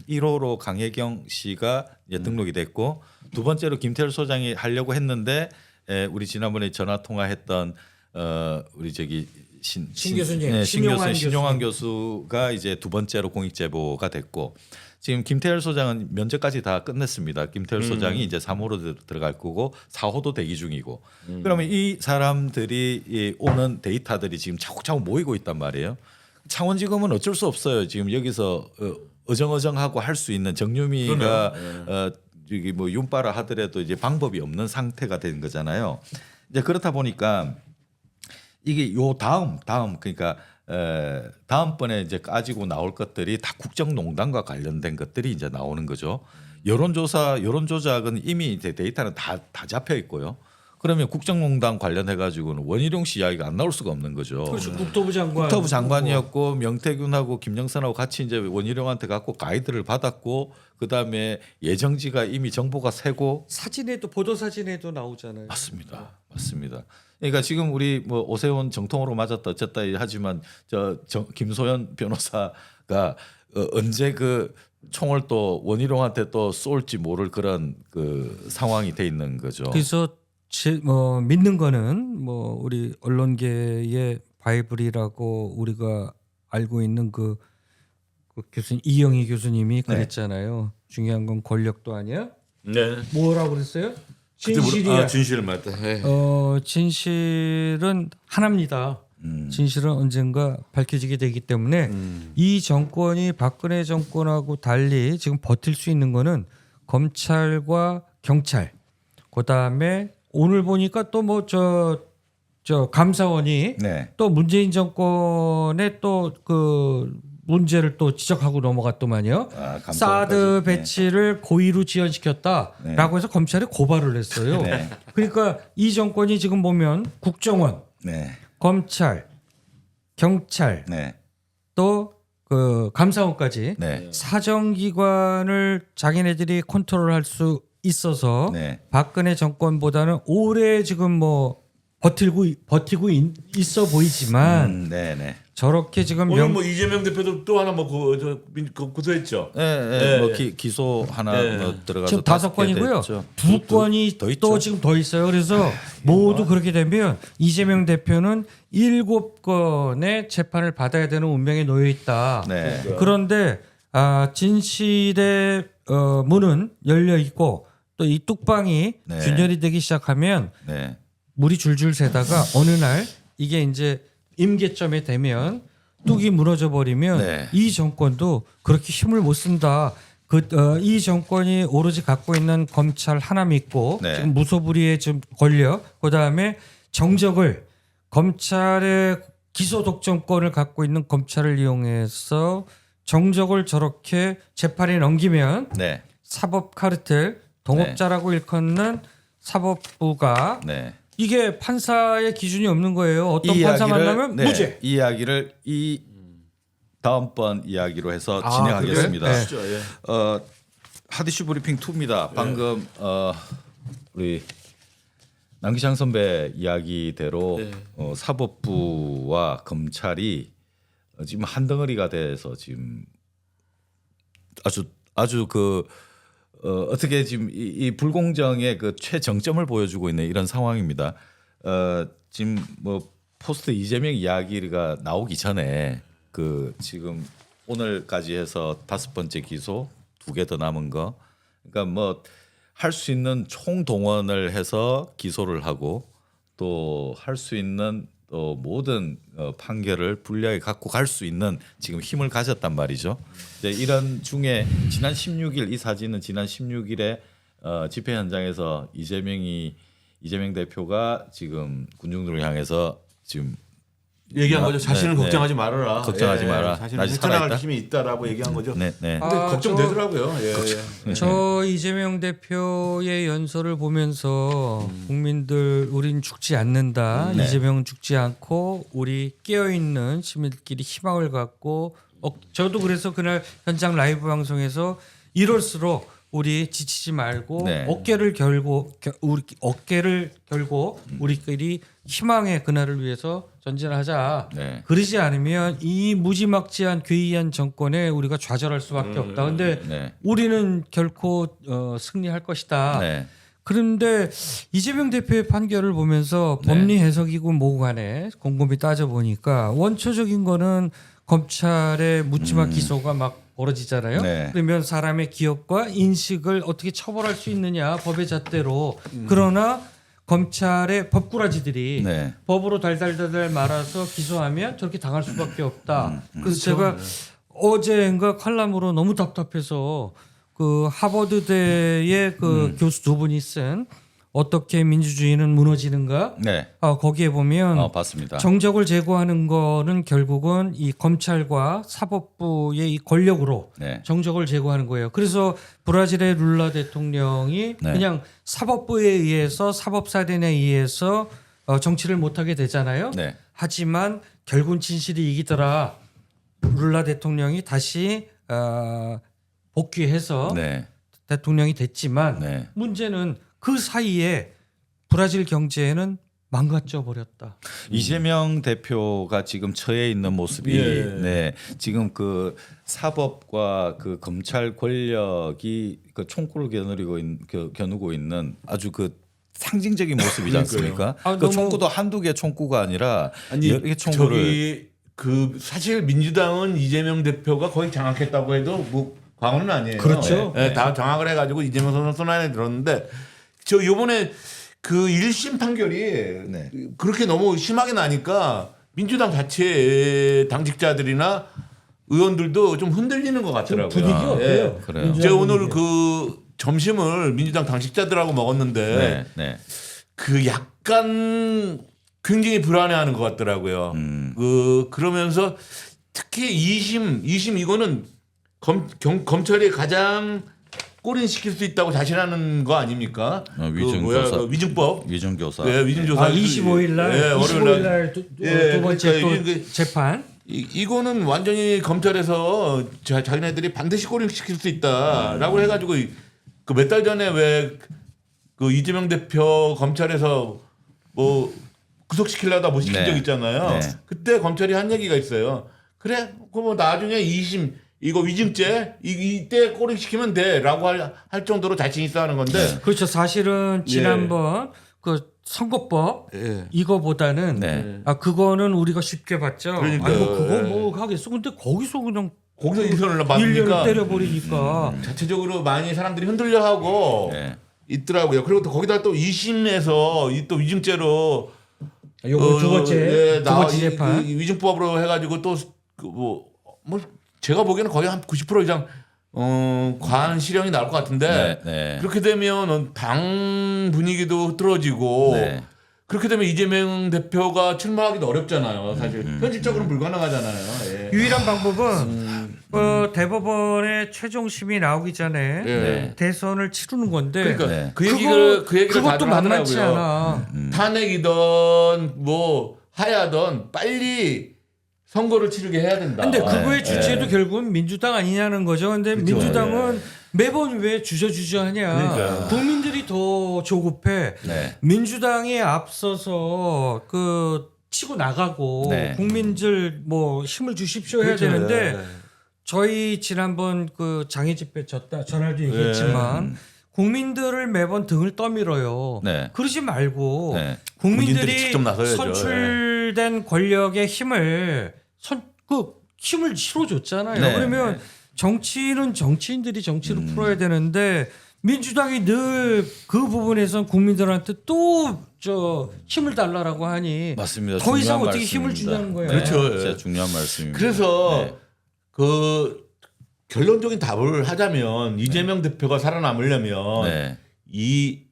1호로 강혜경 씨가 이제 등록이 됐고 두 번째로 김태열 소장이 하려고 했는데 우리 지난번에 전화 통화했던 우리 저기 신 교수님, 네, 신용환 신용환 교수가 이제 두 번째로 공익제보가 됐고 지금 김태열 소장은 면접까지 다 끝냈습니다. 김태열 소장이 이제 3호로 들어갈 거고 4호도 대기 중이고 그러면 이 사람들이 이 오는 데이터들이 지금 차곡차곡 모이고 있단 말이에요. 창원지검은 어쩔 수 없어요. 지금 여기서 어정어정하고 할 수 있는 정유미가 여기 뭐 윤빠라 하더라도 이제 방법이 없는 상태가 된 거잖아요. 이제 그렇다 보니까 이게 요 다음 그러니까 다음번에 이제 까지고 나올 것들이 다 국정농단과 관련된 것들이 이제 나오는 거죠. 여론 조작은 이미 이제 데이터는 다 잡혀 있고요. 그러면 국정농단 관련해 가지고는 원희룡 씨 이야기가 안 나올 수가 없는 거죠. 그렇죠. 국토부 장관이었고 명태균하고 김영선하고 같이 이제 원희룡한테 갖고 가이드를 받았고 그다음에 예정지가 이미 정보가 새고 사진에도 보도 사진에도 나오잖아요. 맞습니다. 그러니까 지금 우리 뭐 오세훈 정통으로 맞았다 어쨌다 하지만 김소연 변호사가 언제 그 총을 또 원희룡한테 또 쏠지 모를 그런 그 상황이 돼 있는 거죠. 그래서 믿는 거는 뭐 우리 언론계의 바이블이라고 우리가 알고 있는 그 교수님 이영희 교수님이 그랬잖아요. 중요한 건 권력도 아니야. 네. 뭐라고 그랬어요? 진실이야. 진실 맞다. 예. 진실은 하나입니다. 진실은 언젠가 밝혀지게 되기 때문에 이 정권이 박근혜 정권하고 달리 지금 버틸 수 있는 거는 검찰과 경찰, 그다음에 오늘 보니까 또 뭐 저 감사원이 네. 또 문재인 정권의 또 그 문제를 또 지적하고 넘어갔더만요. 아, 감사원까지. 사드 배치를 고의로 지연시켰다라고 해서 검찰에 고발을 했어요. 네. 그러니까 이 정권이 지금 보면 국정원, 네. 검찰, 경찰 네. 또 그 감사원까지 네. 사정기관을 자기네들이 컨트롤할 수 있어서 네. 박근혜 정권보다는 오래 지금 뭐 버티고 있어 보이지만 네, 네. 저렇게 지금 오늘 뭐 이재명 대표도 또 하나 뭐 고소했죠. 네, 뭐 기소 하나 뭐 들어가서 지금 5건이고요. 됐죠. 2건이 더 있죠. 또 지금 더 있어요. 그래서 모두 그렇게 되면 이재명 대표는 7건의 재판을 받아야 되는 운명에 놓여 있다. 네. 그런데 진실의 문은 열려 있고 또 이 뚝방이 네. 균열이 되기 시작하면 네. 물이 줄줄 새다가 어느 날 이게 이제 임계점에 되면 뚝이 무너져 버리면 네. 이 정권도 그렇게 힘을 못 쓴다. 이 정권이 오로지 갖고 있는 검찰 하나 믿고 네. 지금 무소불위에 좀 걸려 그다음에 정적을 검찰의 기소 독점권을 갖고 있는 검찰을 이용해서 정적을 저렇게 재판에 넘기면 네. 사법 카르텔 동업자라고 일컫는 사법부가 네. 이게 판사의 기준이 없는 거예요. 어떤 판사 만나면 네, 무죄. 이 이야기를 이 다음번 이야기로 해서 아, 진행하겠습니다. 그래요? 네. 진짜, 예. 하디슈 브리핑 2입니다. 방금 우리 남기창 선배 이야기대로 네. 사법부와 검찰이 지금 한 덩어리가 돼서 지금 아주 그 어떻게 지금 이 불공정의 그 최정점을 보여주고 있는 이런 상황입니다. 지금 뭐 포스트 이재명 이야기가 나오기 전에 그 지금 오늘까지 해서 5번째 기소 2개 더 남은 거, 그러니까 뭐 할 수 있는 총동원을 해서 기소를 하고 또 할 수 있는 모든 판결을 불리하게 갖고 갈 수 있는 지금 힘을 가졌단 말이죠. 이제 이런 중에 지난 16일 이 사진은 지난 16일에 집회 현장에서 이재명 대표가 지금 군중들을 향해서 지금 얘기한 거죠. 네, 자신을 네. 걱정하지 말아라. 걱정하지 마라. 자신은 아직 헤쳐나갈 살아있다. 힘이 있다라고 얘기한 거죠. 네, 네. 근데 걱정되더라고요. 저 이재명 대표의 연설을 보면서 국민들 우린 죽지 않는다. 네. 이재명은 죽지 않고 우리 깨어있는 시민들끼리 희망을 갖고 저도 그래서 그날 현장 라이브 방송에서 이럴수록 우리 지치지 말고 네. 어깨를 결고 우리끼리 희망의 그날을 위해서 전진하자. 네. 그러지 않으면 이 무지막지한 괴이한 정권에 우리가 좌절할 수밖에 없다. 근데 네. 우리는 결코 승리할 것이다. 네. 그런데 이재명 대표의 판결을 보면서 네. 법리 해석이고 뭐고 간에 곰곰이 따져보니까 원초적인 거는 검찰의 묻지마 기소가 막 벌어지잖아요. 네. 그러면 사람의 기억과 인식을 어떻게 처벌할 수 있느냐 법의 잣대로. 그러나 검찰의 법꾸라지들이 네. 법으로 달달달달 말아서 기소하면 저렇게 당할 수밖에 없다. 그래서 제가 어제인가 칼럼으로 너무 답답해서 그 하버드대의 그 교수 2분이 쓴 어떻게 민주주의는 무너지는가? 네. 거기에 보면 봤습니다. 정적을 제거하는 거는 결국은 이 검찰과 사법부의 이 권력으로 네. 정적을 제거하는 거예요. 그래서 브라질의 룰라 대통령이 네. 그냥 사법부에 의해서 사법사단에 의해서 정치를 못하게 되잖아요. 네. 하지만 결국은 진실이 이기더라. 룰라 대통령이 다시 복귀해서 네. 대통령이 됐지만 네. 문제는 그 사이에 브라질 경제는 망가져 버렸다. 이재명 대표가 지금 처해 있는 모습이 예. 네. 지금 그 사법과 그 검찰 권력이 그 총구를 겨누고 있는 아주 그 상징적인 모습이지 않습니까? 아, 그 너무- 총구도 한두 개 총구가 아니라 아니 여러 개 총구를 그 사실 민주당은 이재명 대표가 거의 장악했다고 해도 뭐 과언은 아니에요. 그렇죠. 네, 다 장악을 해가지고 이재명 선수 손안에 들었는데 저 이번에 그 1심 판결이 네. 그렇게 너무 심하게 나니까 민주당 자체 당직자들이나 의원들도 좀 흔들리는 것 같더라고요. 분위기가 어때요? 그래요. 제가 오늘 그 점심을 민주당 당직자들하고 먹었는데 네. 네. 그 약간 굉장히 불안해하는 것 같더라고요. 그러면서 특히 2심 이거는 검찰이 가장 꼬린 시킬 수 있다고 자신하는 거 아닙니까? 위증교사. 그 위증법. 위증교사. 네, 위증조사. 25일 날, 예, 25일 날 두 번째 그러니까 또 재판. 이거는 완전히 검찰에서 자기네들이 반드시 꼬리시킬 수 있다라고 해가지고 그 몇 달 전에 왜 그 이재명 대표 검찰에서 뭐 구속시키려다 못 시킨 네. 적 있잖아요. 네. 그때 검찰이 한 얘기가 있어요. 그래, 그뭐 나중에 2심 이거 위증죄 이때 꼬리시키면 돼라고 할 정도로 자신 있어 하는 건데. 그렇죠. 사실은 지난번 그 선거법 예. 이거보다는 네. 그거는 우리가 쉽게 봤죠. 그러니까. 아니 뭐 그거 뭐 하겠어. 근데 거기서 그냥 거기서 인선을 1년을 받으니까 때려버리니까. 자체적으로 많이 사람들이 흔들려하고 네. 있더라고요. 그리고 또 거기다 또 2심에서 이 또 위증죄로 요거 두 번째 재판. 위증법으로 해가지고 또 뭐 제가 보기에는 거의 한 90% 이상 과한 실형이 나올 것 같은데 네. 그렇게 되면 당 분위기도 흐트러지고 네. 그렇게 되면 이재명 대표가 출마하기도 어렵잖아요. 사실 현실적으로는 불가능하잖아요. 예. 유일한 방법은 대법원의 최종심이 나오기 전에 예. 대선을 치르는 건데 그러니까 네. 그 얘기를 그것도 다들 만만치 하더라고요. 않아. 탄핵이든 뭐 하야든 빨리 선거를 치르게 해야 된다. 근데 그거의 예. 주체도 결국은 민주당 아니냐는 거죠. 근데 그렇죠. 민주당은 매번 왜 주저주저하냐. 그러니까요. 국민들이 더 조급해. 네. 민주당이 앞서서 치고 나가고 네. 국민들 뭐 힘을 주십시오 해야 그렇죠. 되는데 예. 저희 지난번 그 장애 집회 전날도 얘기했지만 국민들을 매번 등을 떠밀어요. 네. 그러지 말고 네. 국민들이 국민들이 직접 나서야죠. 선출된 권력의 힘을 힘을 실어줬잖아요. 네. 그러면 정치는 정치인들이 정치를 풀어야 되는데 민주당이 늘 그 부분에선 국민들한테 또 힘을 달라라고 하니 맞습니다. 더 이상 중요한 어떻게 힘을 말씀입니다. 주냐는 거예요. 그렇죠. 진짜 중요한 말씀입니다. 그래서 네. 그 결론적인 답을 하자면 이재명 대표가 살아남으려면 네. 이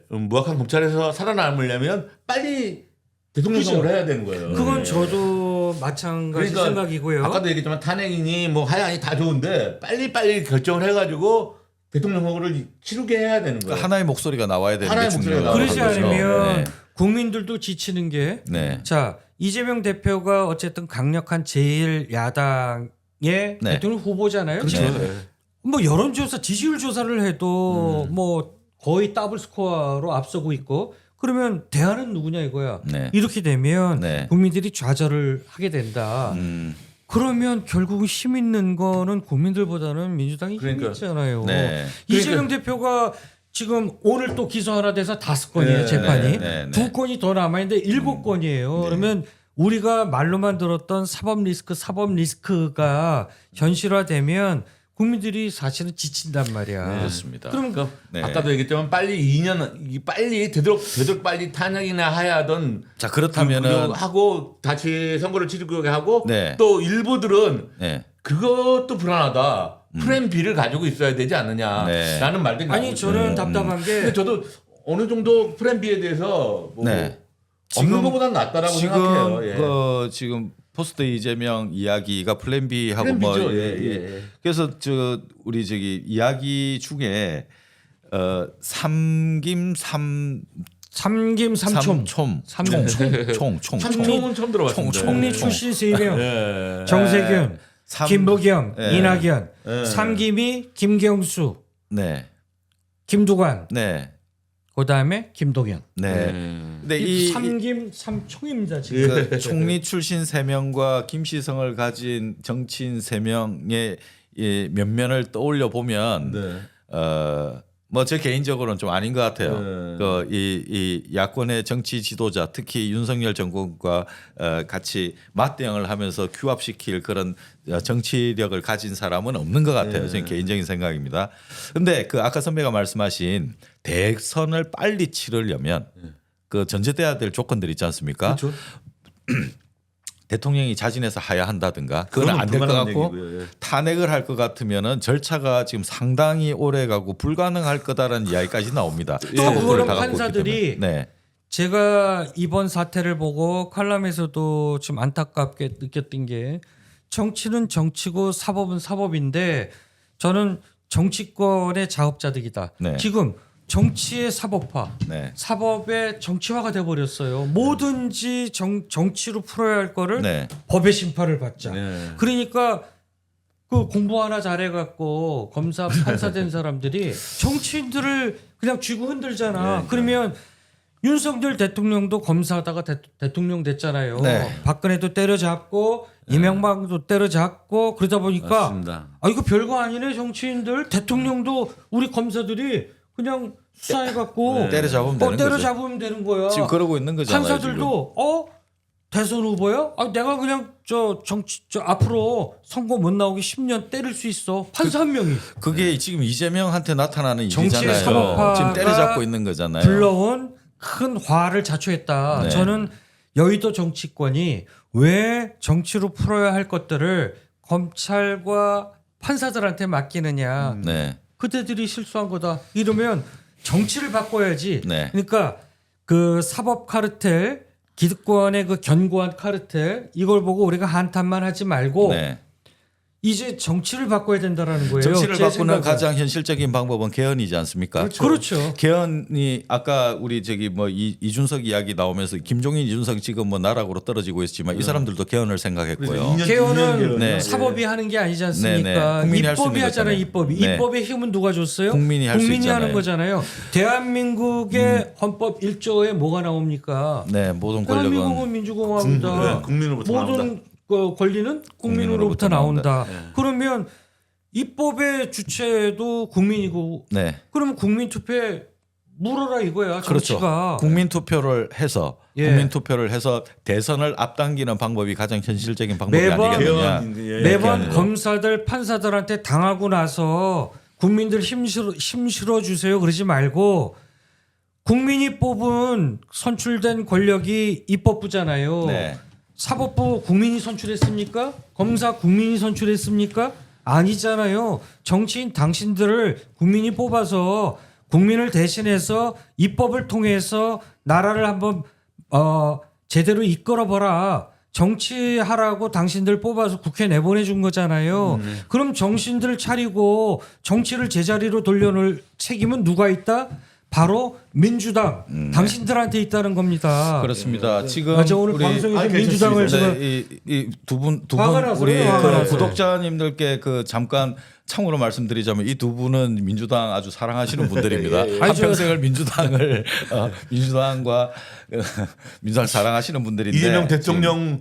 무악한 검찰에서 살아남으려면 빨리 대통령 그죠. 선거를 해야 되는 거예요. 그건 네. 저도 마찬가지 그러니까 생각이고요. 아까도 얘기했지만 탄핵이니 뭐 하야니 다 좋은데 빨리 결정을 해가지고 대통령 선거를 치르게 해야 되는 거예요. 그러니까 하나의 목소리가 나와야 되는 하나의 게 목소리가 중요하다고 그러지 나와야 되죠. 않으면 네. 국민들도 지치는 게 네. 자, 이재명 대표가 어쨌든 강력한 제1야당의 네. 대통령 후보잖아요. 그렇죠. 지금 네. 뭐 여론조사, 지지율 조사를 해도 뭐 거의 더블 스코어로 앞서고 있고 그러면 대안은 누구냐 이거야. 네. 이렇게 되면 네. 국민들이 좌절을 하게 된다. 그러면 결국 힘 있는 거는 국민들보다는 민주당이 그러니까. 힘이 있잖아요. 네. 이재명 대표가 지금 오늘 또 기소 하나 돼서 5건이에요 네, 재판이. 네, 네. 2건이 더 남아있는데 7건이에요. 그러면 우리가 말로만 들었던 사법 리스크가 현실화되면 국민들이 사실은 지친단 말이야. 그렇습니다. 그럼 네. 아까도 얘기했지만 빨리 되도록 빨리 탄핵이나 하야든 자 그렇다면은 하고 다시 선거를 치르게 하고 네. 또 일부들은 네. 그것도 불안하다. 플랜 B를 가지고 있어야 되지 않느냐라는 네. 말들이 아니 나오고 저는 있어요. 답답한 게 근데 저도 어느 정도 플랜 B에 대해서 뭐 네. 없는 것보다는 낫다라고 생각해요. 예. 지금 포스트 이재명 이야기가 플랜 B하고 플랜 뭐 B죠. 예. 그래서 우리 이야기 중에 삼김 삼김삼총 총총 참총은 처음 들어봤습니다. 총리 출신 3명 예. 정세균, 김부겸, 네. 이낙연, 네. 삼김이 김경수, 네. 김두관, 네. 그다음에 김동연. 네. 근데 이 삼김 삼총입니다 지금. 그 총리 출신 3명과 김시성을 가진 정치인 3명의 이 면면을 떠올려 보면 네. 뭐 제 개인적으로는 좀 아닌 것 같아요. 네. 이 야권의 정치 지도자 특히 윤석열 정권과 같이 맞대응을 하면서 규합시킬 그런 정치력을 가진 사람은 없는 것 같아요. 제 개인적인 생각입니다. 그런데 그 아까 선배가 말씀하신 대선을 빨리 치르려면 그 전제돼야 될 조건들 있지 않습니까? 그렇죠. 대통령이 자진해서 하야한다든가 그건 그건 안 될 것 불가능한 같고 얘기고요. 예. 탄핵을 할 것 같으면은 절차가 지금 상당히 오래 가고 불가능할 거다라는 이야기까지 나옵니다. 또 사법부를 그거는 다 갖고 있기 판사들이 때문에. 네. 제가 이번 사태를 보고 칼럼에서도 좀 안타깝게 느꼈던 게 정치는 정치고 사법은 사법인데 저는 정치권의 자업자득이다. 네. 지금 정치의 사법화, 네. 사법의 정치화가 돼버렸어요. 뭐든지 정치로 풀어야 할 거를 네. 법의 심판을 받자. 네. 그러니까 그 공부 하나 잘해갖고 검사 판사 된 사람들이 정치인들을 그냥 쥐고 흔들잖아. 네, 그러면 윤석열 대통령도 검사하다가 대통령 됐잖아요. 네. 박근혜도 때려잡고 이명박도 때려잡고 그러다 보니까 맞습니다. 아 이거 별거 아니네 정치인들 대통령도 우리 검사들이 그냥 수사해갖고 때려잡으면 되는 거죠. 때려잡으면 되는 거야. 지금 그러고 있는 거잖아요. 판사들도 대선 후보야? 내가 그냥 저 앞으로 선거 못 나오게 10년 때릴 수 있어. 판사 한 명이 지금. 그게 지금 이재명한테 나타나는 정치의 일이잖아요. 사법화가 지금 때려잡고 있는 거잖아요. 불러온 큰 화를 자초했다. 네. 저는 여의도 정치권이 왜 정치로 풀어야 할 것들을 검찰과 판사들한테 맡기느냐. 네. 그대들이 실수한 거다. 이러면 정치를 바꿔야지. 네. 그러니까 그 사법 카르텔, 기득권의 그 견고한 카르텔 이걸 보고 우리가 한탄만 하지 말고 네. 이제 정치를 바꿔야 된다라는 거예요. 정치를 제 바꾸는 생각은. 가장 현실적인 방법은 개헌이지 않습니까? 그렇죠. 개헌이 아까 우리 저기 뭐 이준석 이야기 나오면서 김종인, 이준석 지금 뭐 나락으로 떨어지고 있지만 이 사람들도 개헌을 생각했고요. 개헌은 네. 사법이 하는 게 아니지 네, 않습니까? 네. 국민이 할수 입법이 있는 하잖아요. 거잖아요. 입법이. 네. 입법의 힘은 누가 줬어요? 국민이 할 수 국민이 하는 있잖아요. 거잖아요. 대한민국의 헌법 1조에 뭐가 나옵니까? 네, 모든 권력은 대한민국은 민주공화국이다. 국민으로부터 모든 그 권리는 국민으로부터 나온다. 그러면 입법의 주체도 국민이고 네. 그러면 국민 투표에 물어라 이거야. 그렇죠. 정치가. 국민 투표를 해서 예. 국민 투표를 해서 대선을 앞당기는 방법이 가장 현실적인 방법이 매번 아니겠느냐. 매번 개헌으로. 검사들 판사들한테 당하고 나서 국민들 힘 실어 주세요 그러지 말고 국민이 뽑은 선출된 권력이 입법부잖아요. 네. 사법부 국민이 선출했습니까? 검사 국민이 선출했습니까? 아니잖아요. 정치인 당신들을 국민이 뽑아서 국민을 대신해서 입법을 통해서 나라를 한번 제대로 이끌어봐라. 정치하라고 당신들 뽑아서 국회 내보내준 거잖아요. 그럼 정신들 차리고 정치를 제자리로 돌려놓을 책임은 누가 있다? 바로 민주당 당신들한테 있다는 겁니다. 그렇습니다. 지금 맞아, 오늘 우리 방송에서 아니, 민주당을 괜찮습니다. 지금 이두분 화가 나서 우리 그래요, 화가 그 나서. 구독자님들께 그 잠깐 참고로 말씀드리자면 이 두 분은 민주당 아주 사랑하시는 분들입니다. 예, 예. 한 평생을 민주당을 민주당과 민주당 사랑하시는 분들인데 이재명 대통령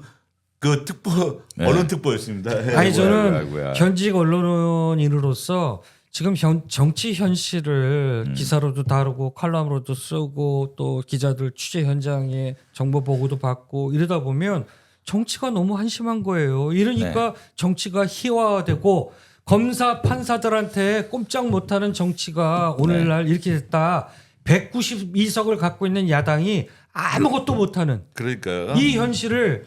그 특보 언론 특보였습니다. 아니 저는 아이고야. 현직 언론인으로서 지금 정치 현실을 기사로도 다루고 칼럼으로도 쓰고 또 기자들 취재 현장에 정보 보고도 받고 이러다 보면 정치가 너무 한심한 거예요. 이러니까 정치가 희화화되고 검사 판사들한테 꼼짝 못하는 정치가 오늘날 이렇게 됐다. 192석을 갖고 있는 야당이 아무것도 못하는 그러니까요. 이 현실을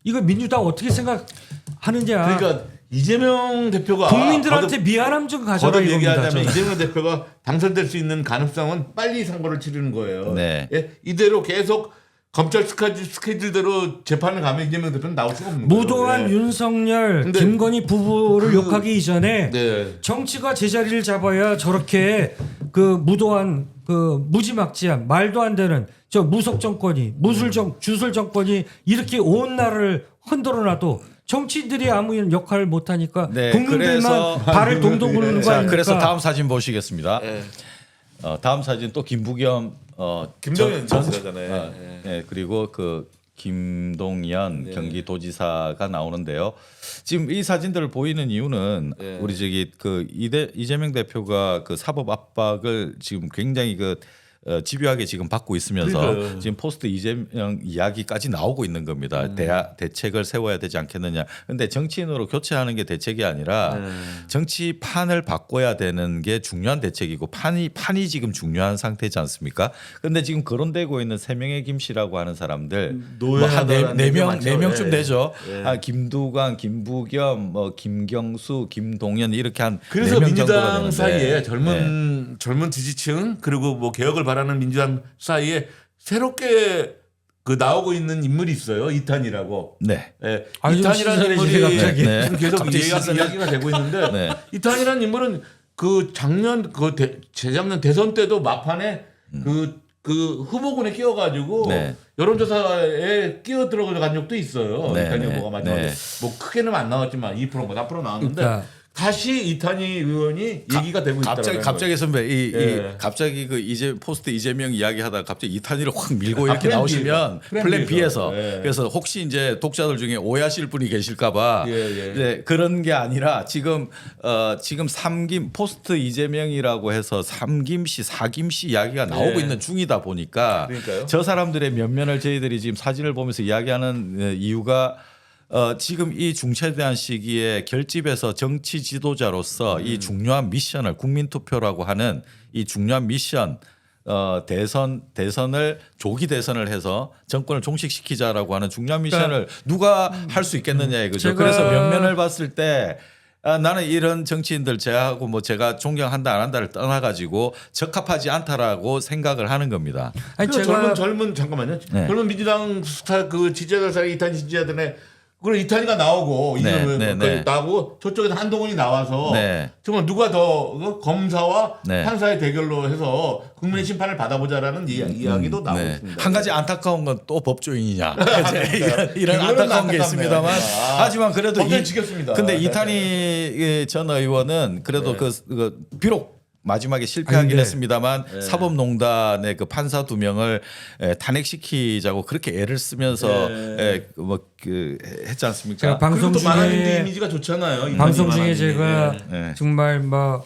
이거 민주당 어떻게 생각하느냐. 그러니까 이재명 대표가 국민들한테 미안함 좀 가져라 거듭 이겁니다. 얘기하자면 저는. 이재명 대표가 당선될 수 있는 가능성은 빨리 선거를 치르는 거예요. 네. 예? 이대로 계속 검찰 스케줄대로 재판을 가면 이재명 대표는 나올 수가 없는 거예요. 무도한 예. 윤석열, 근데 김건희 부부를 그- 욕하기 이전에 네. 정치가 제자리를 잡아야 저렇게 그 무도한 그 무지막지한 말도 안 되는 저 무속 정권이 주술 정권이 이렇게 온 나라를 흔들어놔도 정치인들이 아무 역할을 못하니까 네, 국민들만 그래서- 발을 동동 구르는 거 자, 아닙니까? 그래서 다음 사진 보시겠습니다. 예. 다음 사진 또 김부겸 김동연 전- 전수잖아요. 네, 그리고 그 김동연 경기도지사가 나오는데요. 지금 이 사진들을 보이는 이유는 우리 저기 그 이재명 대표가 그 사법 압박을 지금 굉장히 그 집요하게 지금 받고 있으면서 그러니까요. 지금 포스트 이재명 이야기까지 나오고 있는 겁니다. 대책을 세워야 되지 않겠느냐. 근데 정치인으로 교체하는 게 대책이 아니라 정치판을 바꿔야 되는 게 중요한 대책이고 판이 지금 중요한 상태지 않습니까? 근데 지금 거론되고 있는 세 명의 김 씨라고 하는 사람들 노예하다라는 뭐한 얘기 많죠. 네 명쯤 예. 되죠. 예. 김두관, 김부겸, 뭐 김경수, 김동연 이렇게 한 그래서 4명 정도가 민주당 되는데. 사이에 네. 젊은 지지층 그리고 뭐 개혁을 바라는 민주당 사이에 새롭게 그 나오고 있는 인물이 있어요. 이탄이라고. 네. 예, 아주 이탄이라는 신선해지네, 인물이 갑자기. 지금 계속 갑자기 신선해. 이야기가 되고 있는데 네. 이탄이라는 인물은 그 작년 재작년 대선 때도 막판에 그 후보군에 끼어가지고 네. 여론조사에 끼어 들어간 적도 있어요. 네, 이탄이 네, 후보가 마지막에 네. 뭐 크게는 안 나왔지만 2%가 4% 나왔는데 그러니까 다시 이탄이 의원이 얘기가 되고 있다. 갑자기 선배 예. 갑자기 그 포스트 이재명 이야기하다가 갑자기 이탄이를 확 밀고 이렇게 플랜 나오시면 B에서. 플랜 B에서 예. 그래서 혹시 이제 독자들 중에 오해하실 분이 계실까봐 예. 네, 그런 게 아니라 지금 삼김 포스트 이재명이라고 해서 삼김씨 사김씨 이야기가 나오고 예. 있는 중이다 보니까 그러니까요. 저 사람들의 면면을 저희들이 지금 사진을 보면서 이야기하는 이유가 지금 이 중차대한 시기에 결집에서 정치 지도자로서 이 중요한 미션을 국민투표라고 하는 이 중요한 미션 대선을 조기 대선을 해서 정권을 종식시키자라고 하는 중요한 미션을 누가 할 수 있겠느냐 이거죠. 제가- 그래서 면면을 봤을 때 나는 이런 정치인들 제하고 뭐 제가 존경한다 안 한다를 떠나가지고 적합하지 않다라고 생각을 하는 겁니다. 아니 그 제가 젊은 잠깐만요. 네. 젊은 민주당 스타 그 지지자들 사이 이탄이 지지자들의 그리고 이탄이가 나오고 네, 이놈을 네, 네. 나오고 저쪽에서 한동훈이 나와서 네. 정말 누가 더 검사와 네. 판사의 대결로 해서 국민의 심판을 받아보자라는 이야기도 나오고 네. 있습니다. 한 가지 안타까운 건 또 법조인이냐 이런 그거는 안타까운 게 안타깝네요. 있습니다만 아, 하지만 그래도 법조인 지켰습니다. 근데 이탄희 전 의원은 그래도 네. 그 비록 마지막에 실패하긴 근데- 했습니다만 네. 사법농단의 그 판사 2명을 탄핵시키자고 그렇게 애를 쓰면서 네. 뭐그 했지 않습니까? 제가 방송 그리고 또 만화인드 중에 이미지가 좋잖아요. 방송 이탄이 중에 만화인드. 제가 네. 정말 뭐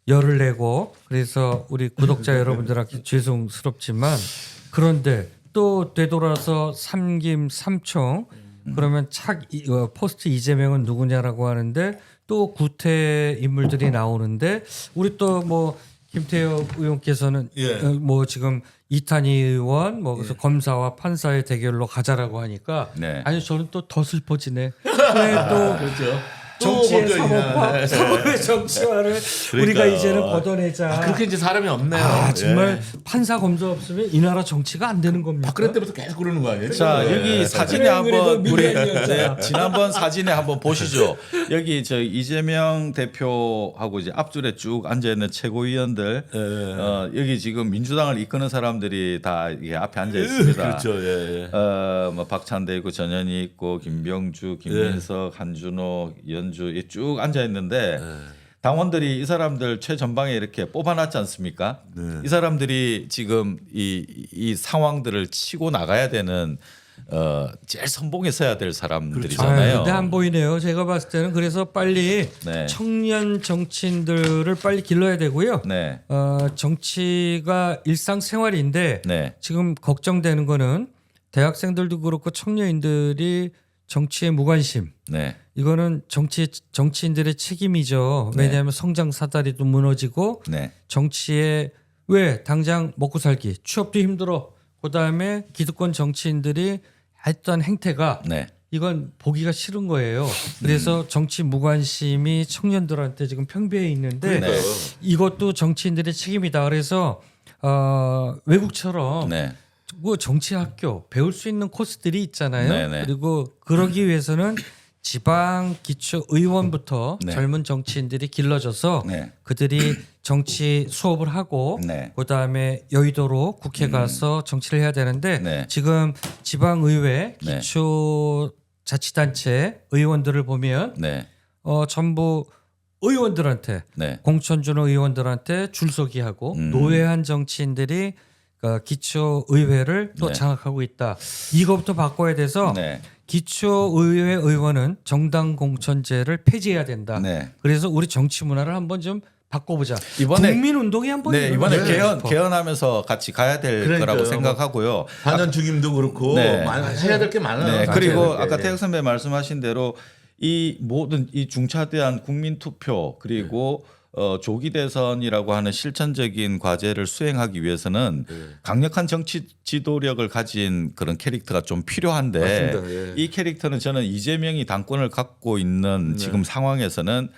열을 내고 그래서 우리 구독자 여러분들한테 죄송스럽지만 그런데 또 되돌아서 삼김 삼총 그러면 포스트 이재명은 누구냐라고 하는데 또 구태 인물들이 나오는데 우리 또 뭐 김태호 의원께서는 예. 뭐 지금 이탄희 의원 뭐 그래서 검사와 판사의 대결로 가자라고 하니까 네. 아니 저는 또 더 슬퍼지네. 왜또 그렇죠. 정치의 또 법조인이야. 사법화, 사법의 정치화를 우리가 그러니까요. 이제는 걷어내자. 그렇게 이제 사람이 없네요. 아, 정말 예. 판사 검사 없으면 이 나라 정치가 안 되는 겁니다. 박근혜 때부터 계속 그러는 거 아니에요? 자 예. 여기 사진에 그래, 한번 그래도 우리 미디어였잖아. 지난번 사진에 한번 보시죠. 여기 저 이재명 대표하고 이제 앞줄에 쭉 앉아 있는 최고위원들 여기 지금 민주당을 이끄는 사람들이 다 이게 앞에 앉아 있습니다. 그렇죠. 예. 뭐 박찬대 있고 전현희 있고 김병주, 김민석, 한준호, 연주 쭉 앉아 있는데 당원들이 이 사람들 최전방에 이렇게 뽑아놨지 않습니까? 이 사람들이 지금 이 상황들을 치고 나가야 되는 제일 선봉에 서야 될 아, 사람들이잖아요. 근데 안 보이네요. 제가 봤을 때는 그래서 빨리 네. 청년 정치인들을 빨리 길러야 되고요. 네, 정치가 일상생활인데 네, 지금 걱정되는 거는 대학생들도 그렇고 청년인들이 정치에 무관심. 네, 이거는 정치인들의 책임이죠. 네. 왜냐하면 성장 사다리도 무너지고 네, 정치에 왜 당장 먹고 살기 취업도 힘들어. 그다음에 기득권 정치인들이 했던 행태가 네, 이건 보기가 싫은 거예요. 그래서 정치 무관심이 청년들한테 지금 평배해 있는데 네. 이것도 정치인들의 책임이다. 그래서 외국처럼 네, 뭐 정치학교 배울 수 있는 코스들이 있잖아요. 네네. 그리고 그러기 위해서는 지방 기초 의원부터 네. 젊은 정치인들이 길러져서 네. 그들이 정치 수업을 하고 네. 그다음에 여의도로 국회 가서 정치를 해야 되는데 네. 지금 지방 의회 네. 기초 자치단체 의원들을 보면 네, 전부 의원들한테 네, 공천주는 의원들한테 줄서기하고 노회한 정치인들이 기초 의회를 또 네. 장악하고 있다. 이거부터 바꿔야 돼서 네, 기초 의회 의원은 정당 공천제를 폐지해야 된다. 네. 그래서 우리 정치 문화를 한번 좀 바꿔보자. 이번에- 국민 운동이 한번 네, 이번에 일어나야 싶어. 개헌하면서 같이 가야 될 그러니까요. 거라고 생각하고요. 반연 죽임도 그렇고 네. 해야 될 게 많아요. 네, 사실. 그리고 예, 아까 예. 태혁 선배 말씀하신 대로 이 모든 이 중차대한 국민 투표 그리고 조기 대선이라고 하는 실천적인 과제를 수행하기 위해서는 강력한 정치 지도력을 가진 그런 캐릭터가 좀 필요한데 맞습니다. 예. 이 캐릭터는 저는 이재명이 당권을 갖고 있는 지금 상황에서는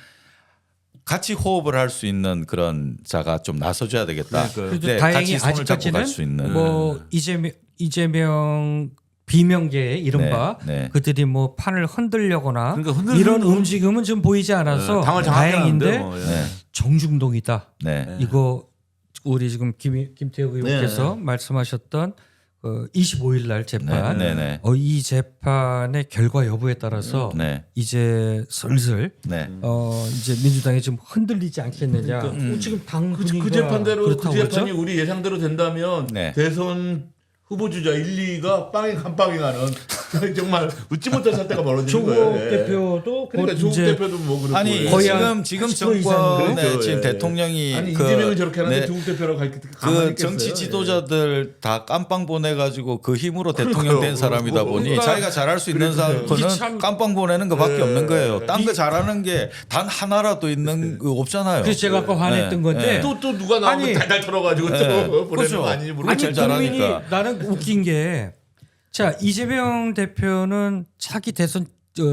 같이 호흡을 할 수 있는 그런 자가 좀 나서줘야 되겠다. 그러니까요. 그래도 다행히 같이 손을 잡고 갈 수 아직까지는 있는. 뭐 이재명 비명계 이른바 네, 네. 그들이 뭐 판을 흔들려거나 그러니까 흔들리는 이런 건- 움직임은 좀 보이지 않아서 당을 장악해 다행인데 놨는데 뭐, 예. 네, 정중동이다. 네, 이거 우리 지금 김태우 의원께서 네. 말씀하셨던 25일 날 재판 네, 네, 이 재판의 결과 여부에 따라서 네, 이제 슬슬 네. 이제 민주당이 좀 흔들리지 않겠느냐. 그러니까, 지금 당 그 분위기가 재판대로 그 그렇다고 재판이 그러죠? 우리 예상대로 된다면 네. 대선 후보주자 1, 2가 빵이 간빵이가는 정말 웃지 못할 사태가 벌어지는 조국 거예요. 예. 대표도 그러니까 곧 조국 이제 대표도 뭐 그렇고 아니 예. 거의 지금 80% 이상 정권의 그렇죠. 지금 예. 대통령이 아니 그, 이재명은 저렇게 하는데 네, 조국 대표라고 가만히 그 있겠어요? 정치 예. 지도자들 다 깜빵 보내가지고 그 힘으로 대통령 그러니까요. 된 사람이다 보니 그러니까 자기가 잘할 수 있는 이게 사건은 참- 깜빵 보내는 것밖에 예. 없는 거예요. 딴 거 잘하는 게 단 하나라도 있는 거 없잖아요. 그래서 제가 아까 화냈던 네. 건데 네. 또 누가 나오면 아니, 달달 털어가지고 또 예. 보내는 그렇죠. 거 아닌지 아니, 모르겠어요. 제일 국민이 잘하니까. 나는 웃긴 게 자 이재명 대표는 차기 대선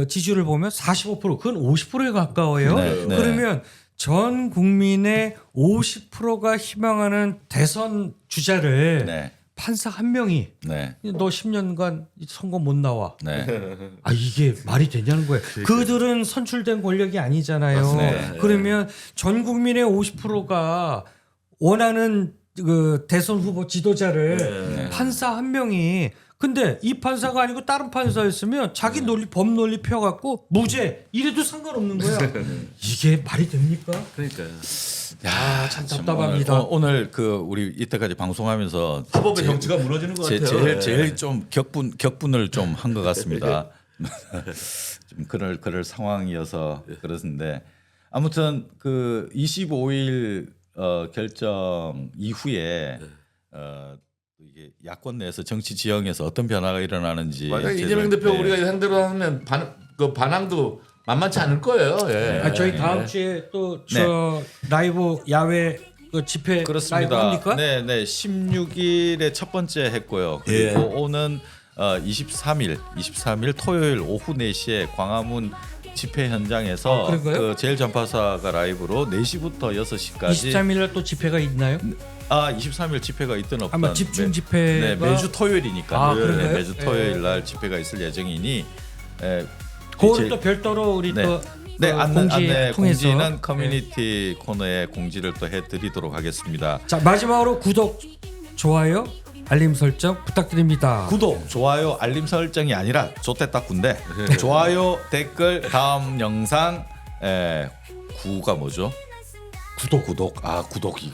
지지율을 보면 45% 그건 50%에 가까워요. 네, 네. 그러면 전 국민의 50%가 희망하는 대선 주자를 네, 판사 한 명이 네, 너 10년간 선거 못 나와. 네, 아 이게 말이 되냐는 거예요. 그들은 선출된 권력이 아니잖아요. 맞습니다. 그러면 전 국민의 50%가 원하는 그 대선 후보 지도자를 네. 판사 한 명이 근데 이 판사가 아니고 다른 판사였으면 자기 논리 법 논리 펴갖고 무죄 이래도 상관없는 거야. 이게 말이 됩니까? 그러니까요. 참 답답합니다. 오늘 그 우리 이때까지 방송하면서 사법의 정치가 무너지는 것 같아요. 예. 제일 좀 격분을 좀 한 것 같습니다. 좀 그럴 상황이어서 그렇는데 아무튼 그 25일 결정 이후에 이게 야권 내에서 정치 지형에서 어떤 변화가 일어나는지 맞아요. 이재명 대표 네. 우리가 상대로 하면 반항도 만만치 않을 거예요. 예. 저희 다음 주에 또 저 라이브 야외 그 집회 라이브 그렇습니다. 합니까? 네, 16일에 첫 번째 했고요. 그리고 예. 오는 23일 토요일 오후 4시에 광화문 집회 현장에서 그런가요? 그 제일 전파사가 라이브로 4시부터 6시까지 23일날 또 집회가 있나요? 23일 집회가 있든 없든 아마 집중 집회가 네, 매주 토요일이니까 아, 그런가요? 매주 토요일 날 집회가 있을 예정이니 그거는 이제- 또 별도로 우리 네. 또 네, 안내 통해서 공지는 커뮤니티 코너에 공지를 또 해드리도록 하겠습니다. 자 마지막으로 구독, 좋아요, 알림 설정 부탁드립니다. 구독, 좋아요, 알림 설정이 아니라 좋댔다 군데 좋아요, 댓글, 다음 영상 구가 뭐죠? 구독. 아 구독이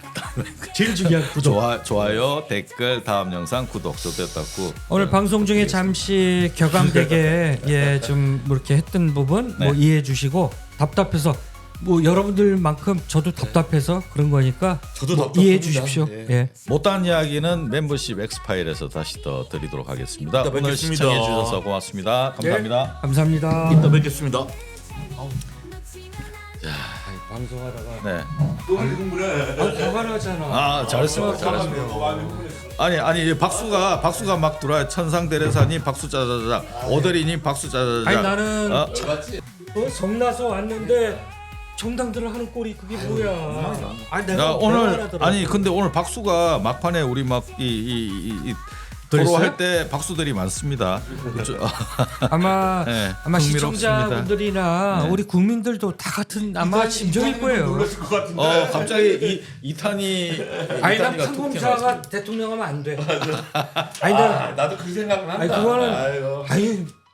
제일 중요한 구독. 좋아요, 댓글, 다음 영상 구독 좋댔다 구. 오늘 방송 중에 잠시 격앙되게 좀 뭐 이렇게 했던 부분 뭐 네. 이해해 주시고 답답해서 뭐 여러분들만큼 저도 답답해서 그런 거니까 저도 뭐 답답합니다. 이해해 주십시오. 예. 예. 못한 이야기는 멤버십 엑스파일에서 다시 더 드리도록 하겠습니다. 이따 오늘 뵙겠습니다. 시청해 주셔서 고맙습니다. 감사합니다. 감사합니다. 이따 뵙겠습니다. 방송하다가 네. 또 공부를 화가 나잖아. 아 잘했습니다. 아니 박수가 막 들어와요. 천상대례사님 박수 짜자자, 오드리님 박수 짜자자. 아니 나는 어? 성나서 왔는데 정당들을 하는 꼴이 그게 뭐야? 아니 야, 내가 오늘 아니 근데 오늘 박수가 막판에 우리 막 이 토로할 때 박수들이 많습니다. 아마 네, 아마 흥미롭습니다. 시청자분들이나 네. 우리 국민들도 다 같은 아마 심정일 거예요. 놀랐을 것 같은데. 갑자기 이탄이 아니 난 이탄이가 툭 판검사가 대통령 하면 안 돼. 아니 나 나도 그 생각은 한다. 아니 그거는 아이고.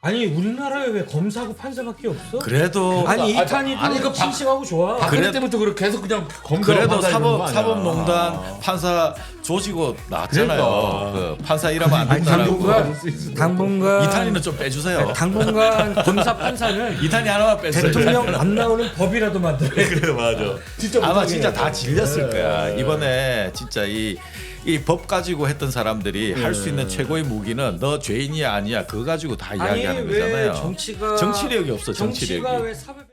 아니 우리나라에 왜 검사하고 판사밖에 없어? 그래도 아니 아니, 이탄이도 아니, 그 싱싱하고 좋아. 박근혜 때부터 그렇게 계속 그냥 검사 그래도 사법농단 판사 조지고 나왔잖아요. 그러니까. 그 판사 일하면 안 아니 된다고. 당분간 이탄이는 좀 빼주세요. 당분간 검사 판사는 이탄이 하나만 뺐어요. 대통령 안 나오는 법이라도 만들어. 그래 맞아. 진짜 아마 못하게 진짜 해요. 다 질렸을 네. 거야. 이번에 진짜 이 법 가지고 했던 사람들이 할 수 있는 최고의 무기는 너 죄인이야 아니야 그거 가지고 다 아니 이야기하는 왜 거잖아요. 정치가 정치력이 없어. 정치력이. 정치가 왜 사법